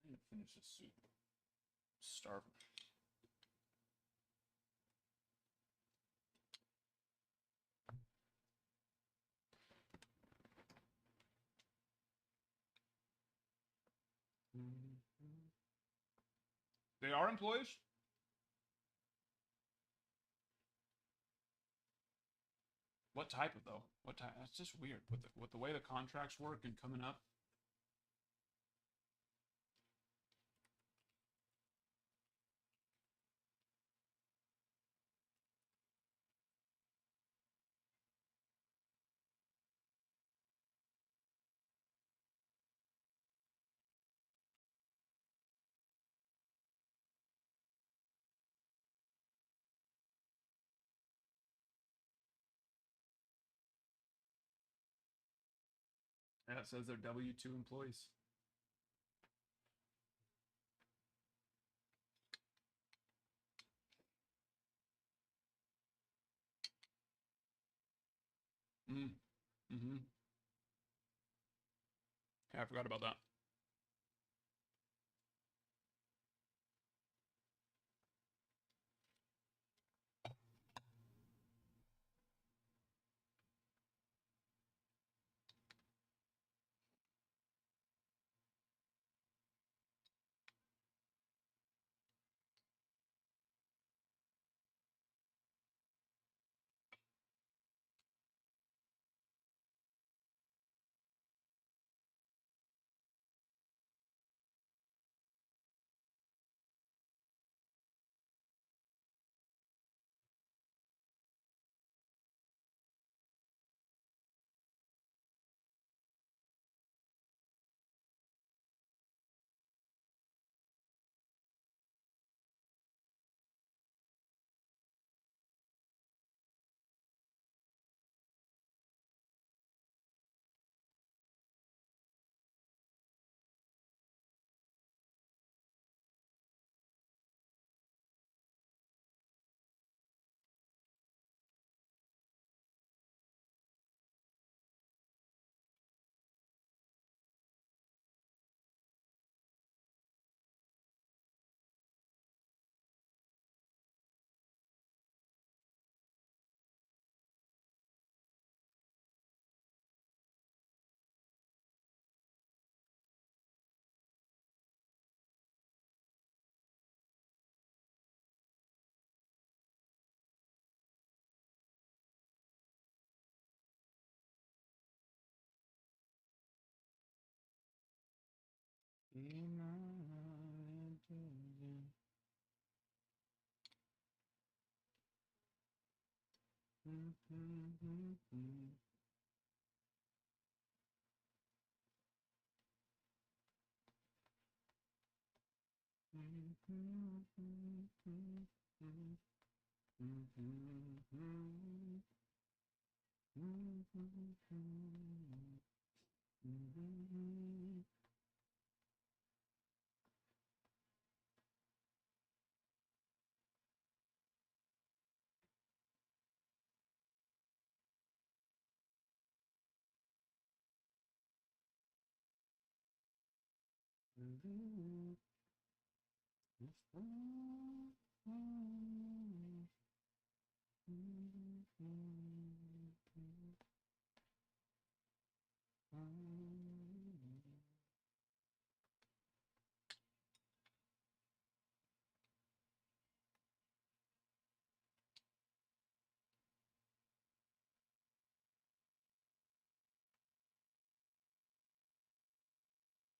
I need to finish this soup. Starving. They are employees? What type of though? What type? That's just weird with the way the contracts work and coming up. Yeah, it says they're W-2 employees. Mm-hmm. Yeah, I forgot about that.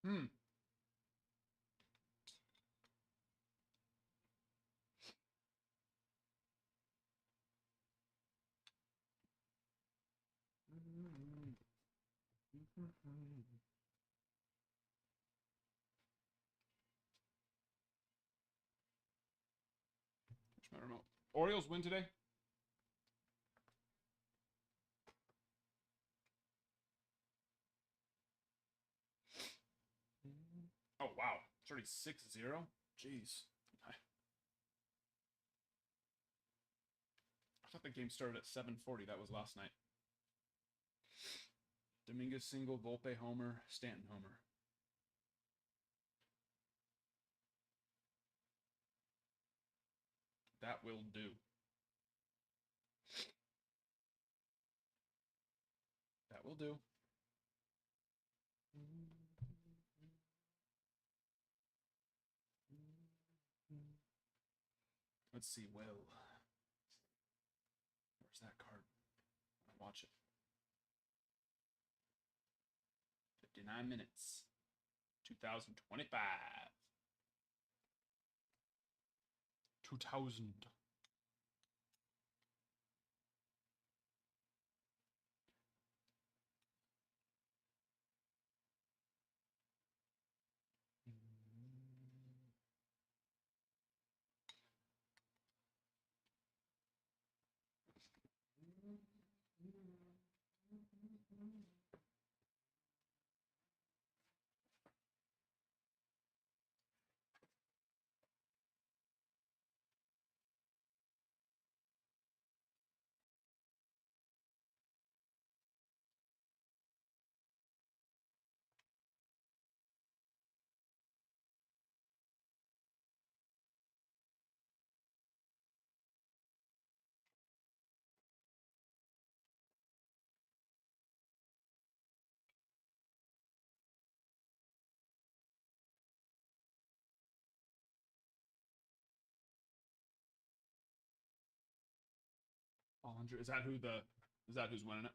Hmm. Where's my remote? Orioles win today. Oh, wow. It's already 6-0. Jeez. I thought the game started at 7:40. That was last night. Dominguez single, Volpe homer, Stanton homer. That will do. That will do. Let's see, Will. Where's that card? I'll watch it. 59 minutes. 2025. 2000. Is that who the? Is that who's winning it?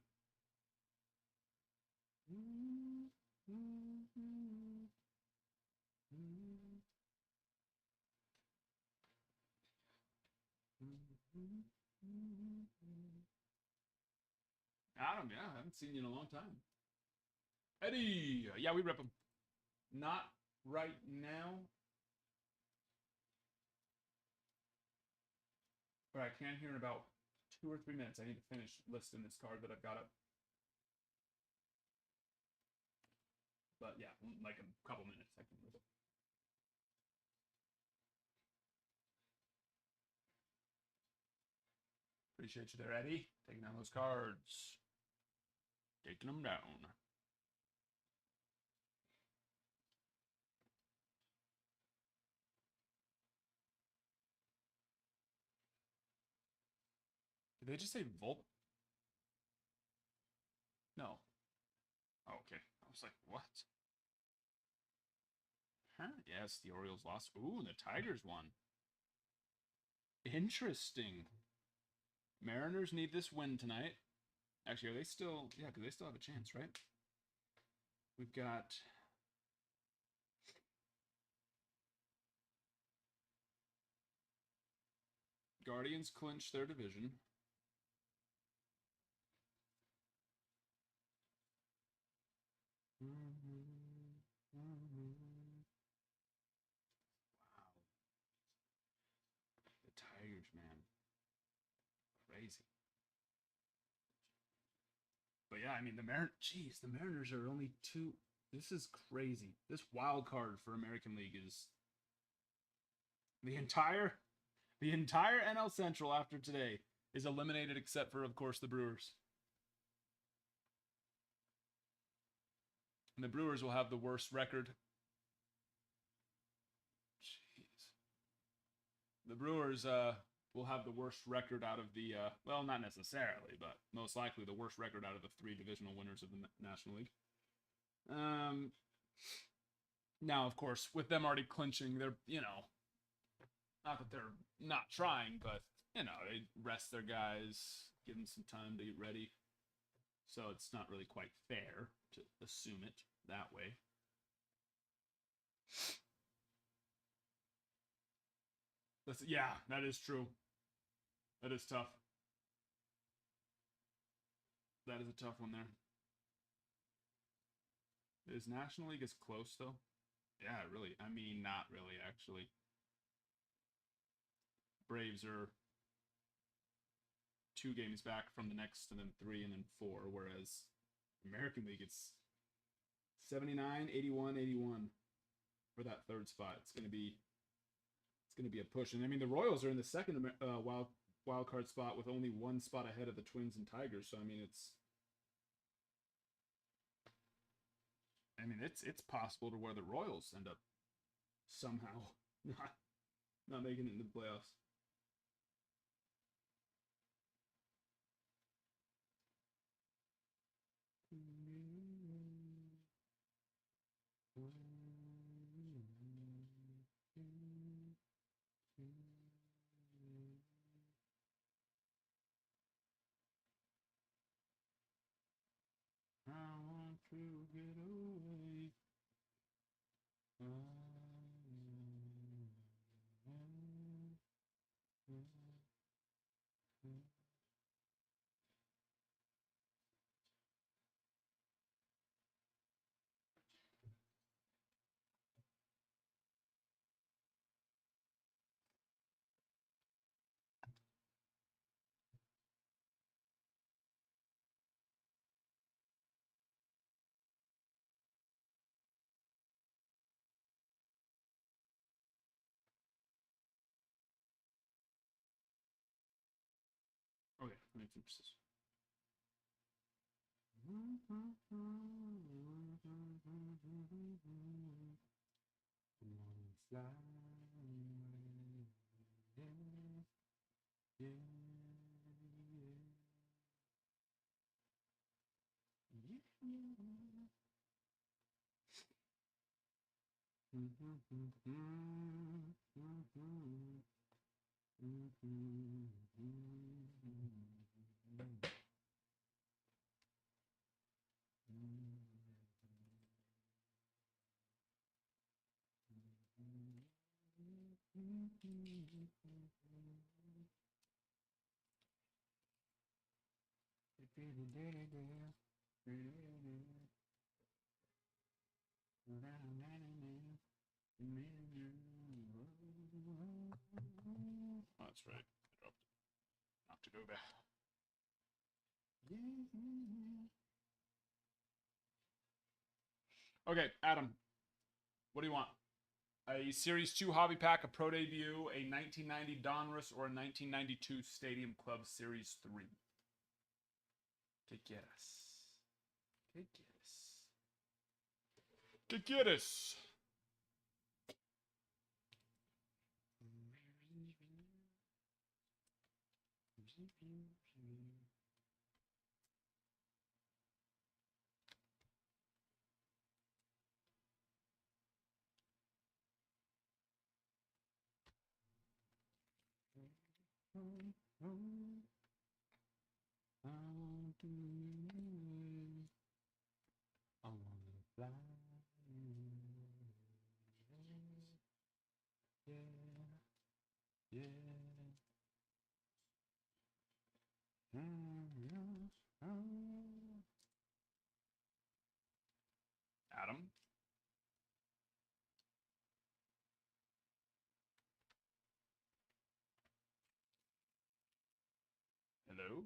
Adam, yeah, I haven't seen you in a long time. Eddie, yeah, we rip him. Not right now, but I can hear in about 2 or 3 minutes. I need to finish listing this card that I've got up. But yeah, like a couple minutes, I can rip it. Appreciate you there, Eddie. Taking down those cards. Taking them down. Did they just say Volp? No. Oh, okay. I was like, what? Huh? Yes, the Orioles lost. Ooh, the Tigers won. Interesting. Mariners need this win tonight. Actually, are they still? Yeah, because they still have a chance, right? We've got Guardians clinch their division. Wow. The Tigers, man. crazy. But yeah, I mean the Mariners are only two. This is crazy. This wild card for American League is the entire NL Central after today is eliminated except for, of course, the Brewers. And the Brewers will have the worst record. Jeez. The Brewers will have the worst record out of the, well, not necessarily, but most likely the worst record out of the 3 divisional winners of the National League. Now, of course, with them already clinching, they're, not that they're not trying, but, they rest their guys, give them some time to get ready. So it's not really quite fair to assume it that way. Yeah, that is true. That is tough. That is a tough one there. Is National League as close, though? Yeah, really. I mean, not really, actually. Braves are 2 games back from the next, and then 3, and then 4, whereas American League, it's 79, 81, 81 for that 3rd spot. It's going to be a push. And I mean, the Royals are in the 2nd wild card spot with only 1 spot ahead of the Twins and Tigers. So I mean, it's possible to where the Royals end up somehow not making it into the playoffs. I want to get away. Okay, let me finish this. Oh, that's right. I dropped it. Not to go back. Okay, Adam. What do you want? A Series 2 Hobby Pack, a Pro Debut, a 1990 Donruss, or a 1992 Stadium Club Series 3? ¿Qué quieres? ¿Qué quieres? ¿Qué quieres? I wanna fly. Yeah. Adam? No.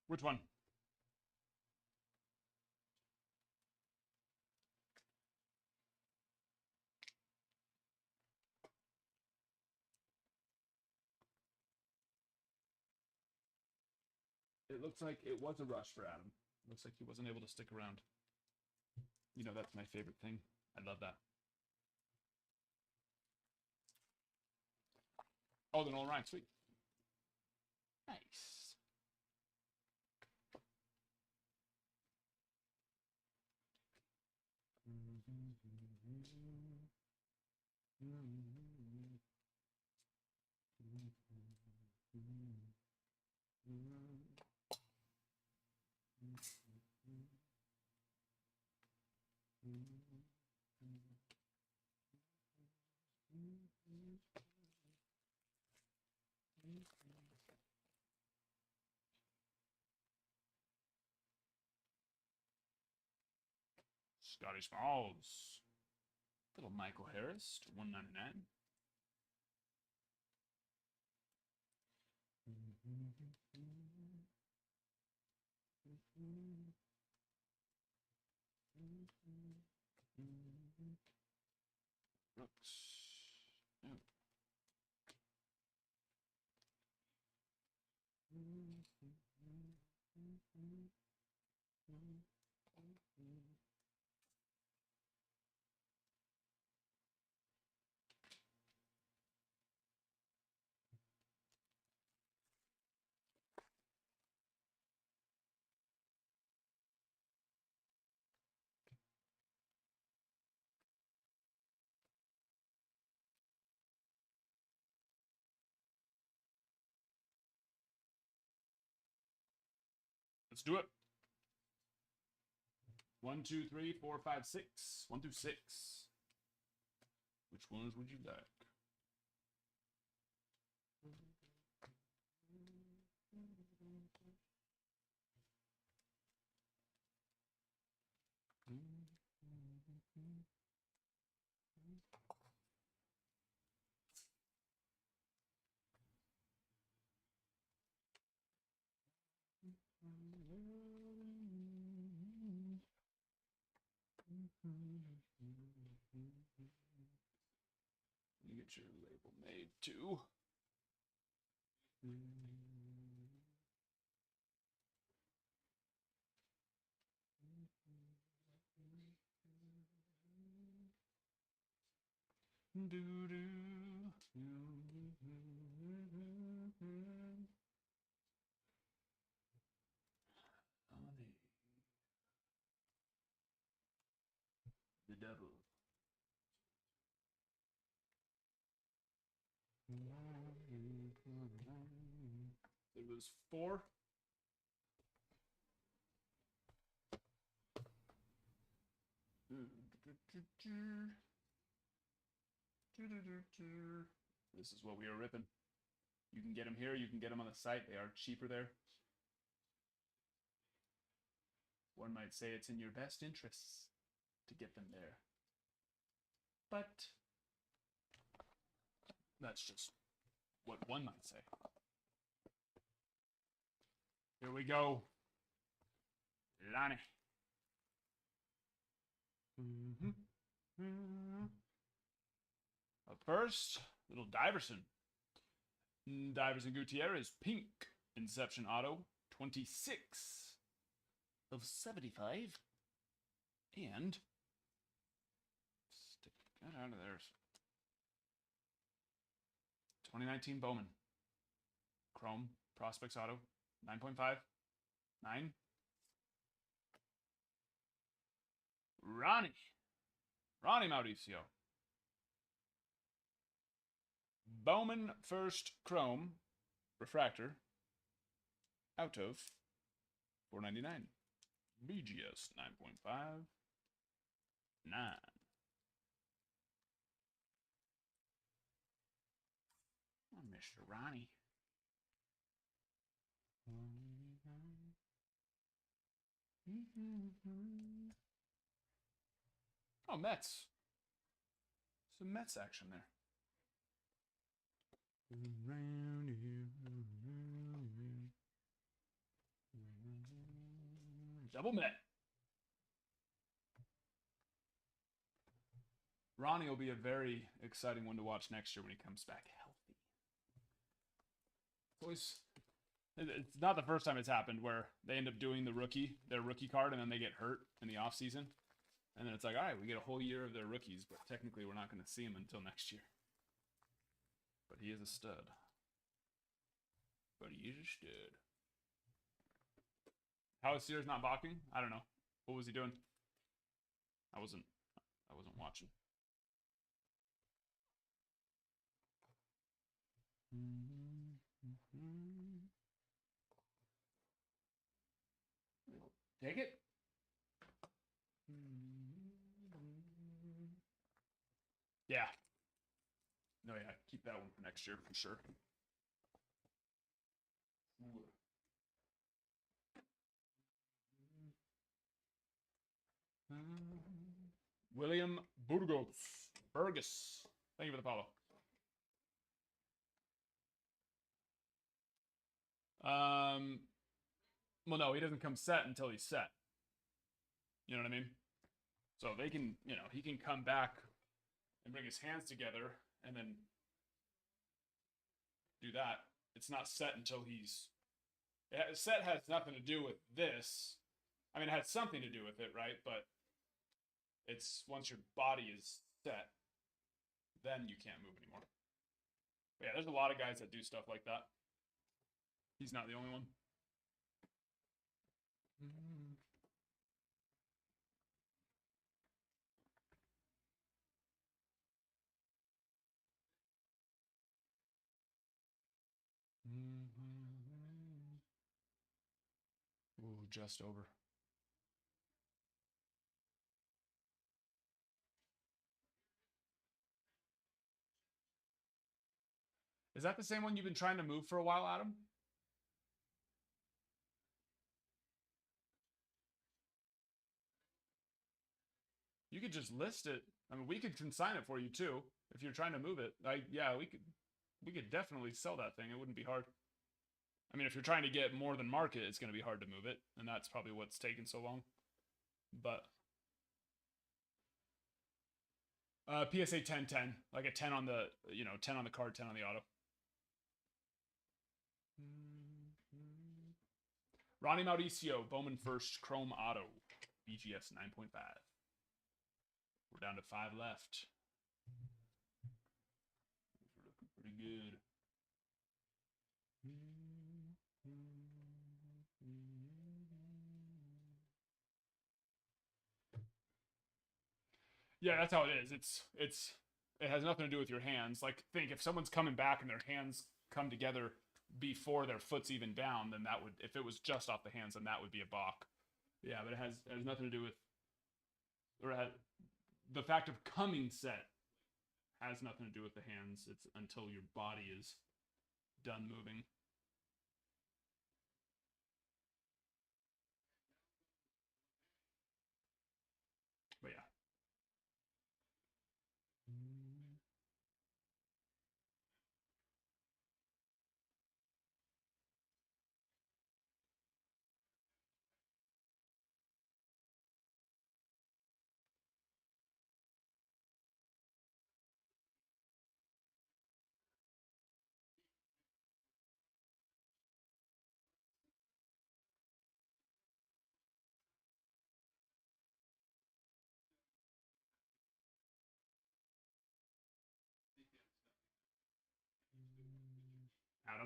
Which one? It looks like it was a rush for Adam. Looks like he wasn't able to stick around. You know, that's my favorite thing. I love that. Oh, then all right, sweet. Nice. Scotty Smalls. Little Michael Harris to 199. Brooks. No. Let's do it. 1, 2, 3, 4, 5, 6. 1 through 6. Which ones would you like? You get your label made too. The devil. It was 4. This is what we are ripping. You can get them here. You can get them on the site. They are cheaper there. One might say it's in your best interests to get them there. But that's just what one might say. Here we go. Lonnie. Up first, Little Diverson. Diverson Gutierrez, pink. Inception Auto, 26 of 75. And stick that out of there. 2019 Bowman. Chrome, Prospects Auto, 9.5. 9. Ronnie Mauricio. Bowman first Chrome, Refractor, out of 499. BGS 9.5. 9. Oh, Mr. Ronnie. Oh, Mets. Some Mets action there. Double Met. Ronnie will be a very exciting one to watch next year when he comes back healthy. It's not the first time it's happened where they end up doing their rookie card, and then they get hurt in the offseason. And then it's like, all right, we get a whole year of their rookies, but technically we're not going to see them until next year. But he is a stud. How is Sears not balking? I don't know. What was he doing? I wasn't watching. Take it. Yeah. No, yeah. Keep that one for next year for sure. William Burgos. Thank you for the follow. Well, no, he doesn't come set until he's set. You know what I mean? So they can, he can come back and bring his hands together and then do that. It's not set until set has nothing to do with this. I mean, it has something to do with it, right? But it's once your body is set, then you can't move anymore. But yeah, there's a lot of guys that do stuff like that. He's not the only one. Ooh, just over. Is that the same one you've been trying to move for a while, Adam? You could just list it. I mean, we could consign it for you too if you're trying to move it. Yeah, we could definitely sell that thing. It wouldn't be hard. I mean, if you're trying to get more than market, it's going to be hard to move it, and that's probably what's taken so long. But PSA 10-10, like a 10 on the 10 on the card, 10 on the auto. Ronnie Mauricio, Bowman first, Chrome Auto, BGS 9.5. We're down to 5 left. We're looking pretty good. Yeah, that's how it is. It has nothing to do with your hands. Like, think if someone's coming back and their hands come together before their foot's even down, then that would, if it was just off the hands, then that would be a balk. Yeah, but it has nothing to do with, the fact of coming set has nothing to do with the hands. It's until your body is done moving. But yeah.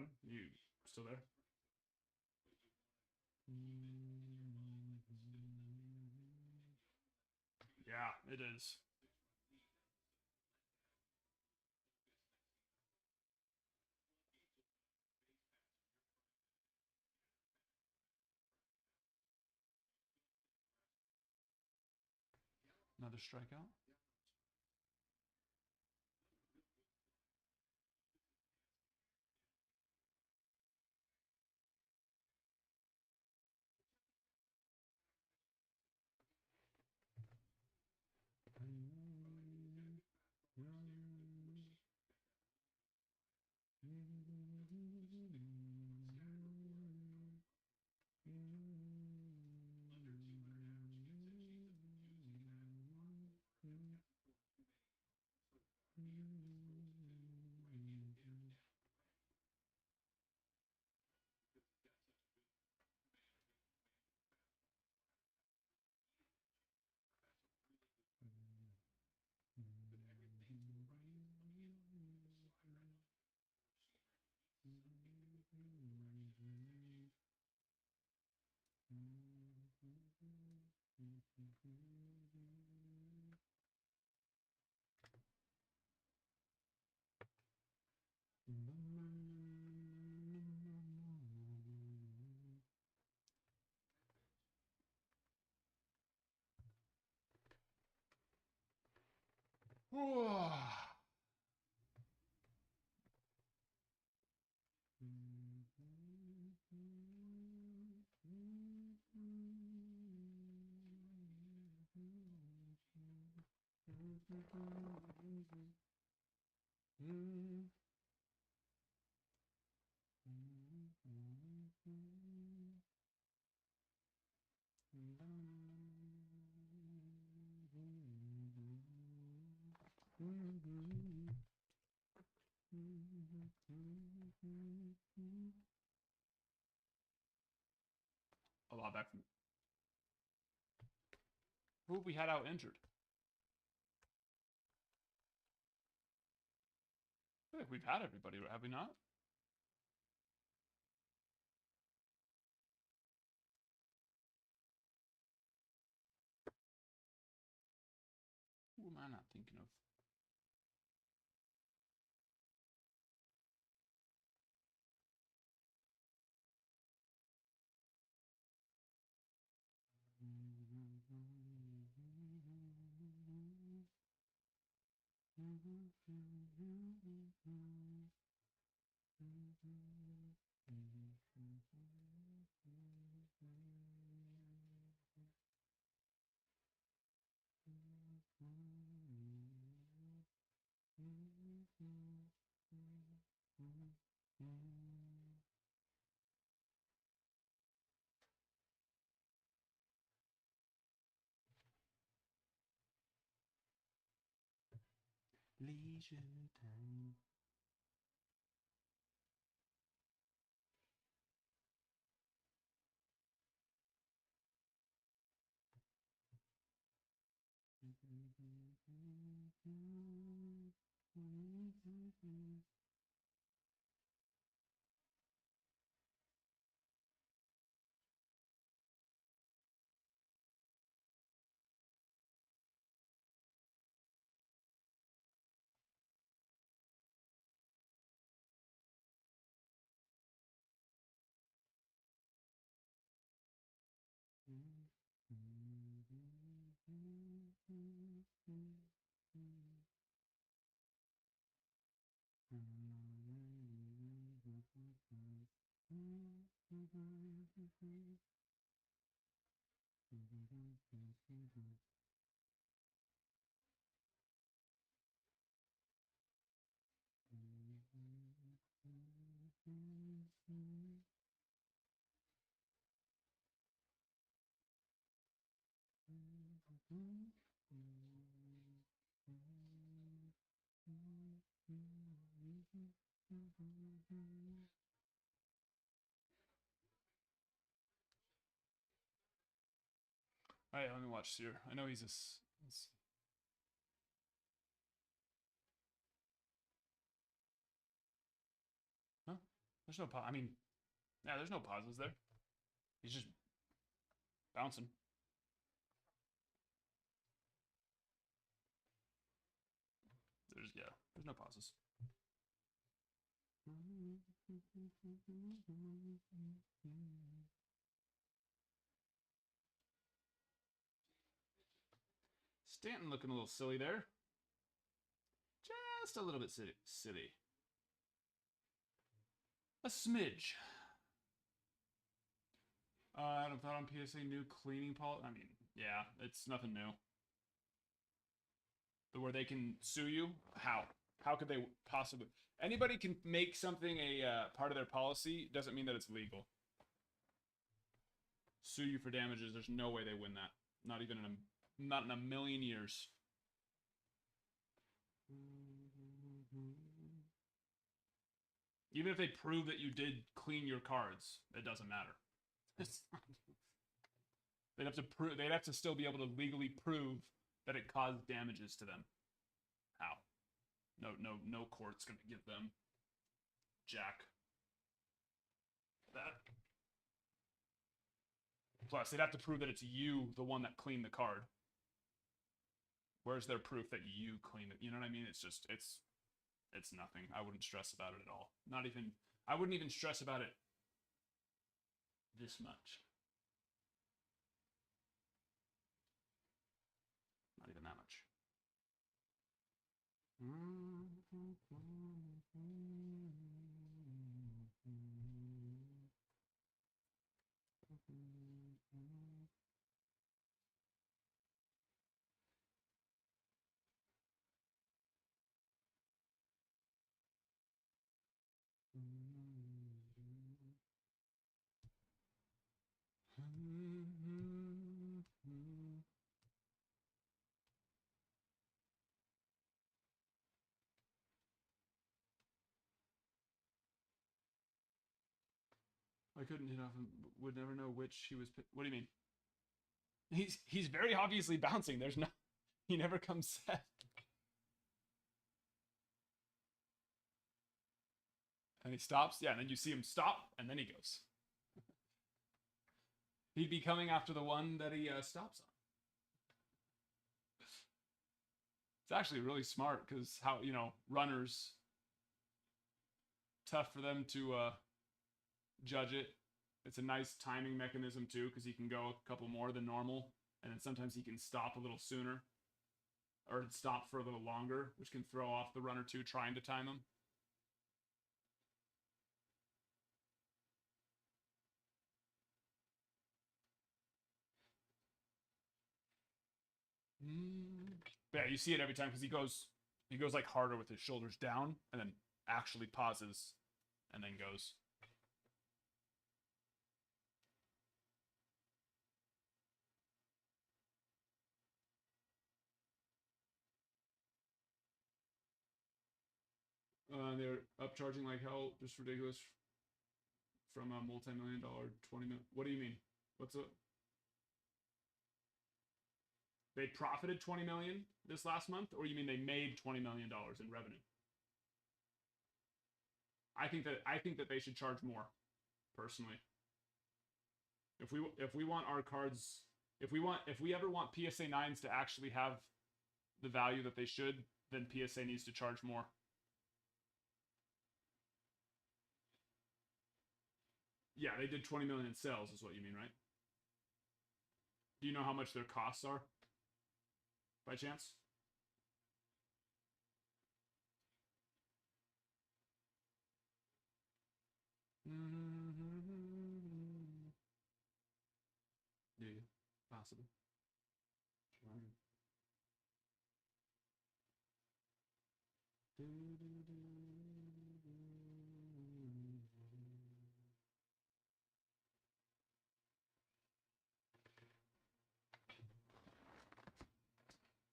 Adam, you still there? Yeah, it is. Another strikeout. A lot back from. Who we had out injured? I feel like we've had everybody, have we not? Who am I not thinking of? Leisure time. All right, let me watch Sear. I know he's a. Huh? There's no pause. I mean, yeah, there's no pauses there. He's just bouncing. There's no pauses. Stanton looking a little silly there. Just a little bit silly. A smidge. I don't thought on PSA new cleaning policy. I mean, yeah, it's nothing new. Where they can sue you? How? How could they possibly? Anybody can make something a part of their policy. Doesn't mean that it's legal. Sue you for damages. There's no way they win that. Not even not in a million years. Even if they prove that you did clean your cards, it doesn't matter. They'd have to prove. They'd have to still be able to legally prove that it caused damages to them. How? No court's gonna give them jack that. Plus, they'd have to prove that it's you, the one that cleaned the card. Where's their proof that you cleaned it? You know what I mean? It's just it's nothing. I wouldn't stress about it at all. Not even. I wouldn't even stress about it this much. Not even that much. I couldn't hit off him. Would never know which he was. What do you mean? He's very obviously bouncing. There's no. He never comes set. And he stops. Yeah, and then you see him stop, and then he goes. He'd be coming after the one that he stops on. It's actually really smart because how, runners, tough for them to judge it. It's a nice timing mechanism too because he can go a couple more than normal, and then sometimes he can stop a little sooner or stop for a little longer, which can throw off the runner too trying to time him. But yeah, you see it every time because he goes like harder with his shoulders down and then actually pauses and then goes. They're upcharging like hell, just ridiculous. From a multi-million-dollar 20 million. What do you mean? What's up? They profited 20 million this last month, or you mean they made 20 million dollars in revenue? I think that they should charge more, personally. If we want our cards, if we ever want PSA 9s to actually have the value that they should, then PSA needs to charge more. Yeah, they did 20 million in sales, is what you mean, right? Do you know how much their costs are? By chance? Do you? Possible.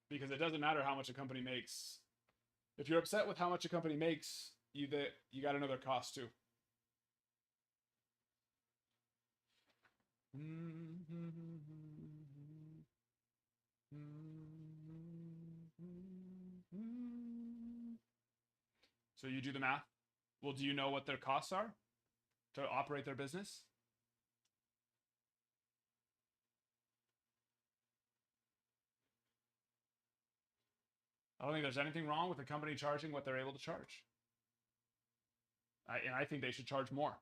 Because it doesn't matter how much a company makes. If you're upset with how much a company makes, you got to know their cost too. So you do the math. Well, do you know what their costs are? to operate their business? I don't think there's anything wrong with the company charging what they're able to charge. And I think they should charge more.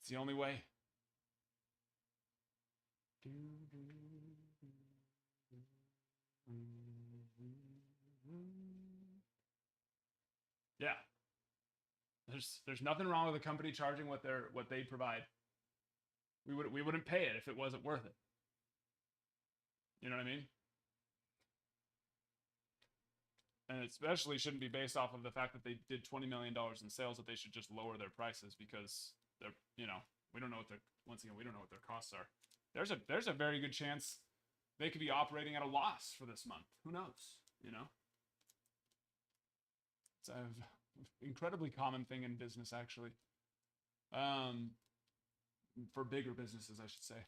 It's the only way. Yeah. There's nothing wrong with a company charging what they provide. We wouldn't pay it if it wasn't worth it. You know what I mean? And it especially shouldn't be based off of the fact that they did $20 million in sales, that they should just lower their prices because they're, we don't know what we don't know what their costs are. There's a very good chance they could be operating at a loss for this month. Who knows? It's an incredibly common thing in business, actually. For bigger businesses, I should say.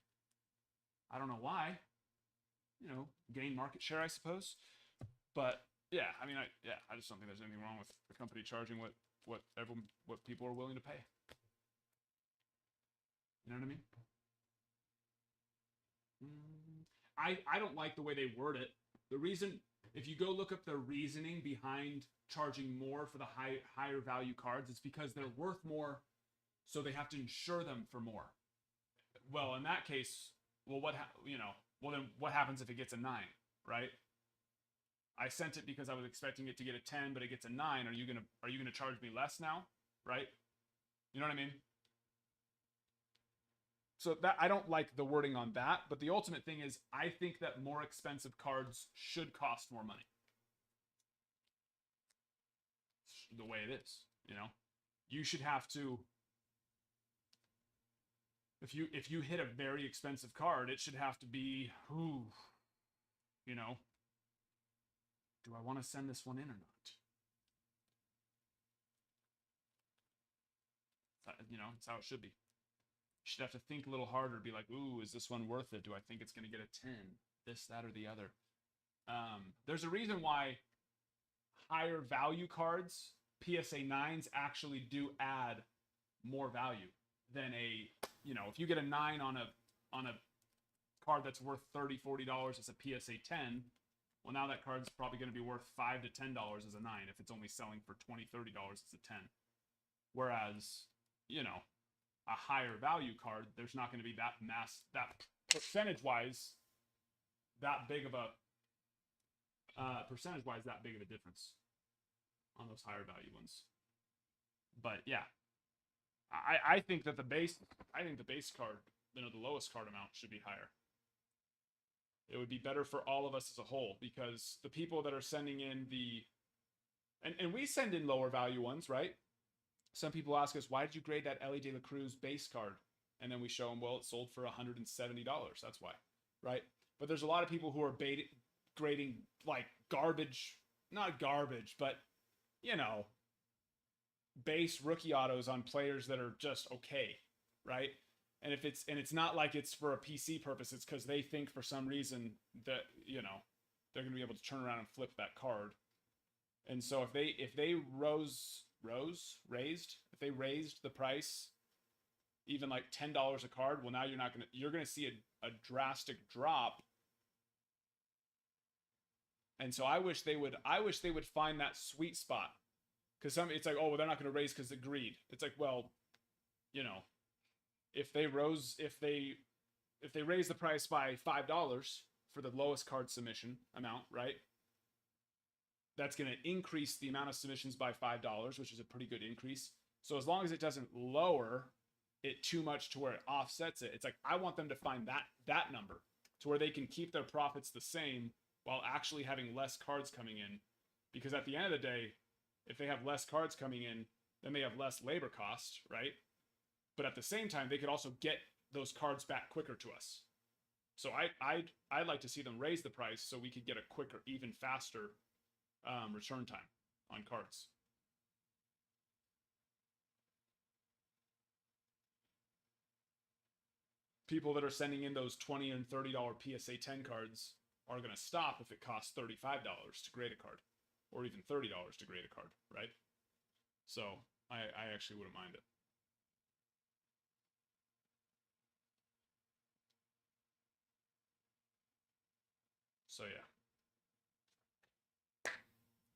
I don't know why. Gain market share, I suppose. But yeah, I just don't think there's anything wrong with the company charging what people are willing to pay. You know what I mean? I don't like the way they word it. The reason, if you go look up the reasoning behind charging more for the higher value cards, it's because they're worth more, so they have to insure them for more. Well, in that case, then what happens if it gets a 9, right? I sent it because I was expecting it to get a 10, but it gets a 9. Are you gonna charge me less now, right? You know what I mean? So that, I don't like the wording on that, but the ultimate thing is I think that more expensive cards should cost more money. It's the way it is, You should have to, if you hit a very expensive card, it should have to be, do I want to send this one in or not? It's how it should be. You should have to think a little harder, be like, ooh, is this one worth it? Do I think it's going to get a 10? This, that, or the other. There's a reason why higher value cards, PSA 9s, actually do add more value than if you get a 9 on a card that's worth $30, $40 as a PSA 10, well, now that card's probably going to be worth $5 to $10 as a 9 if it's only selling for $20, $30 as a 10. Whereas, a higher value card, there's not going to be that percentage-wise, that big of a difference on those higher value ones. But yeah, I think that the base card, the lowest card amount should be higher. It would be better for all of us as a whole, because the people that are sending in and we send in lower value ones, right? Some people ask us, why did you grade that Ellie De La Cruz base card? And then we show them, well, it sold for $170. That's why, right? But there's a lot of people who are grading like garbage, not garbage, but base rookie autos on players that are just okay, right? And it's not like it's for a PC purpose. It's because they think for some reason that they're going to be able to turn around and flip that card. And so if they raised the price even like $10 a card, well, now you're going to see a drastic drop. And so I wish they would find that sweet spot, because it's like, oh, well, they're not going to raise because of greed. It's like, well, if they raise the price by $5 for the lowest card submission amount, right? That's going to increase the amount of submissions by $5, which is a pretty good increase. So as long as it doesn't lower it too much to where it offsets it, it's like, I want them to find that number to where they can keep their profits the same while actually having less cards coming in. Because at the end of the day, if they have less cards coming in, then they have less labor cost, right? But at the same time, they could also get those cards back quicker to us. So I'd like to see them raise the price so we could get a quicker, even faster return time on cards. People that are sending in those $20 and $30 PSA 10 cards are going to stop if it costs $35 to grade a card, or even $30 to grade a card, right? So I actually wouldn't mind it. So yeah.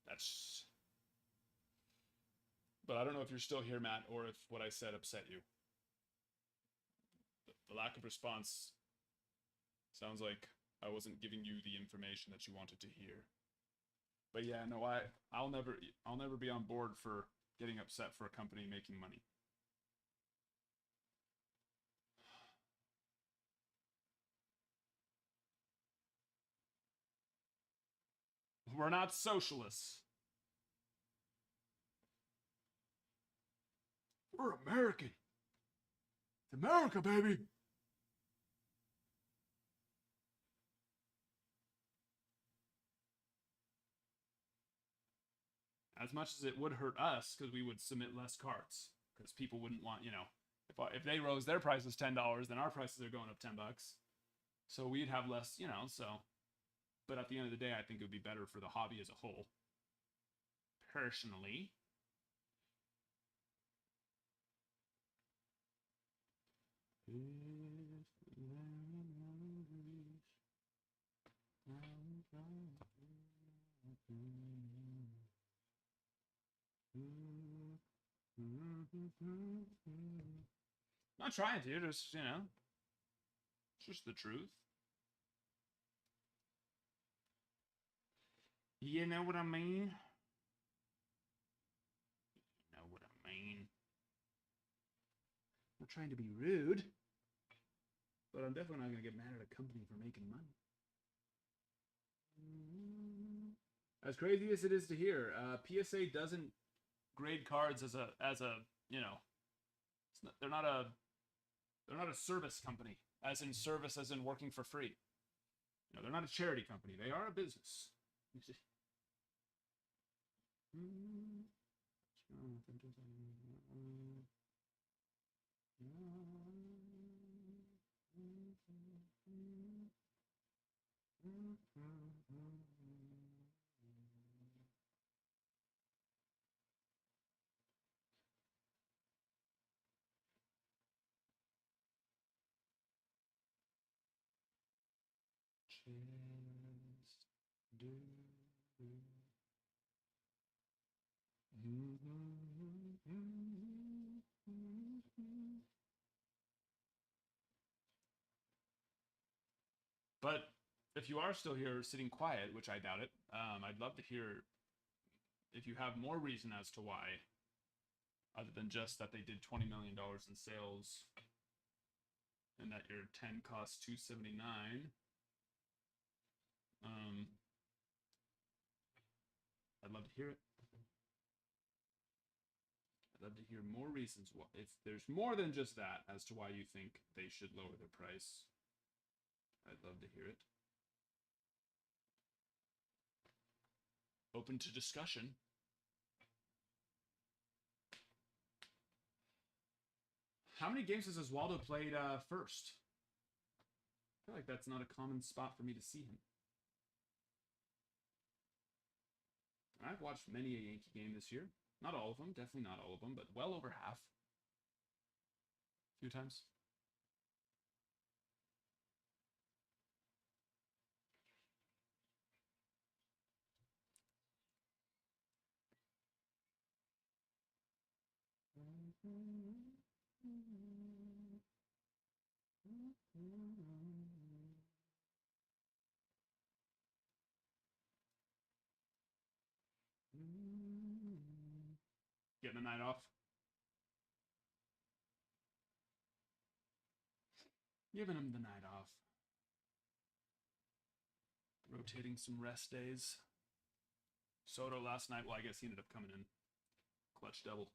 That's. But I don't know if you're still here, Matt, or if what I said upset you. The lack of response sounds like I wasn't giving you the information that you wanted to hear. But yeah, no, I'll never be on board for getting upset for a company making money. We're not socialists. We're American. It's America, baby. As much as it would hurt us, because we would submit less carts, because people wouldn't want, if they rose their prices $10, then our prices are going up $10. So we'd have less, so. But at the end of the day, I think it would be better for the hobby as a whole. Personally. Not trying to, just, it's just the truth. You know what I mean? You know what I mean? I'm not trying to be rude, but I'm definitely not going to get mad at a company for making money. As crazy as it is to hear, PSA doesn't grade cards as a they're not a service company, as in service as in working for free. They're not a charity company. They are a business. But if you are still here sitting quiet, which I doubt it, I'd love to hear if you have more reason as to why, other than just that they did $20 million in sales and that your 10 costs $279. I'd love to hear it. I'd love to hear more reasons why. If there's more than just that as to why you think they should lower their price, I'd love to hear it. Open to discussion. How many games has Oswaldo played first? I feel like that's not a common spot for me to see him. I've watched many a Yankee game this year. Not all of them, definitely not all of them, but well over half. A few times. Getting a night off. Giving him the night off. Rotating some rest days. Soto last night, well, I guess he ended up coming in. Clutch double.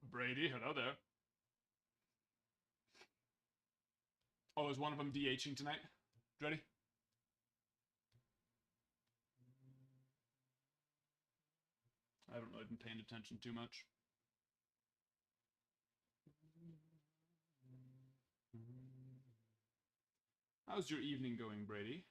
Brady, hello there. Oh, is one of them DHing tonight? Ready? I haven't really been paying attention too much. How's your evening going, Brady?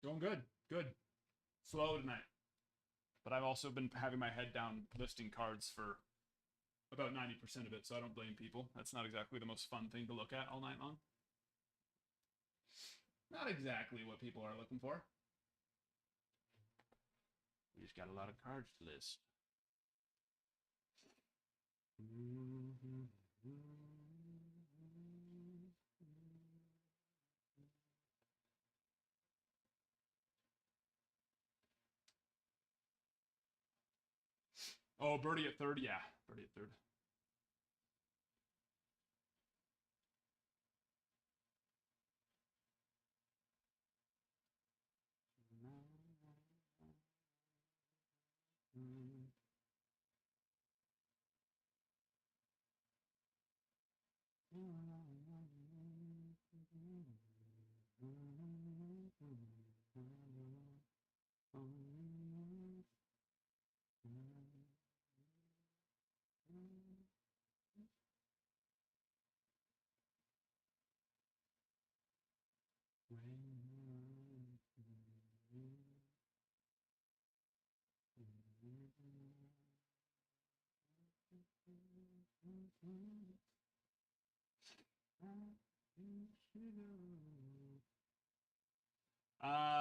Going good. Good. Slow tonight. But I've also been having my head down listing cards for about 90% of it, so I don't blame people. That's not exactly the most fun thing to look at all night long. Not exactly what people are looking for. We just got a lot of cards to list. Oh, birdie at third? Yeah, birdie at third.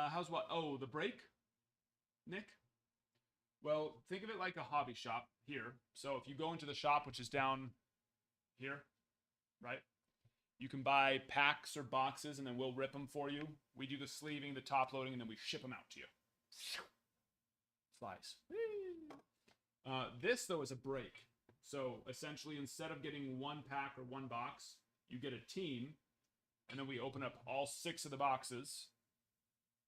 How's what? Oh, the break, Nick? Well, think of it like a hobby shop here. So if you go into the shop, which is down here, right? You can buy packs or boxes, and then we'll rip them for you. We do the sleeving, the top loading, and then we ship them out to you. Flies. This, though, is a break. So essentially, instead of getting one pack or one box, you get a team, and then we open up all 6 of the boxes.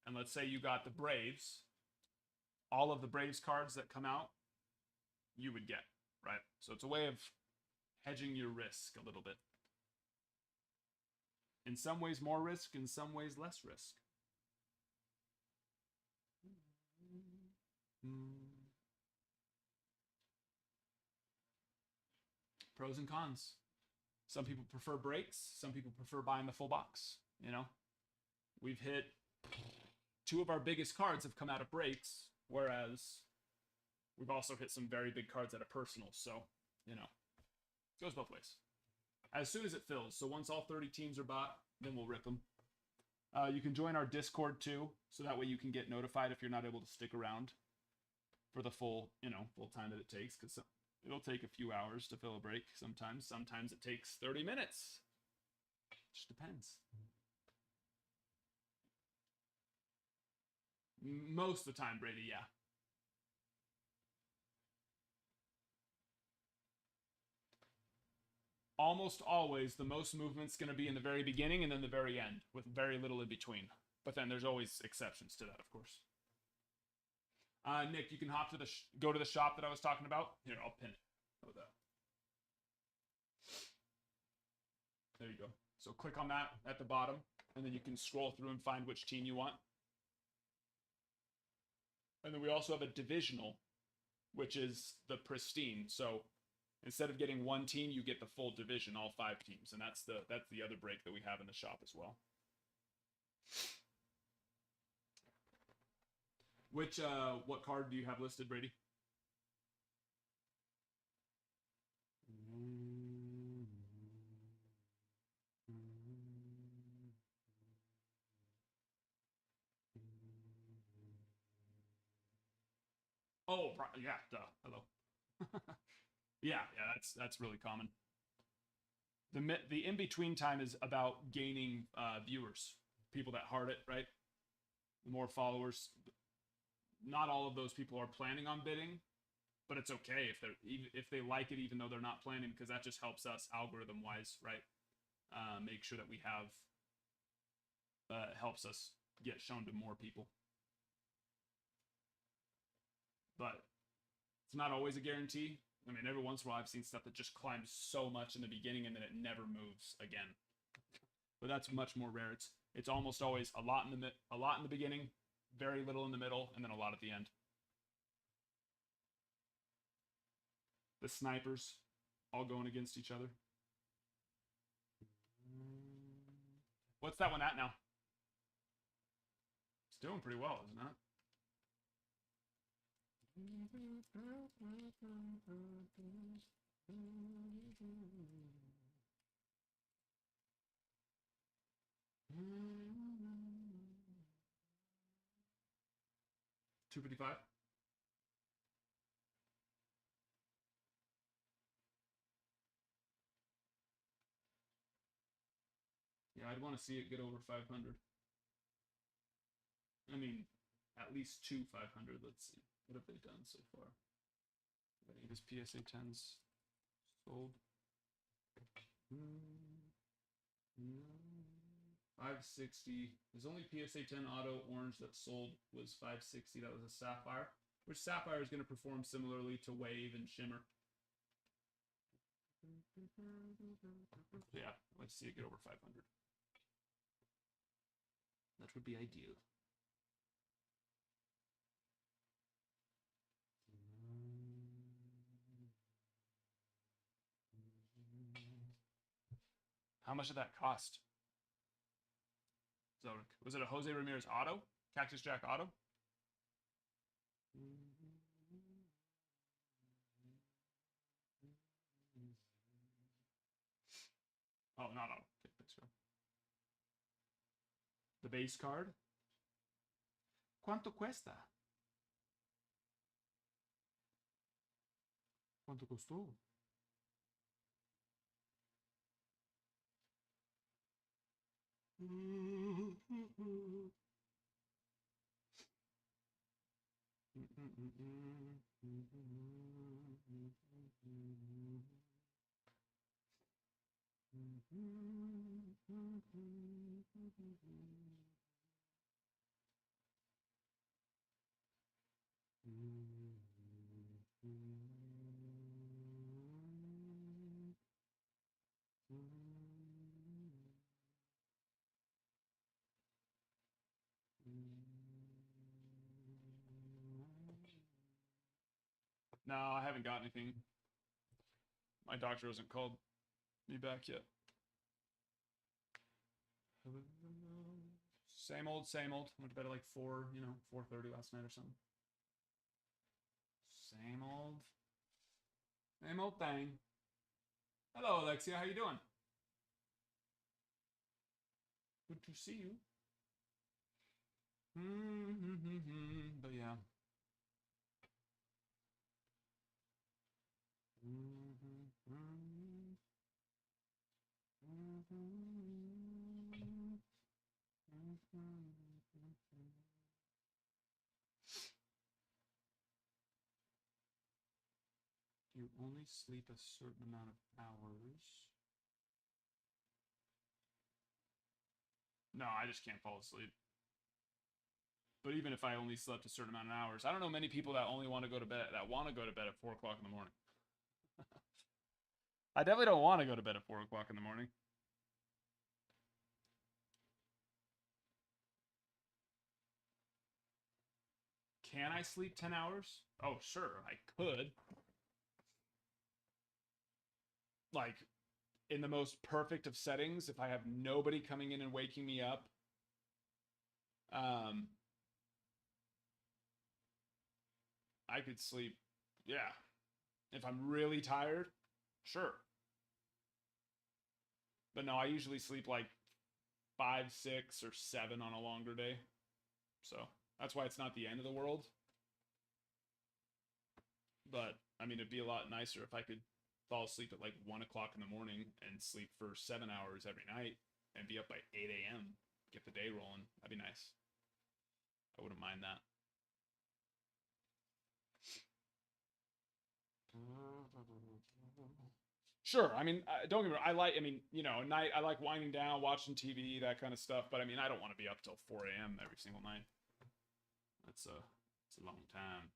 And let's say you got the Braves. All of the Braves cards that come out, you would get, right? So it's a way of hedging your risk a little bit. In some ways, more risk. In some ways, less risk. Pros and cons. Some people prefer breaks. Some people prefer buying the full box. You know, we've hit 2 of our biggest cards have come out of breaks, whereas we've also hit some very big cards out of personals. So, you know, it goes both ways. As soon as it fills. So once all 30 teams are bought, then we'll rip them. You can join our Discord too, so that way you can get notified if you're not able to stick around for the full time that it takes, because it'll take a few hours to fill a break sometimes. Sometimes it takes 30 minutes. It just depends. Most of the time, Brady, yeah. Almost always, the most movement's going to be in the very beginning and then the very end, with very little in between. But then there's always exceptions to that, of course. Nick, you can hop to the go to the shop that I was talking about. Here, I'll pin it. Oh, that. There you go. So click on that at the bottom, and then you can scroll through and find which team you want. And then we also have a divisional, which is the pristine. So instead of getting one team, you get the full division, all 5 teams, and that's the other break that we have in the shop as well. What card do you have listed, Brady? Oh, yeah, duh. Hello. Yeah, that's really common. The in between time is about gaining viewers, people that heart it, right? The more followers. Not all of those people are planning on bidding, but it's okay if they like it, even though they're not planning, because that just helps us algorithm wise, right? Make sure that we have helps us get shown to more people. But it's not always a guarantee. I mean, every once in a while I've seen stuff that just climbs so much in the beginning and then it never moves again. But that's much more rare. It's almost always a lot in the beginning, very little in the middle, and then a lot at the end. The snipers all going against each other. What's that one at now? It's doing pretty well, isn't it? $2.55. Yeah, I'd want to see it get over 500. I mean, at least 500. Let's see. What have they done so far? Any of his PSA 10s sold? 560. His only PSA 10 auto orange that sold was 560. That was a Sapphire, which Sapphire is going to perform similarly to Wave and Shimmer. Yeah, let's see it get over 500. That would be ideal. How much did that cost? So, was it a Jose Ramirez auto? Cactus Jack auto? Oh, not auto. Okay, thanks, bro. The base card? ¿Cuánto cuesta? ¿Cuánto costó? No, I haven't got anything. My doctor hasn't called me back yet. Same old, same old. Went to bed at like 4:30 last night or something. Same old thing. Hello, Alexia. How you doing? Good to see you. But yeah. You only sleep a certain amount of hours. No, I just can't fall asleep. But even if I only slept a certain amount of hours, I don't know many people that only want to go to bed at 4 o'clock in the morning. I definitely don't want to go to bed at 4 o'clock in the morning. Can I sleep 10 hours? Oh, sure, I could. Like, in the most perfect of settings, if I have nobody coming in and waking me up, I could sleep, yeah. If I'm really tired, sure. But no, I usually sleep like 5, 6, or 7 on a longer day. So that's why it's not the end of the world. But I mean, it'd be a lot nicer if I could fall asleep at like 1 o'clock in the morning and sleep for 7 hours every night and be up by 8 a.m. Get the day rolling. That'd be nice. I wouldn't mind that. Sure. I mean, don't get me wrong. I mean, at night, I like winding down, watching TV, that kind of stuff. But I mean, I don't want to be up till 4 a.m. every single night. It's a long time.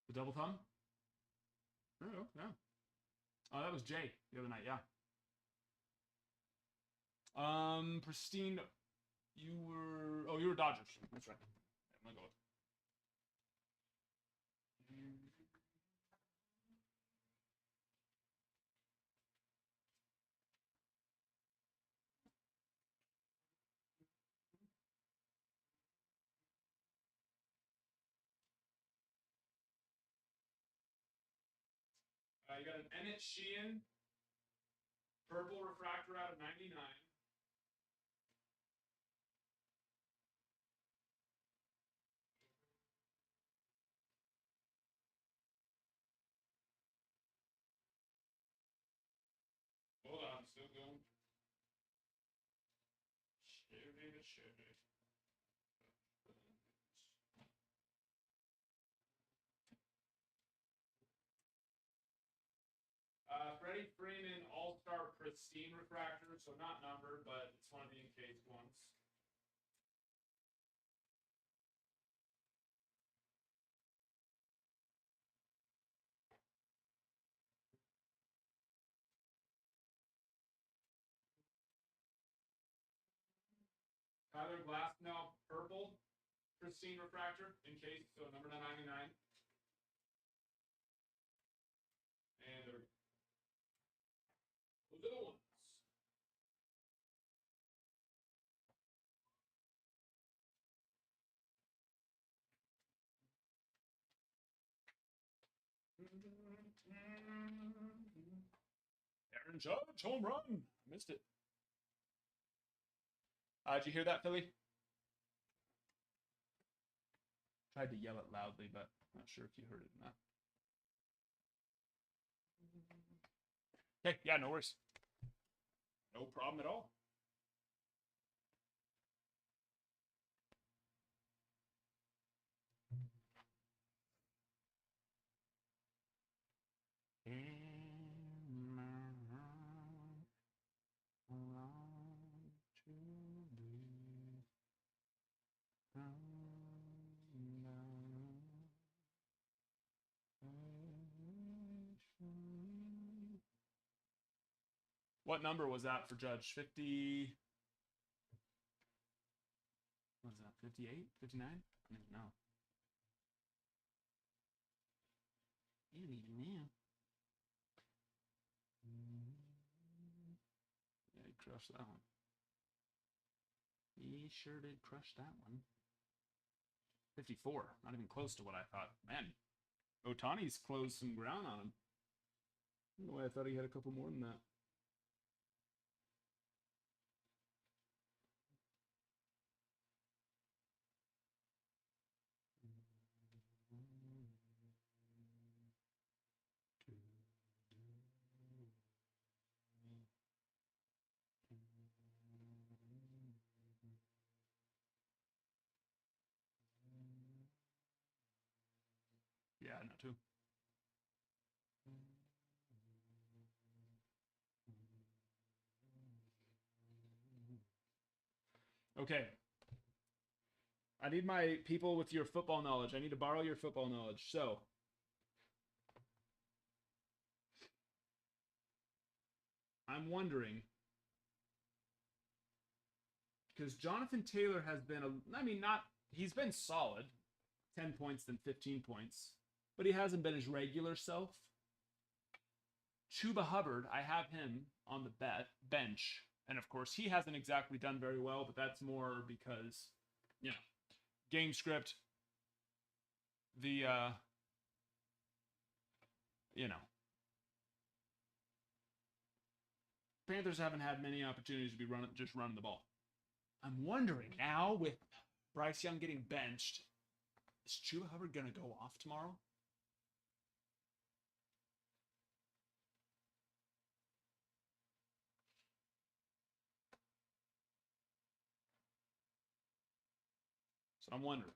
The double thumb? Oh, yeah. Oh, that was Jay the other night, yeah. Pristine. You were Dodgers. That's right. I'm gonna go with. You got an Emmett Sheehan purple refractor out of 99. Hold on, still going. Chevy. Freddie Freeman All-Star Pristine refractor, so not numbered, but it's one of the encased ones. Tyler Glasnow purple Pristine refractor encased, so numbered to 99. Aaron Judge, home run. Missed it. Did you hear that, Philly? Tried to yell it loudly, but not sure if you heard it or not. Okay, yeah, no worries. No problem at all. What number was that for Judge? 50. What is that? 58? 59? I don't even know. I don't even know. Yeah, he crushed that one. He sure did crush that one. 54. Not even close to what I thought. Man, Otani's closed some ground on him. I don't know why I thought he had a couple more than that. Yeah, I know too. Okay. I need my people with your football knowledge. I need to borrow your football knowledge. So, I'm wondering, because Jonathan Taylor has been he's been solid, 10 points than 15 points, but he hasn't been his regular self. Chuba Hubbard, I have him on the bench, and of course he hasn't exactly done very well, but that's more because, game script, the Panthers haven't had many opportunities to be running the ball. I'm wondering now, with Bryce Young getting benched, is Chuba Hubbard going to go off tomorrow? So I'm wondering.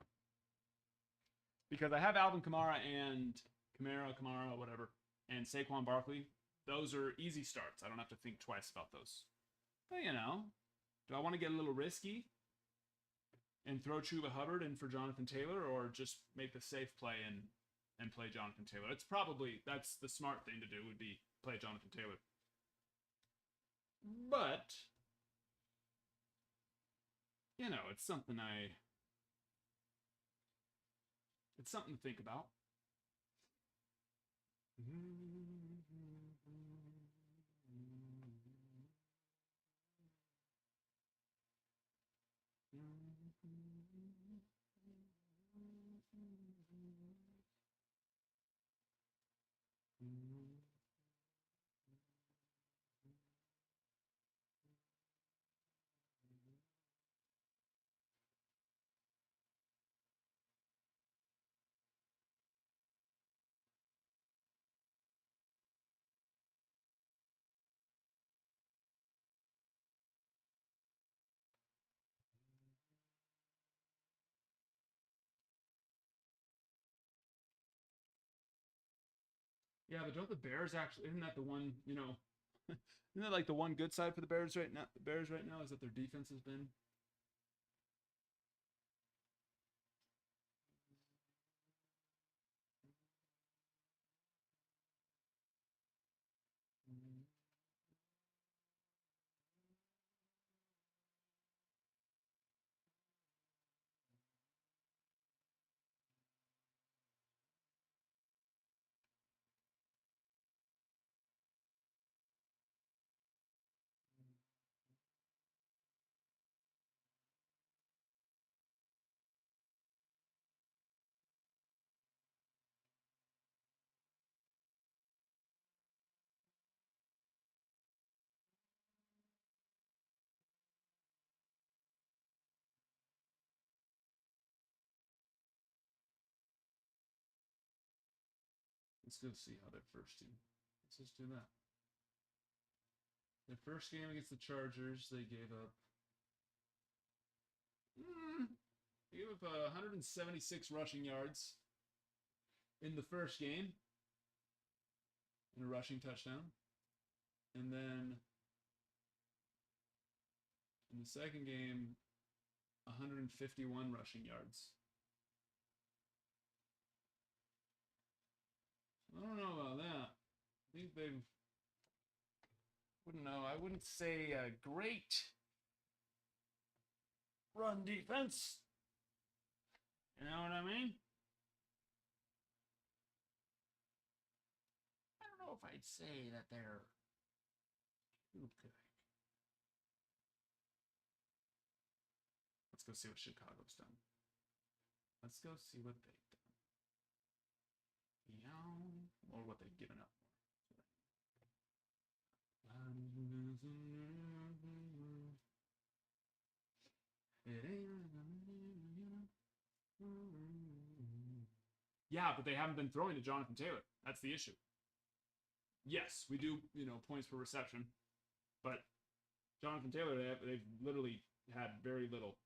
Because I have Alvin Kamara and Kamara, whatever, and Saquon Barkley. Those are easy starts. I don't have to think twice about those. But, do I want to get a little risky and throw Chuba Hubbard in for Jonathan Taylor, or just make the safe play and play Jonathan Taylor? That's the smart thing to do, would be play Jonathan Taylor. But, it's something to think about. Yeah, but don't the Bears actually? Isn't that the one? Isn't that like the one good side for the Bears right now? The Bears right now is that their defense has been. Let's go see how their first team. Let's just do that. Their first game against the Chargers, they gave up. They gave up 176 rushing yards in the first game, and a rushing touchdown. And then in the second game, 151 rushing yards. I don't know about that. I think they've. Wouldn't know. I wouldn't say a great run defense. You know what I mean? I don't know if I'd say that they're too good. Let's go see what Chicago's done. Let's go see what they've done. Or what they've given up. Yeah, but they haven't been throwing to Jonathan Taylor. That's the issue. Yes, we do, points per reception, but Jonathan Taylor, they've literally had very little.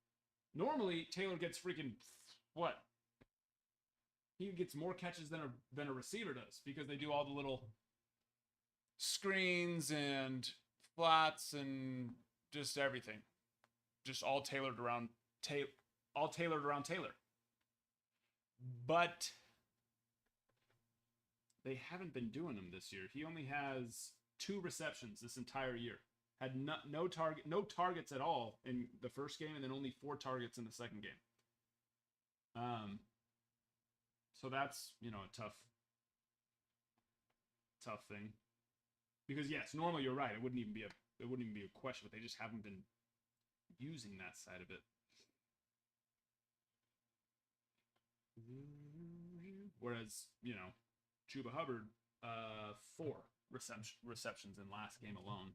Normally, Taylor gets freaking what? He gets more catches than a receiver does because they do all the little screens and flats and just everything, just all tailored around Taylor. But they haven't been doing them this year. He only has 2 receptions this entire year. Had no targets at all in the first game, and then only 4 targets in the second game. So that's a tough thing. Because yes, normally you're right. It wouldn't even be a question, but they just haven't been using that side of it. Whereas, Chuba Hubbard, 4 receptions in last game alone.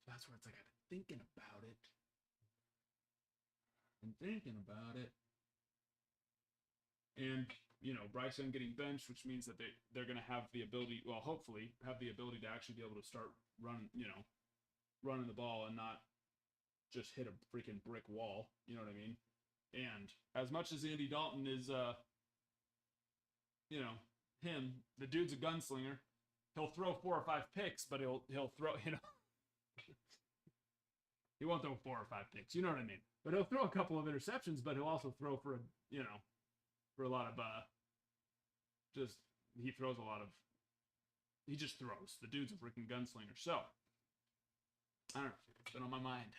So that's where it's like I've been thinking about it. And, Bryce Young getting benched, which means that they're going to have the ability, well, hopefully, have the ability to actually be able to start running the ball and not just hit a freaking brick wall. You know what I mean? And as much as Andy Dalton is, the dude's a gunslinger. He'll throw 4 or 5 picks, but he'll throw, he won't throw 4 or 5 picks. You know what I mean? But he'll throw a couple of interceptions, but he'll also throw for a lot of, he throws a lot of, he just throws. The dude's a freaking gunslinger. So, I don't know. It's been on my mind.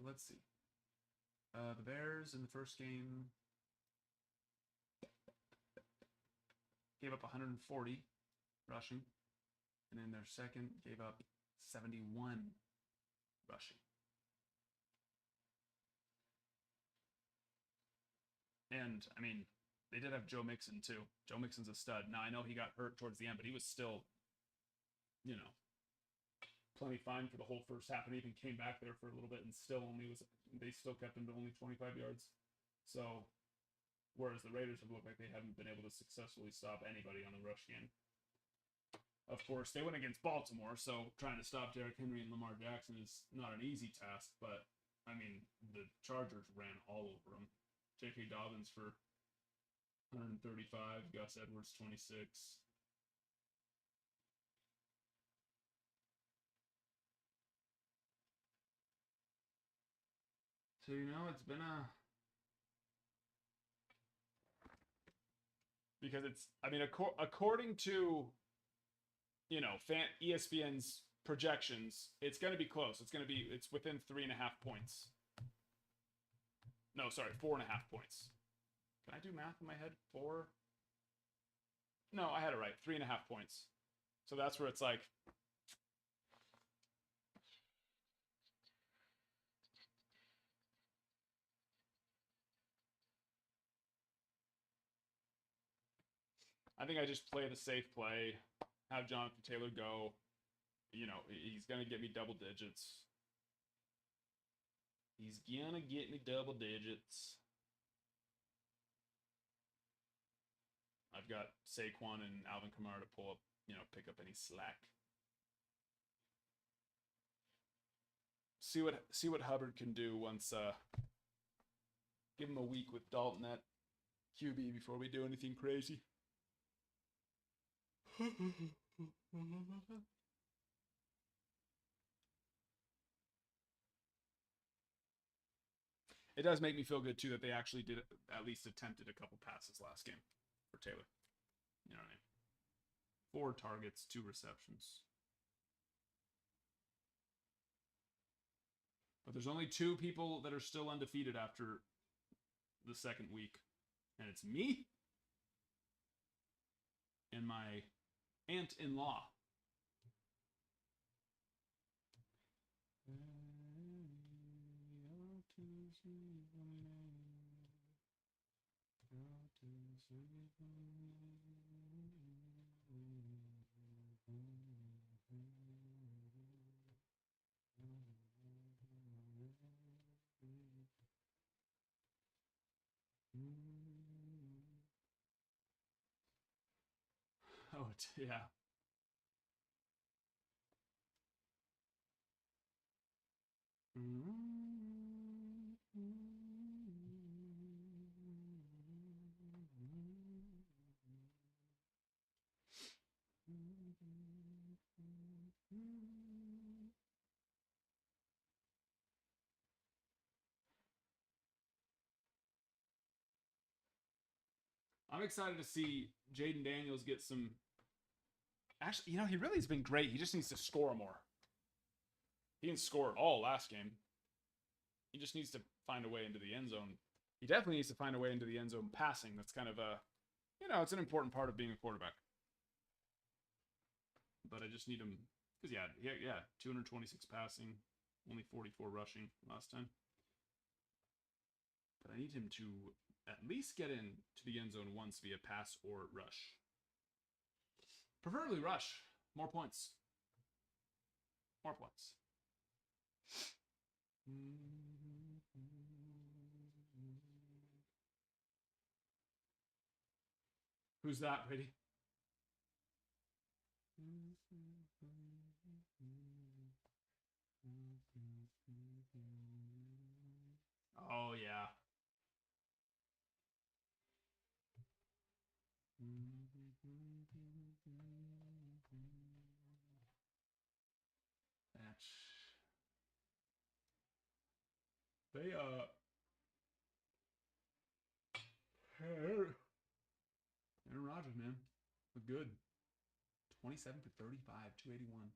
Let's see. The Bears in the first game gave up 140 rushing, and in their second gave up 71 rushing. And I mean, they did have Joe Mixon too. Joe Mixon's a stud. Now I know he got hurt towards the end, but he was still, plenty fine for the whole first half, and even came back there for a little bit, and they still kept him to only 25 yards. So, whereas the Raiders have looked like they haven't been able to successfully stop anybody on the rush game. Of course, they went against Baltimore, so trying to stop Derrick Henry and Lamar Jackson is not an easy task, but, I mean, the Chargers ran all over them. J.K. Dobbins for 135, Gus Edwards 26. So, it's been because it's, I mean, according to, ESPN's projections, it's going to be close. It's within 3.5 points. No, sorry, 4.5 points. Can I do math in my head? 4? No, I had it right. 3.5 points. So that's where it's like, I think I just play the safe play, have Jonathan Taylor go. He's going to get me double digits. He's gonna get me double digits. I've got Saquon and Alvin Kamara to pull up, pick up any slack. See what Hubbard can do once give him a week with Dalton at QB before we do anything crazy. It does make me feel good too that they actually did at least attempted a couple passes last game for Taylor. You know what I mean? 4 targets, 2 receptions. But there's only 2 people that are still undefeated after the second week. And it's me and my aunt-in-law. Oh, yeah. I'm excited to see Jaden Daniels get some. Actually, he really has been great. He just needs to score more. He didn't score at all last game. He just needs to find a way into the end zone. He definitely needs to find a way into the end zone passing. That's kind of it's an important part of being a quarterback. But I just need him, because 226 passing, only 44 rushing last time. But I need him to at least get into the end zone once via pass or rush. Preferably rush. More points. More points. Who's that, Brady? Oh, yeah. They Aaron Rodgers, man, look good. 27 for 35, 281.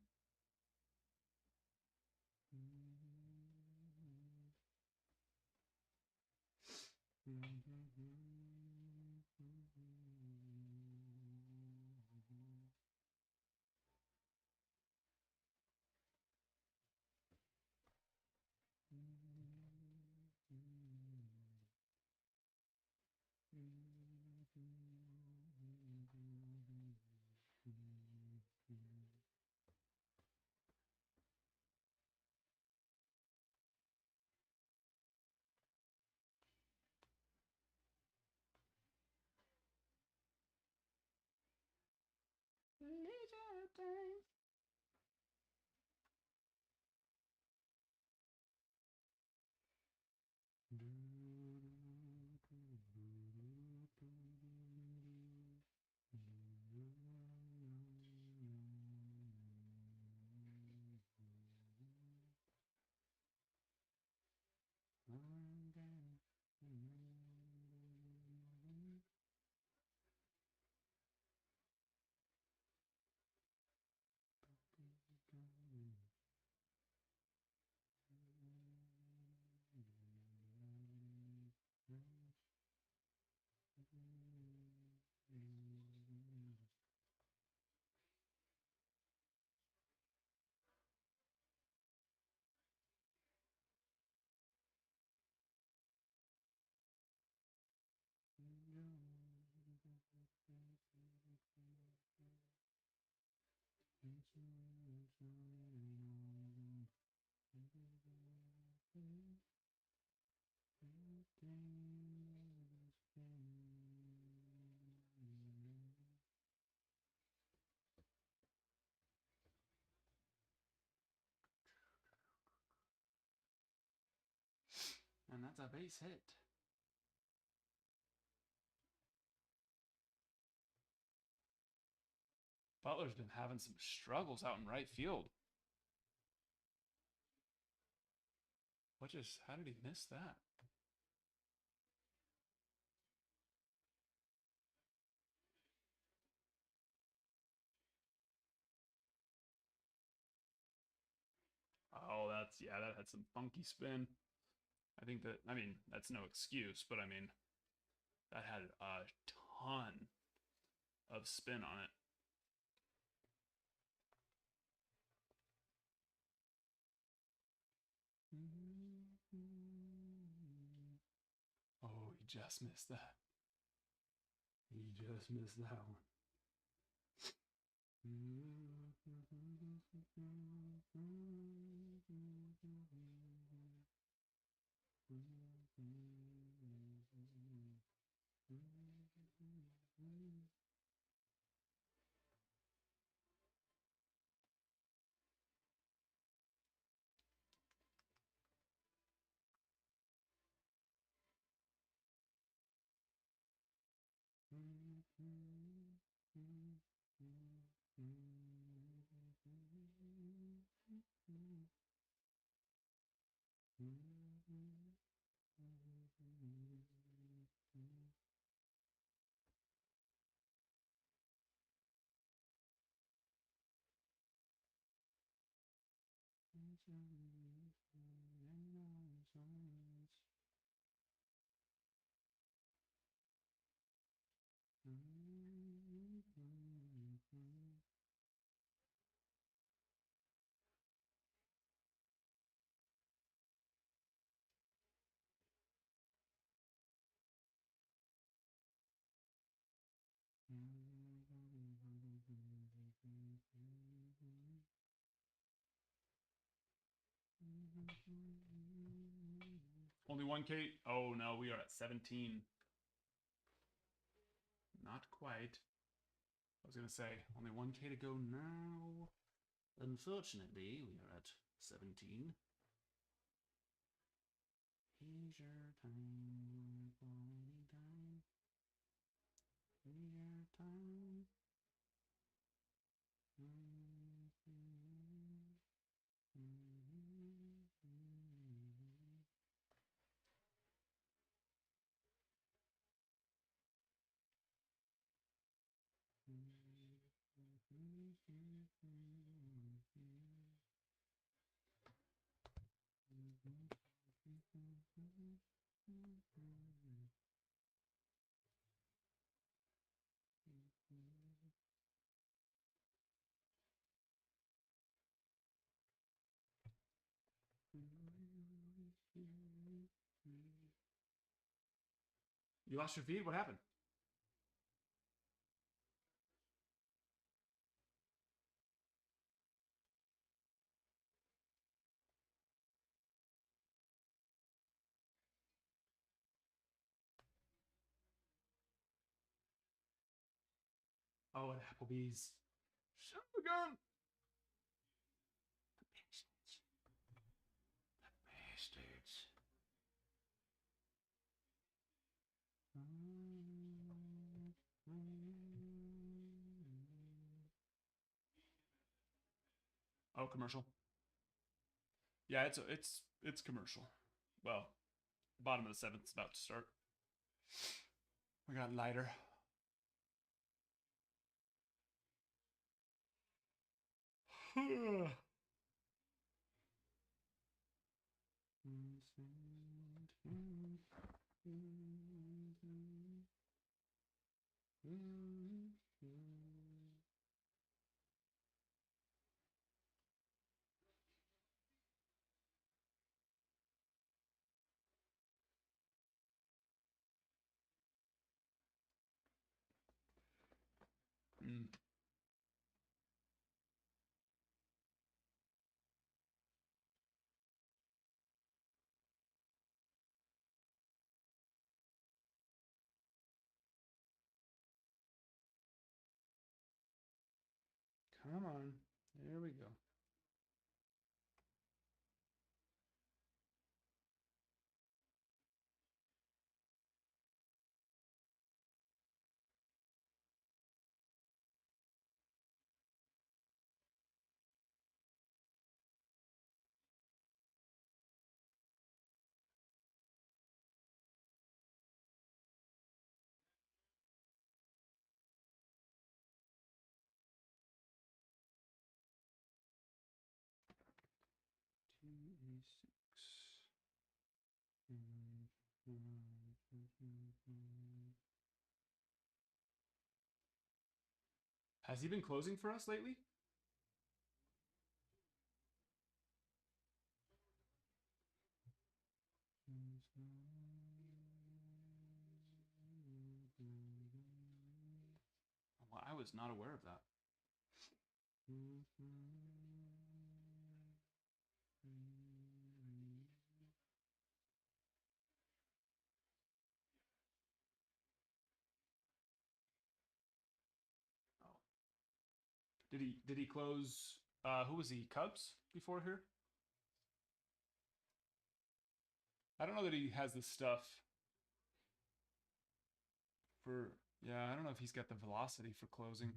that's a base hit. Butler's been having some struggles out in right field. How did he miss that? Oh, that had some funky spin. I mean, that's no excuse, but I mean, that had a ton of spin on it. Oh, he just missed that. He just missed that one. Only 1K. Oh no, we are at 17. Not quite. I was gonna say only 1K to go now. Unfortunately, we are at 17. Here's your time, quality time. Here's your time. You lost your feed? What happened? Oh, at Applebee's. Son of a gun! The bastards. The bastards. Oh, commercial. Yeah, it's commercial. Well, bottom of the seventh is about to start. We got lighter. Mm. Come on. There we go. Has he been closing for us lately? Well, I was not aware of that. Did he close? Who was he? Cubs before here? I don't know that he has the stuff for. Yeah, I don't know if he's got the velocity for closing.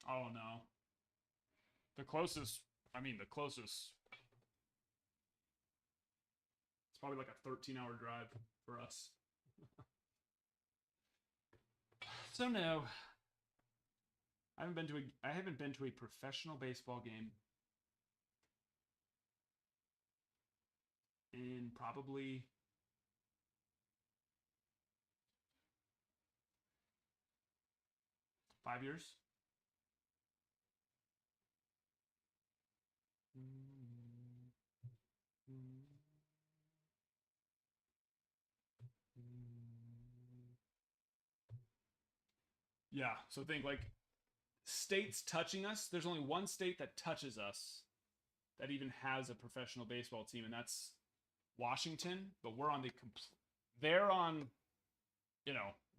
Oh no. The closest, the closest, it's probably like a 13-hour drive for us. So no. I haven't been to a professional baseball game in probably 5 years. Yeah, so think like states touching us. There's only one state that touches us that even has a professional baseball team, and that's Washington. But we're on the they're on,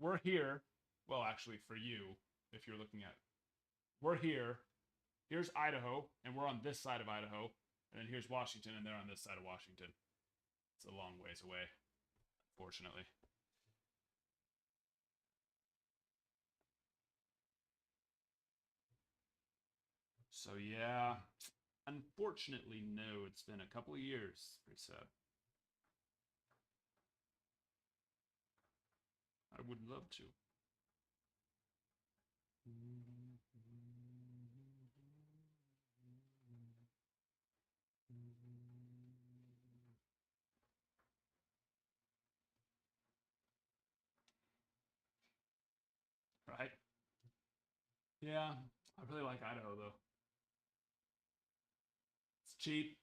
we're here. Well, actually, for you, if you're looking at, we're here. Here's Idaho, and we're on this side of Idaho, and then here's Washington, and they're on this side of Washington. It's a long ways away, unfortunately. So yeah, unfortunately, no. It's been a couple of years. Pretty sad. I would love to. Right? Yeah, I really like Idaho though. It's cheap.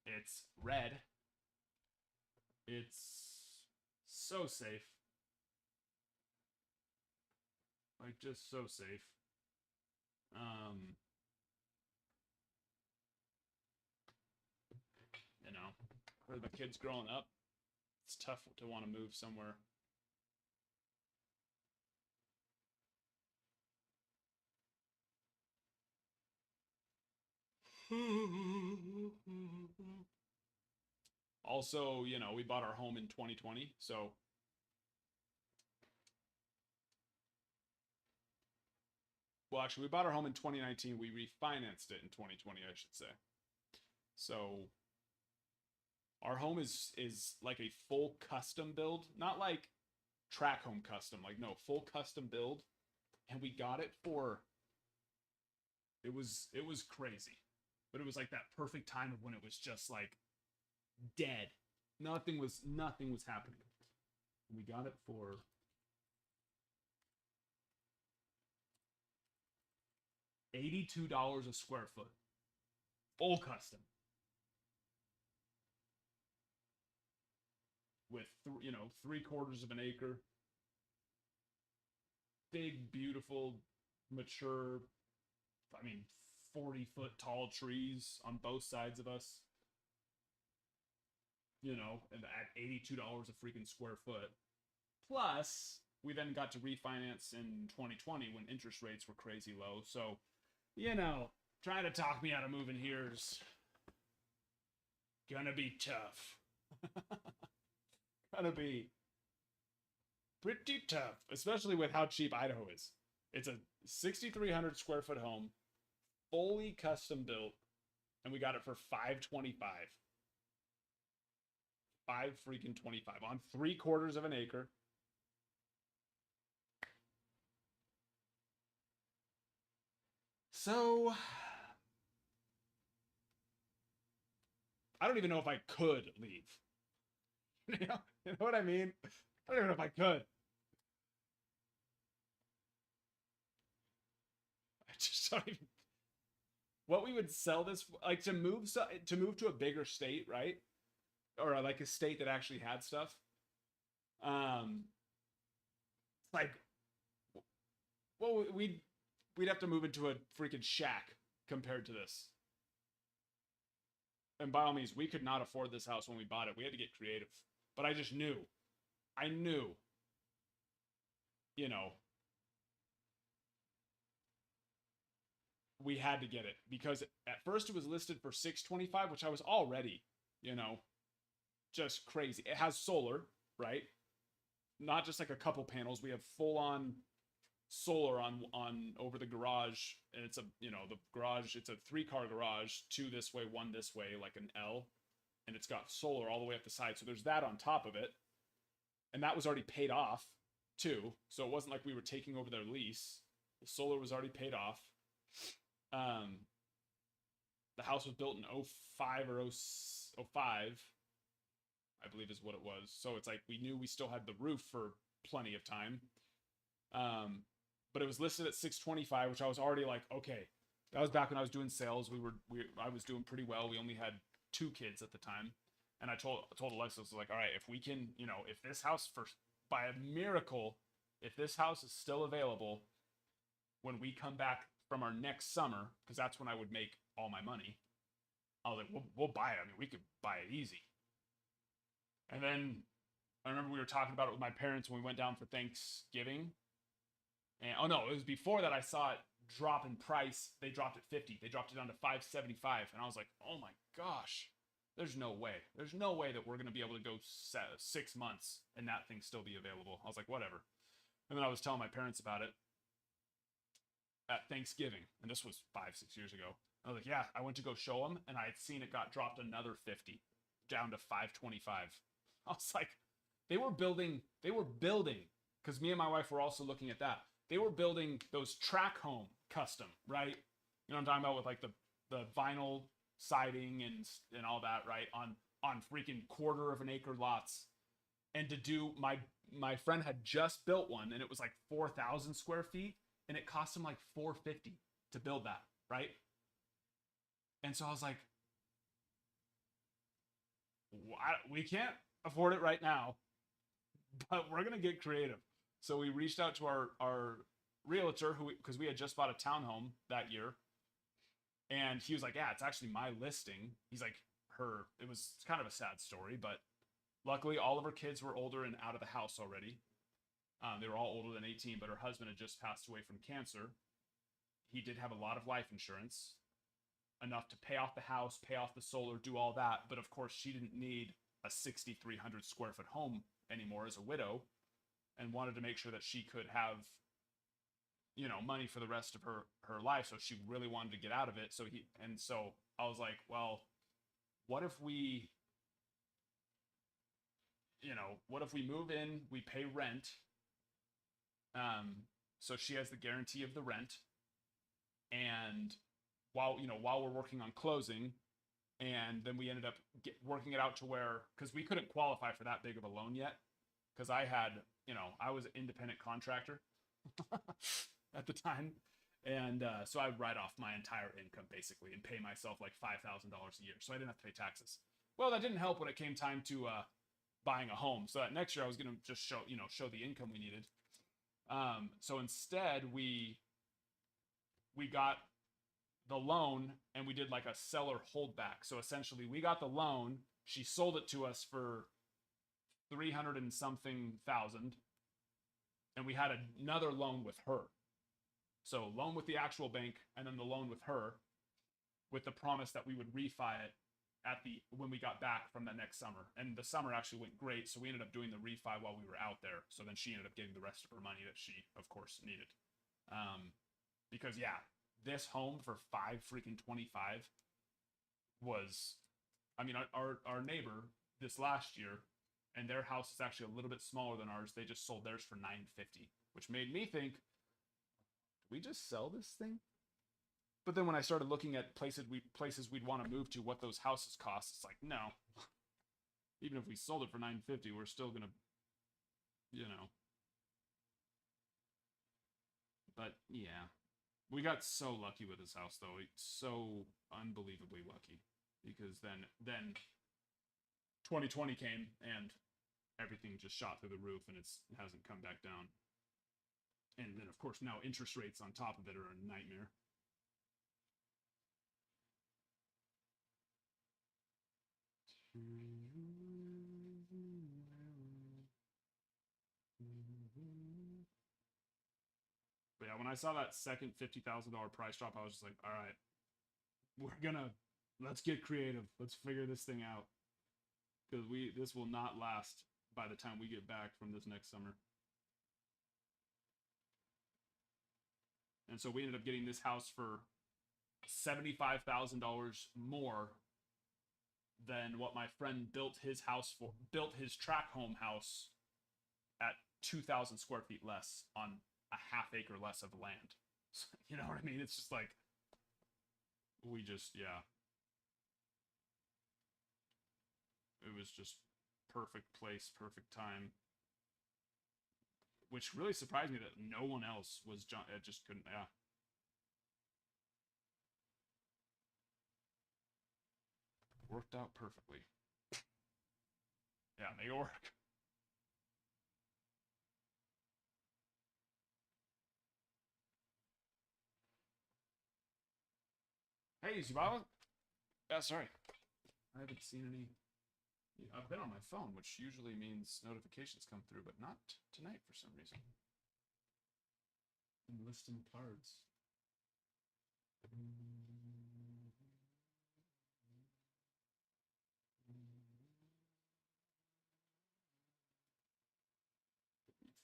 It's red. It's so safe. Like just so safe. Um, for the kids growing up, it's tough to want to move somewhere. Also, we bought our home in 2020, so well, actually, we bought our home in 2019. We refinanced it in 2020, I should say. So our home is like a full custom build, not like track home custom, like no, full custom build, and we got it for it was crazy. But it was like that perfect time of when it was just like dead. Nothing was happening. And we got it for $82 a square foot. Full custom. With, 3/4 of an acre. Big, beautiful, mature, 40-foot tall trees on both sides of us. And at $82 a freaking square foot. Plus, we then got to refinance in 2020 when interest rates were crazy low. So, trying to talk me out of moving here is gonna be tough. Gonna be pretty tough, especially with how cheap Idaho is. It's a 6,300 square foot home, fully custom built, and we got it for $525. $525 on 3/4 of an acre. So I don't even know if I could leave. You know what I mean? I don't even know if I could. I just don't even. What we would sell this like to move to a bigger state, right? Or like a state that actually had stuff. Like, well, we'd have to move into a freaking shack compared to this. And by all means, we could not afford this house when we bought it. We had to get creative. But I just knew. I knew. We had to get it because at first it was listed for $625, which I was already, just crazy. It has solar, right? Not just like a couple panels. We have full on solar on over the garage, and it's the garage, it's a 3-car garage, 2 this way, 1 this way, like an L, and it's got solar all the way up the side. So there's that on top of it, and that was already paid off too. So it wasn't like we were taking over their lease. The solar was already paid off. The house was built in 05 or 05, I believe is what it was. So it's like we knew we still had the roof for plenty of time. But it was listed at $625, which I was already like, okay. That was back when I was doing sales. I was doing pretty well. We only had 2 kids at the time. And I told Alexis, I was like, all right, if we can, if this house by a miracle, if this house is still available when we come back from our next summer, because that's when I would make all my money, I was like, we'll buy it. I mean, we could buy it easy. And then I remember we were talking about it with my parents when we went down for Thanksgiving. And it was before that I saw it drop in price. They dropped it 50. They dropped it down to $575, and I was like, "Oh my gosh, there's no way. There's no way that we're gonna be able to go 6 months and that thing still be available." I was like, "Whatever." And then I was telling my parents about it at Thanksgiving, and this was 5-6 years ago. I was like, "Yeah, I went to go show them, and I had seen it got dropped another 50, down to $525." I was like, they were building, because me and my wife were also looking at that. They were building those track home custom, right? You know what I'm talking about, with like the vinyl siding and all that, right? On freaking 1/4 of an acre lots. And to do, my friend had just built one, and it was like 4,000 square feet, and it cost him like $450 to build that, right? And so I was like, we can't afford it right now, but we're gonna get creative. So we reached out to our realtor, because we had just bought a townhome that year, and he was like, "Yeah, it's actually my listing." He's like, it was kind of a sad story, but luckily all of her kids were older and out of the house already. They were all older than 18, but her husband had just passed away from cancer. He did have a lot of life insurance, enough to pay off the house, pay off the solar, do all that. But of course, she didn't need a 6,300 square foot home anymore as a widow, and wanted to make sure that she could have, money for the rest of her life. So she really wanted to get out of it. So I was like, well, what if we move in, we pay rent, so she has the guarantee of the rent, and while we're working on closing, and then we ended up working it out to where, because we couldn't qualify for that big of a loan yet, because I was an independent contractor at the time, And so I write off my entire income basically and pay myself like $5,000 a year, so I didn't have to pay taxes. Well, that didn't help when it came time to buying a home. So that next year I was gonna just show the income we needed. So instead we got the loan and we did like a seller holdback. So essentially we got the loan, she sold it to us for 300 and something thousand, and we had another loan with her. So loan with the actual bank and then the loan with her, with the promise that we would refi it when we got back from the next summer. And the summer actually went great, so we ended up doing the refi while we were out there. So then she ended up getting the rest of her money that she of course needed. Because yeah, this home for 5 freaking 25 was, I mean, our neighbor this last year, and their house is actually a little bit smaller than ours. They just sold theirs for $950, which made me think, we just sell this thing? But then when I started looking at places we'd want to move to, what those houses cost, it's like, no. Even if we sold it for $950, we're still gonna, But yeah, we got so lucky with this house though. So unbelievably lucky, because then 2020 came and everything just shot through the roof, and it hasn't come back down. And then, of course, now interest rates on top of it are a nightmare. But yeah, when I saw that second $50,000 price drop, I was just like, all right, let's get creative. Let's figure this thing out. Because this will not last by the time we get back from this next summer. And so we ended up getting this house for $75,000 more than what my friend built his track home house at 2,000 square feet less on a half acre less of land. You know what I mean? It's just like, yeah. It was just perfect place, perfect time. Which really surprised me that no one else was, it just couldn't, yeah. Worked out perfectly. Yeah, they work. Hey, Zubala. Yeah, sorry. I haven't seen any. I've been on my phone, which usually means notifications come through, but not tonight for some reason. Enlisting cards.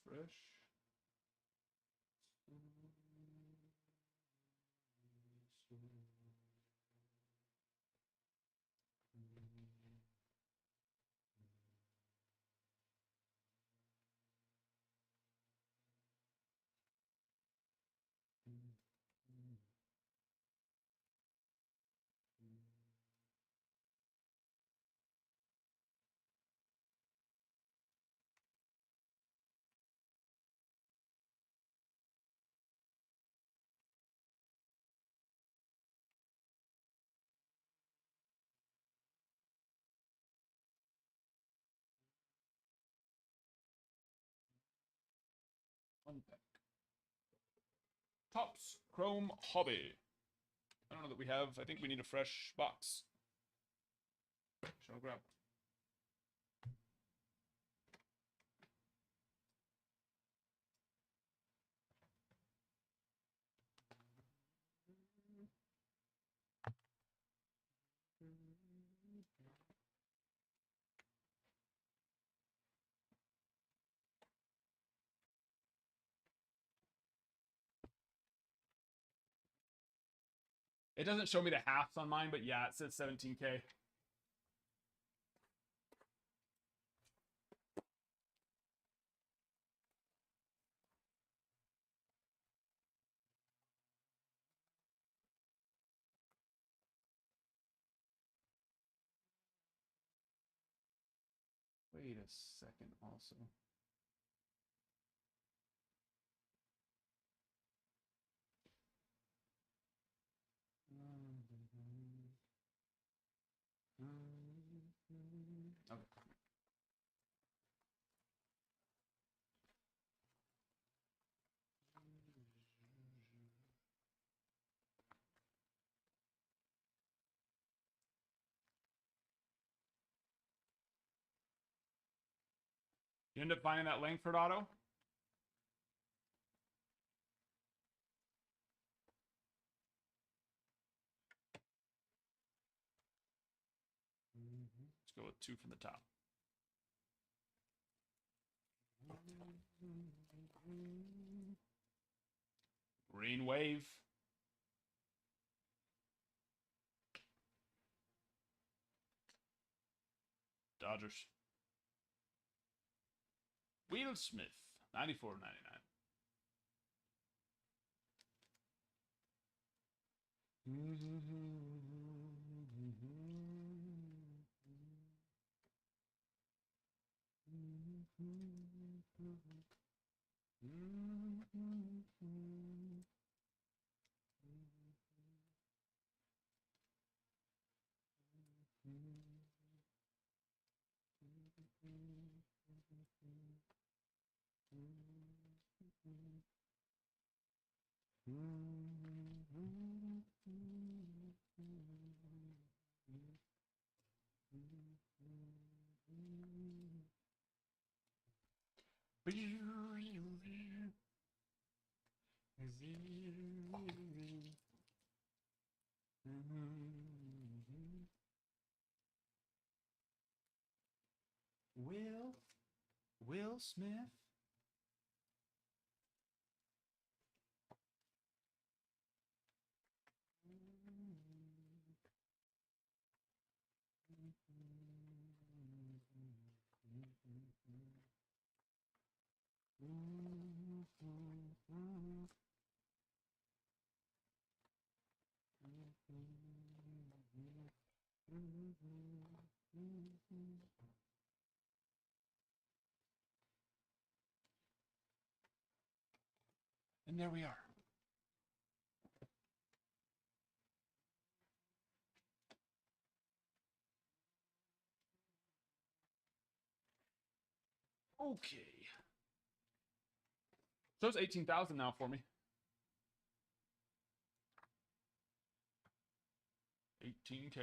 Fresh. Unpack. Tops Chrome Hobby. I don't know that we have. I think we need a fresh box. Shall grab. It doesn't show me the halves on mine, but yeah, it says 17K. Wait a second also. You end up finding that Langford auto? Let's go with 2 from the top. Green wave. Dodgers. Will Smith, 94.99. Will Smith. And there we are. Okay. Shows 18,000 now for me. 18K.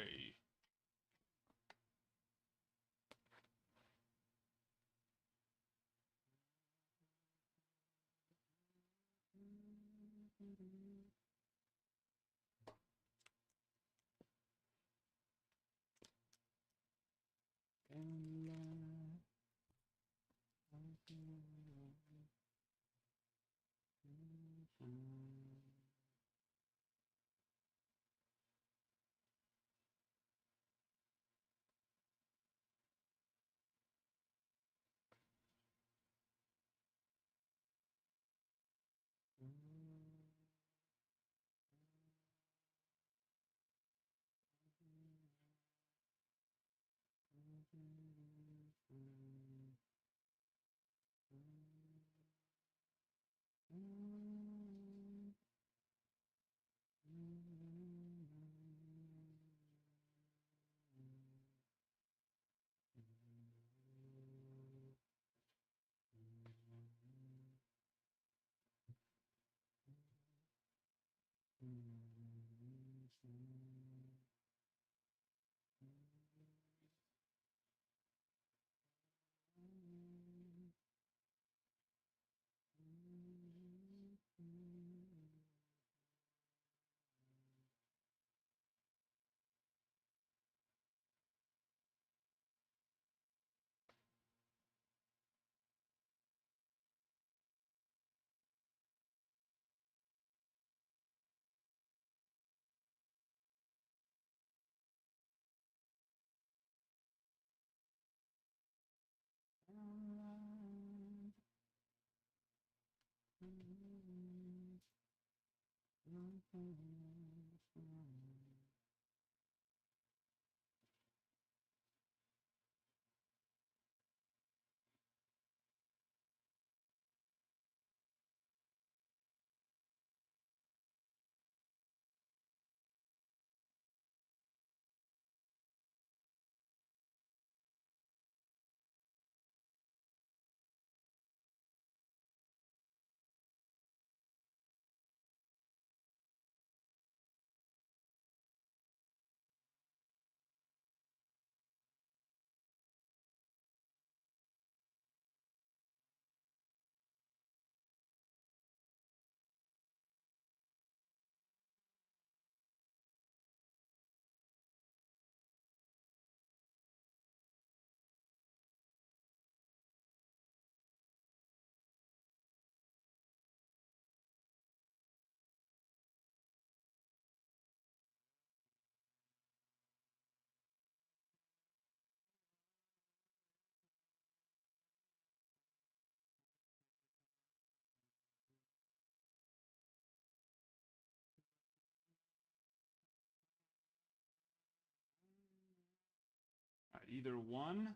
either one,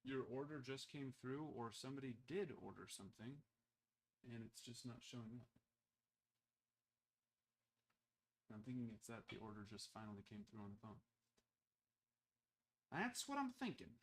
your order just came through, or somebody did order something, and it's just not showing up. I'm thinking it's that the order just finally came through on the phone. That's what I'm thinking.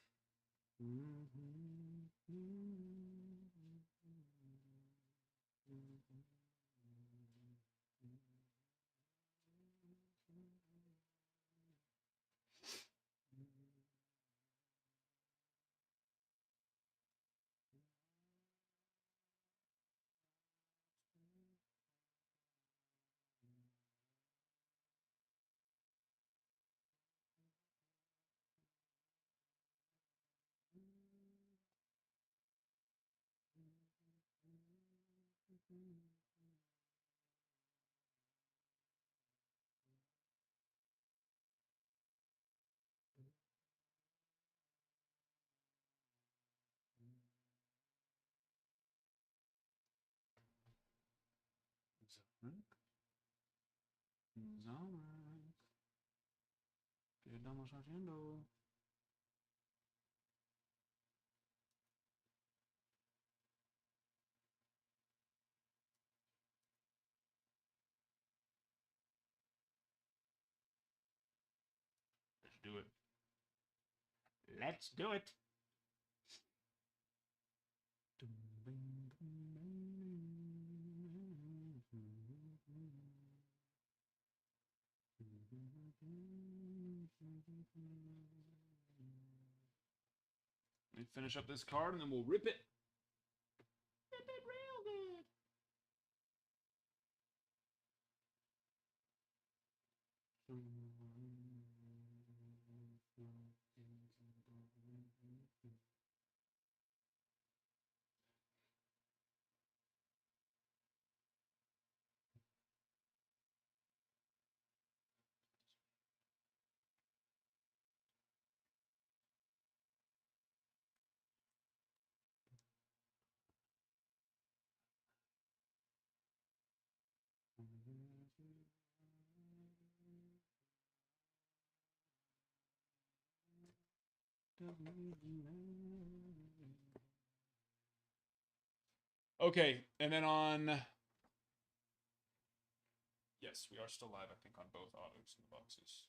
¿Qué estamos haciendo? Let's do it. Let's do it. Let me finish up this card and then we'll rip it. Rip it real good. Okay, and then on... Yes, we are still live, I think, on both autos in the boxes.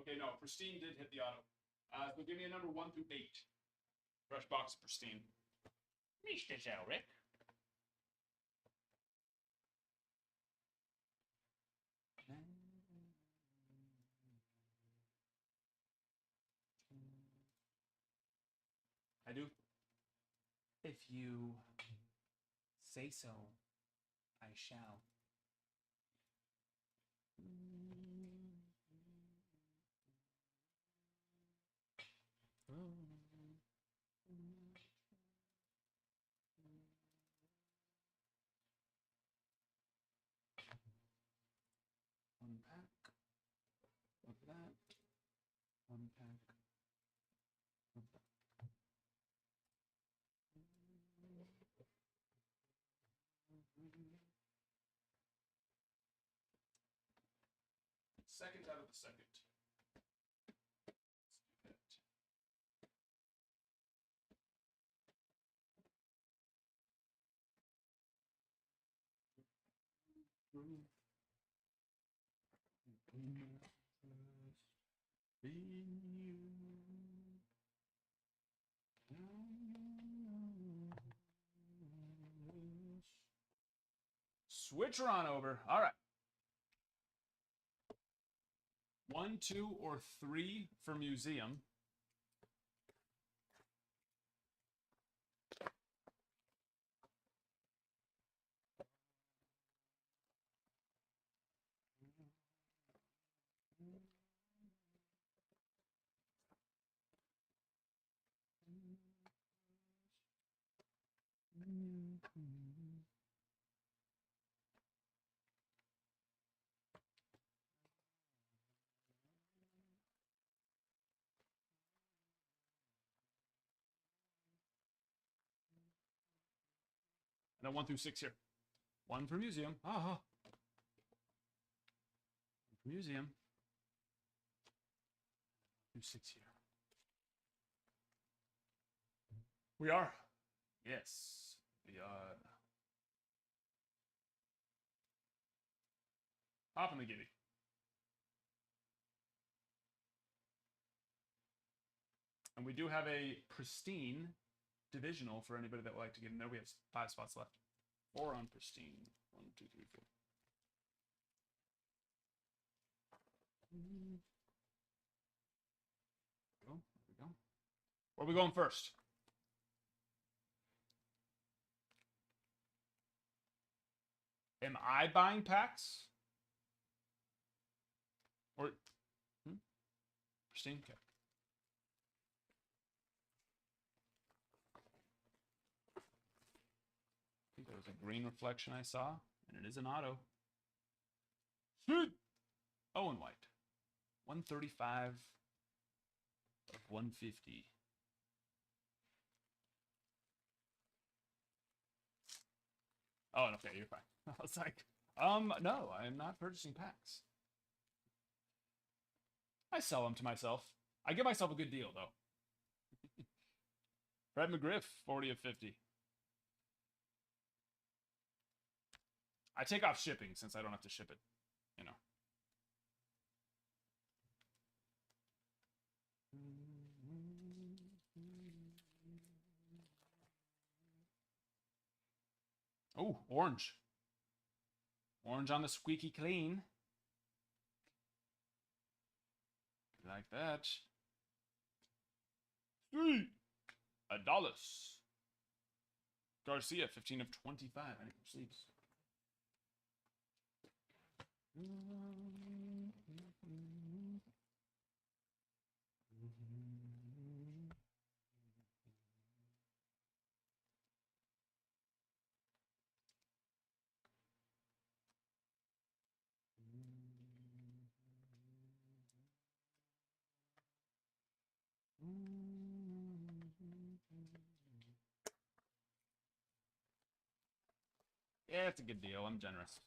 Okay, no, Pristine did hit the auto. So give me a number 1 through 8. Fresh box of Pristine. Mr. Zelric. I do. If you say so, I shall. Unpack of that. Unpack of that. Second out of the second. Switch her on over. All right. 1, 2, or 3 for museum. And a 1 through 6 here. 1 for museum. Ah. 1 for museum. 2 6 here. We are. Yes. We are. Hop in the giddy. And we do have a pristine divisional for anybody that would like to get in there. We have 5 spots left. 4 on pristine. 1, 2, 3, 4. There we go. Where are we going first? Am I buying packs? Or pristine? Okay. I think there was a green reflection I saw, and it is an auto. Owen White. 135 of 150. Oh, okay, you're fine. I was like, no, I am not purchasing packs. I sell them to myself. I give myself a good deal, though. Fred McGriff, 40 of 50. I take off shipping since I don't have to ship it, you know. Oh, orange. Orange on the squeaky clean. Like that. $3. Garcia, 15 of 25. I need sleeves. Yeah, it's a good deal. I'm generous.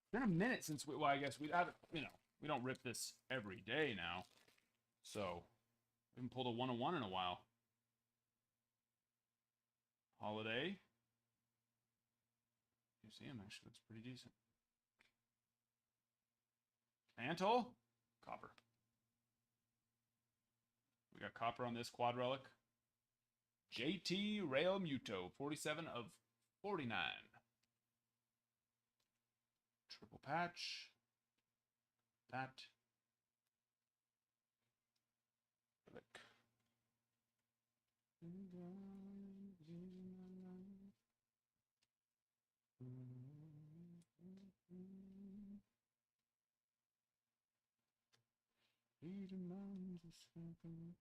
It's been a minute since we, well, I guess we haven't, you know, we don't rip this every day now. So, we haven't pulled a 101 in a while. Holiday. Museum actually looks pretty decent. Mantle. Copper. We got copper on this quad relic. JT Real Muto, 47 of 49. Triple patch. That. Relic. He demands a sacrifice.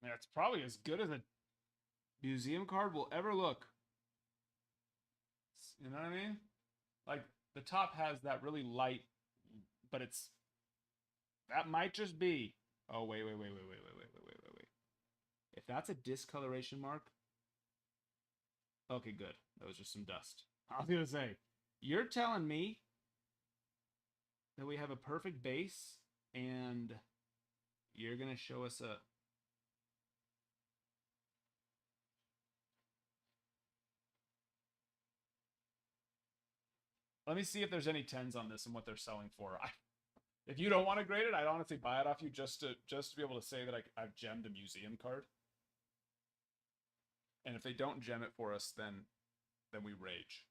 Yeah, it's probably as good as a museum card will ever look. You know what I mean? Like, the top has that really light, but it's, that might just be, oh, wait. If that's a discoloration mark, okay, good. That was just some dust. I was gonna say, you're telling me that we have a perfect base and you're gonna show us a, let me see if there's any 10s on this and what they're selling for. If you don't want to grade it, I'd honestly buy it off you just to be able to say that I've gemmed a museum card. And if they don't gem it for us, then we rage.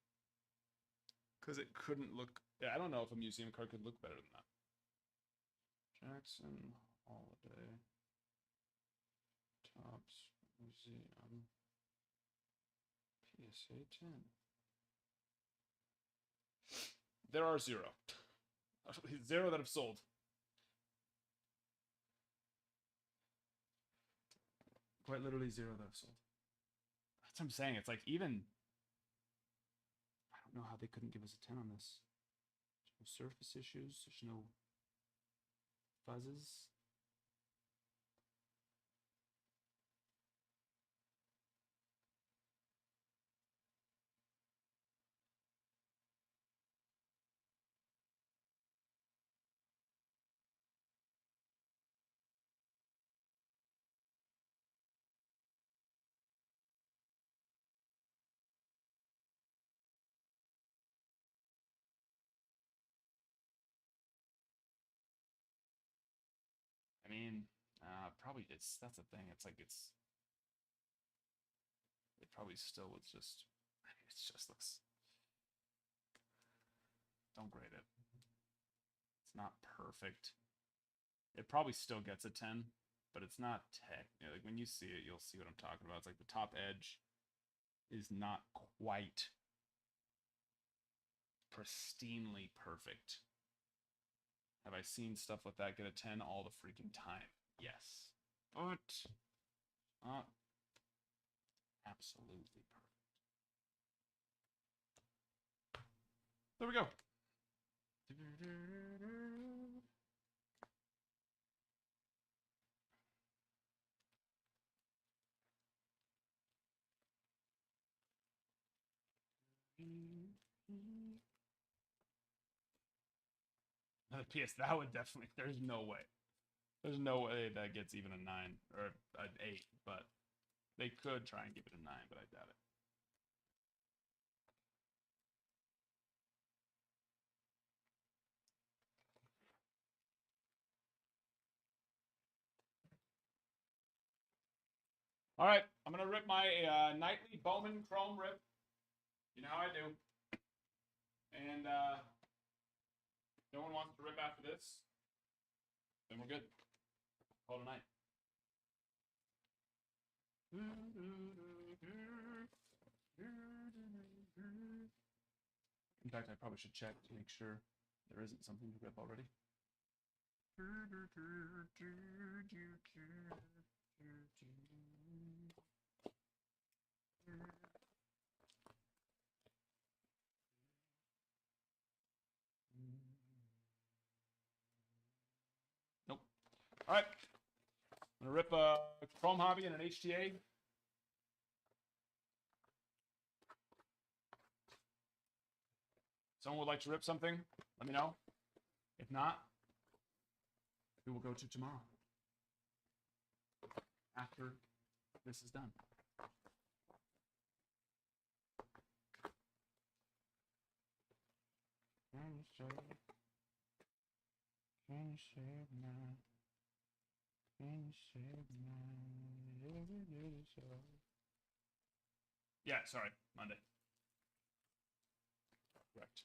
Because it couldn't look. Yeah, I don't know if a museum card could look better than that. Jackson Holiday. Topps Museum. PSA 10. There are 0. 0 that have sold. Quite literally 0 that have sold. That's what I'm saying. It's like even. I don't know how they couldn't give us a 10 on this. There's no surface issues. There's no fuzzes. I mean, probably that's the thing. It's like it probably still was just. I mean, it just looks. Don't grade it. It's not perfect. It probably still gets a 10, but it's not tech. You know, like when you see it, you'll see what I'm talking about. It's like the top edge is not quite pristinely perfect. Have I seen stuff like that get a 10 all the freaking time? Yes. But not absolutely perfect. There we go. Another PS, that would definitely. There's no way. There's no way that gets even a 9 or an 8, but they could try and give it a 9, but I doubt it. All right, I'm gonna rip my nightly Bowman Chrome rip. You know how I do. And no one wants to rip after this. Then we're good. Call it a night. In fact, I probably should check to make sure there isn't something to rip already. Nope. All right. I'm gonna rip a Chrome Hobby and an HTA. Someone would like to rip something? Let me know. If not, we will go to tomorrow. After this is done. Yeah, sorry, Monday. Correct.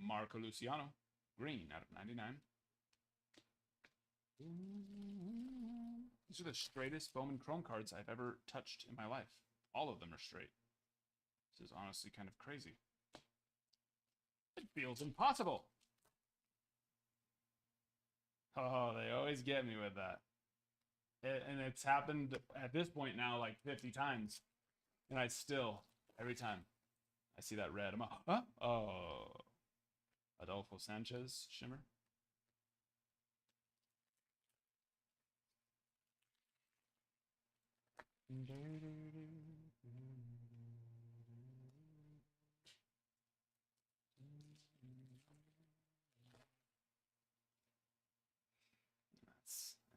Marco Luciano, green out of 99. These are the straightest Bowman Chrome cards I've ever touched in my life. All of them are straight. This is honestly kind of crazy. It feels impossible. Oh, they always get me with that. And it's happened at this point now like 50 times. And I still, every time I see that red, I'm like, huh? Oh. Adolfo Sanchez, Shimmer.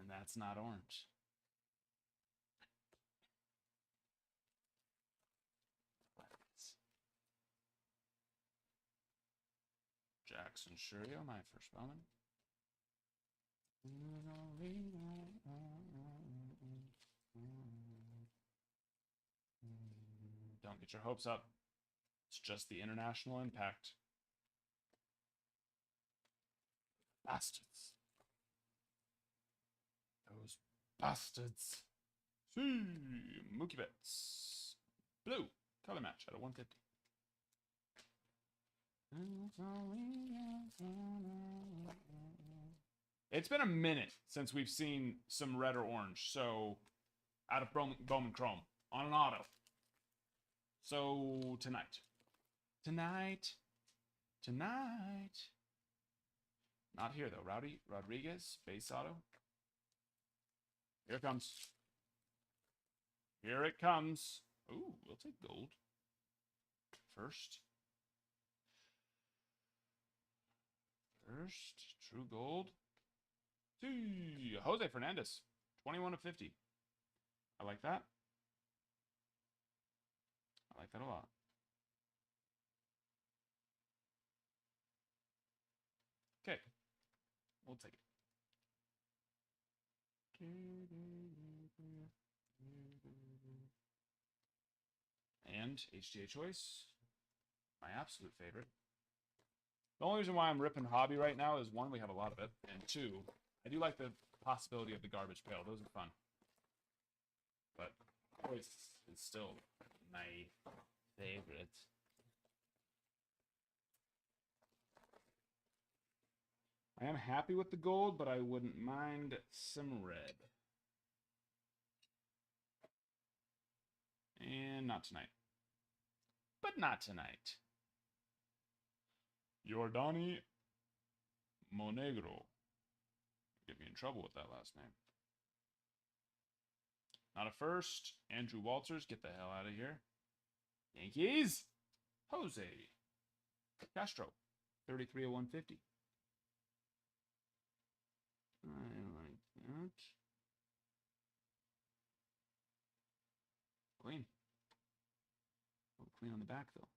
That's not orange. Jackson Shurio, my first Bowman. Don't get your hopes up. It's just the international impact. Bastards. Those bastards. See, Mookie Betts. Blue. Color match out of 150. It's been a minute since we've seen some red or orange. So, out of Bowman Chrome on an auto. So, tonight. Not here, though. Rowdy Rodriguez, base auto. Here it comes. Here it comes. Ooh, we'll take gold. First, true gold. See, Jose Fernandez, 21 of 50. I like that. I like that a lot. Okay, we'll take it. And HTA choice, my absolute favorite. The only reason why I'm ripping hobby right now is one, we have a lot of it, and two, I do like the possibility of the garbage pail. Those are fun. But choice is still my favorite. I am happy with the gold, but I wouldn't mind some red. And not tonight. But not tonight. Yordani Monegro. Get me in trouble with that last name. Not a first. Andrew Walters, get the hell out of here. Yankees. Jose Castro. 33 of 150. I like that. Clean. Oh, clean on the back, though.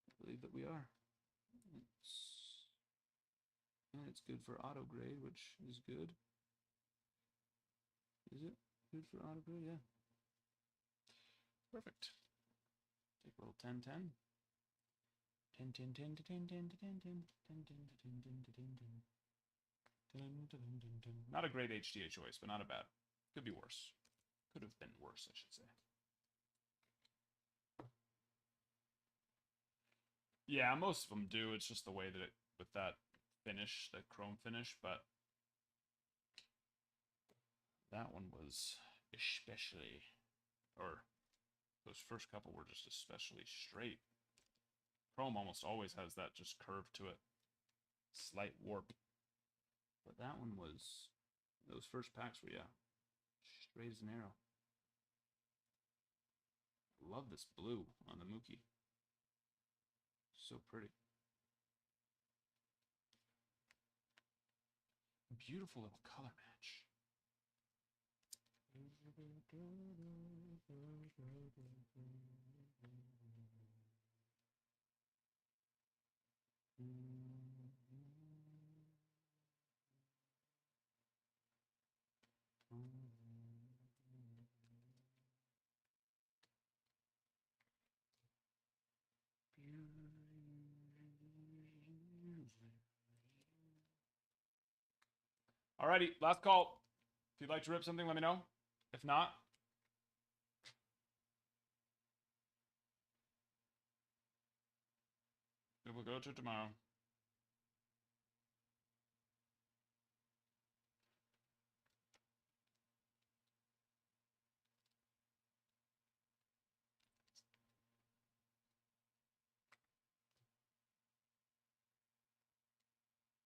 I believe that we are. It's good for auto grade, which is good. Is it good for auto grade? Yeah. Perfect. Take a little 10 10. 10 10 10 to 10 10 to 10 10 10 10 to 10 10 to 10 10. 10 to 10 10 10. Not a great HDA choice, but not a bad. Could be worse. Could have been worse, I should say. Yeah, most of them do. It's just the way that it, with that finish, the chrome finish, but that one was especially, or those first couple were just especially straight. Chrome almost always has that just curve to it. Slight warp. But that one was, those first packs were, yeah, straight as an arrow. Love this blue on the Mookie. So pretty. Beautiful little color match. Alrighty, last call. If you'd like to rip something, let me know. If not, we will go to tomorrow.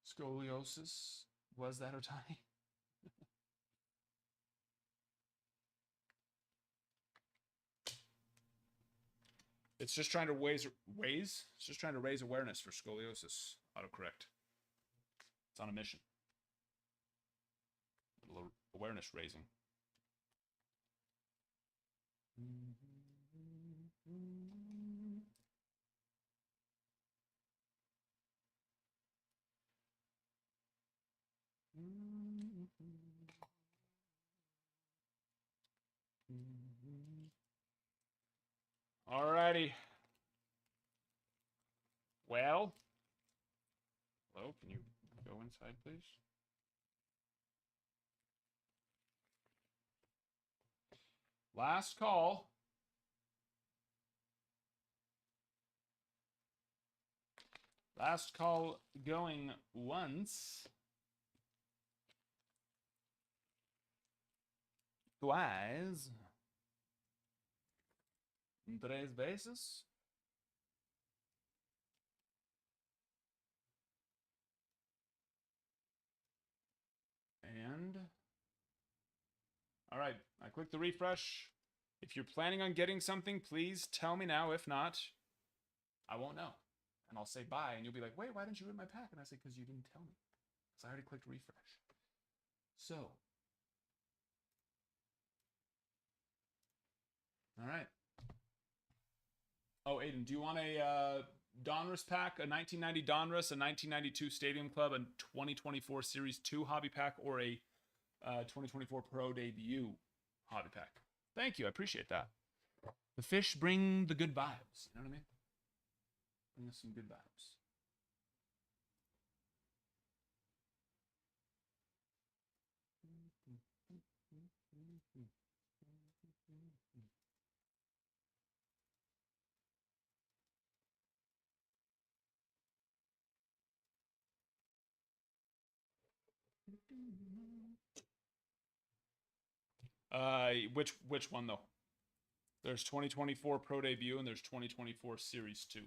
Scoliosis. Was that Otani? It's just trying to It's just trying to raise awareness for scoliosis. Autocorrect. It's on a mission. A little awareness raising. Alrighty. Well, hello, can you go inside, please? Last call. Last call going once. Twice. Tres veces. And all right, I clicked the refresh. If you're planning on getting something, please tell me now. If not, I won't know. And I'll say bye, and you'll be like, wait, why didn't you read my pack? And I say, because you didn't tell me. Because I already clicked refresh. So, all right. Oh, Aiden, do you want a Donruss pack, a 1990 Donruss, a 1992 Stadium Club, a 2024 Series 2 hobby pack, or a 2024 Pro Debut hobby pack? Thank you. I appreciate that. The fish bring the good vibes. You know what I mean? Bring us some good vibes. Which one though? There's 2024 Pro Debut and there's 2024 Series 2.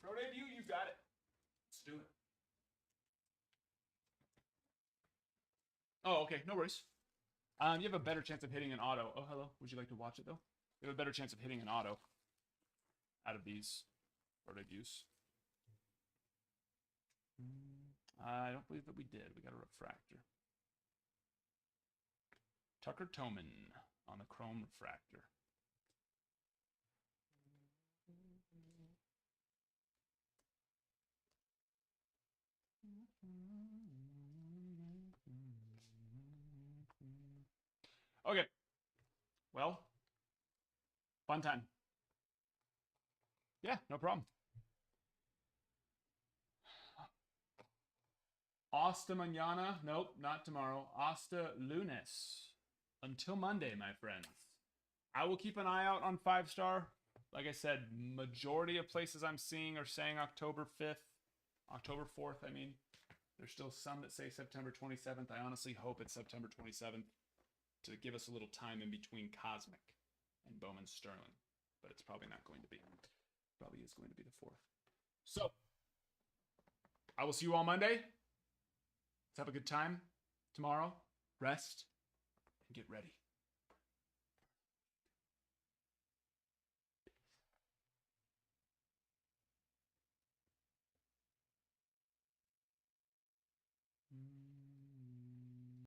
Pro Debut, you got it. Let's do it. Oh, okay, no worries. You have a better chance of hitting an auto. Oh, hello. Would you like to watch it though? You have a better chance of hitting an auto out of these Pro Debuts. I don't believe that we did. We got a refractor. Tucker Toman on the Chrome refractor. Okay. Well, fun time. Yeah, no problem. Hasta mañana. Nope, not tomorrow. Hasta lunes. Until Monday, my friends. I will keep an eye out on 5-star. Like I said, majority of places I'm seeing are saying October 5th. October 4th, I mean. There's still some that say September 27th. I honestly hope it's September 27th to give us a little time in between Cosmic and Bowman Sterling. But it's probably not going to be. It probably is going to be the 4th. So, I will see you all Monday. Let's have a good time tomorrow. Rest and get ready.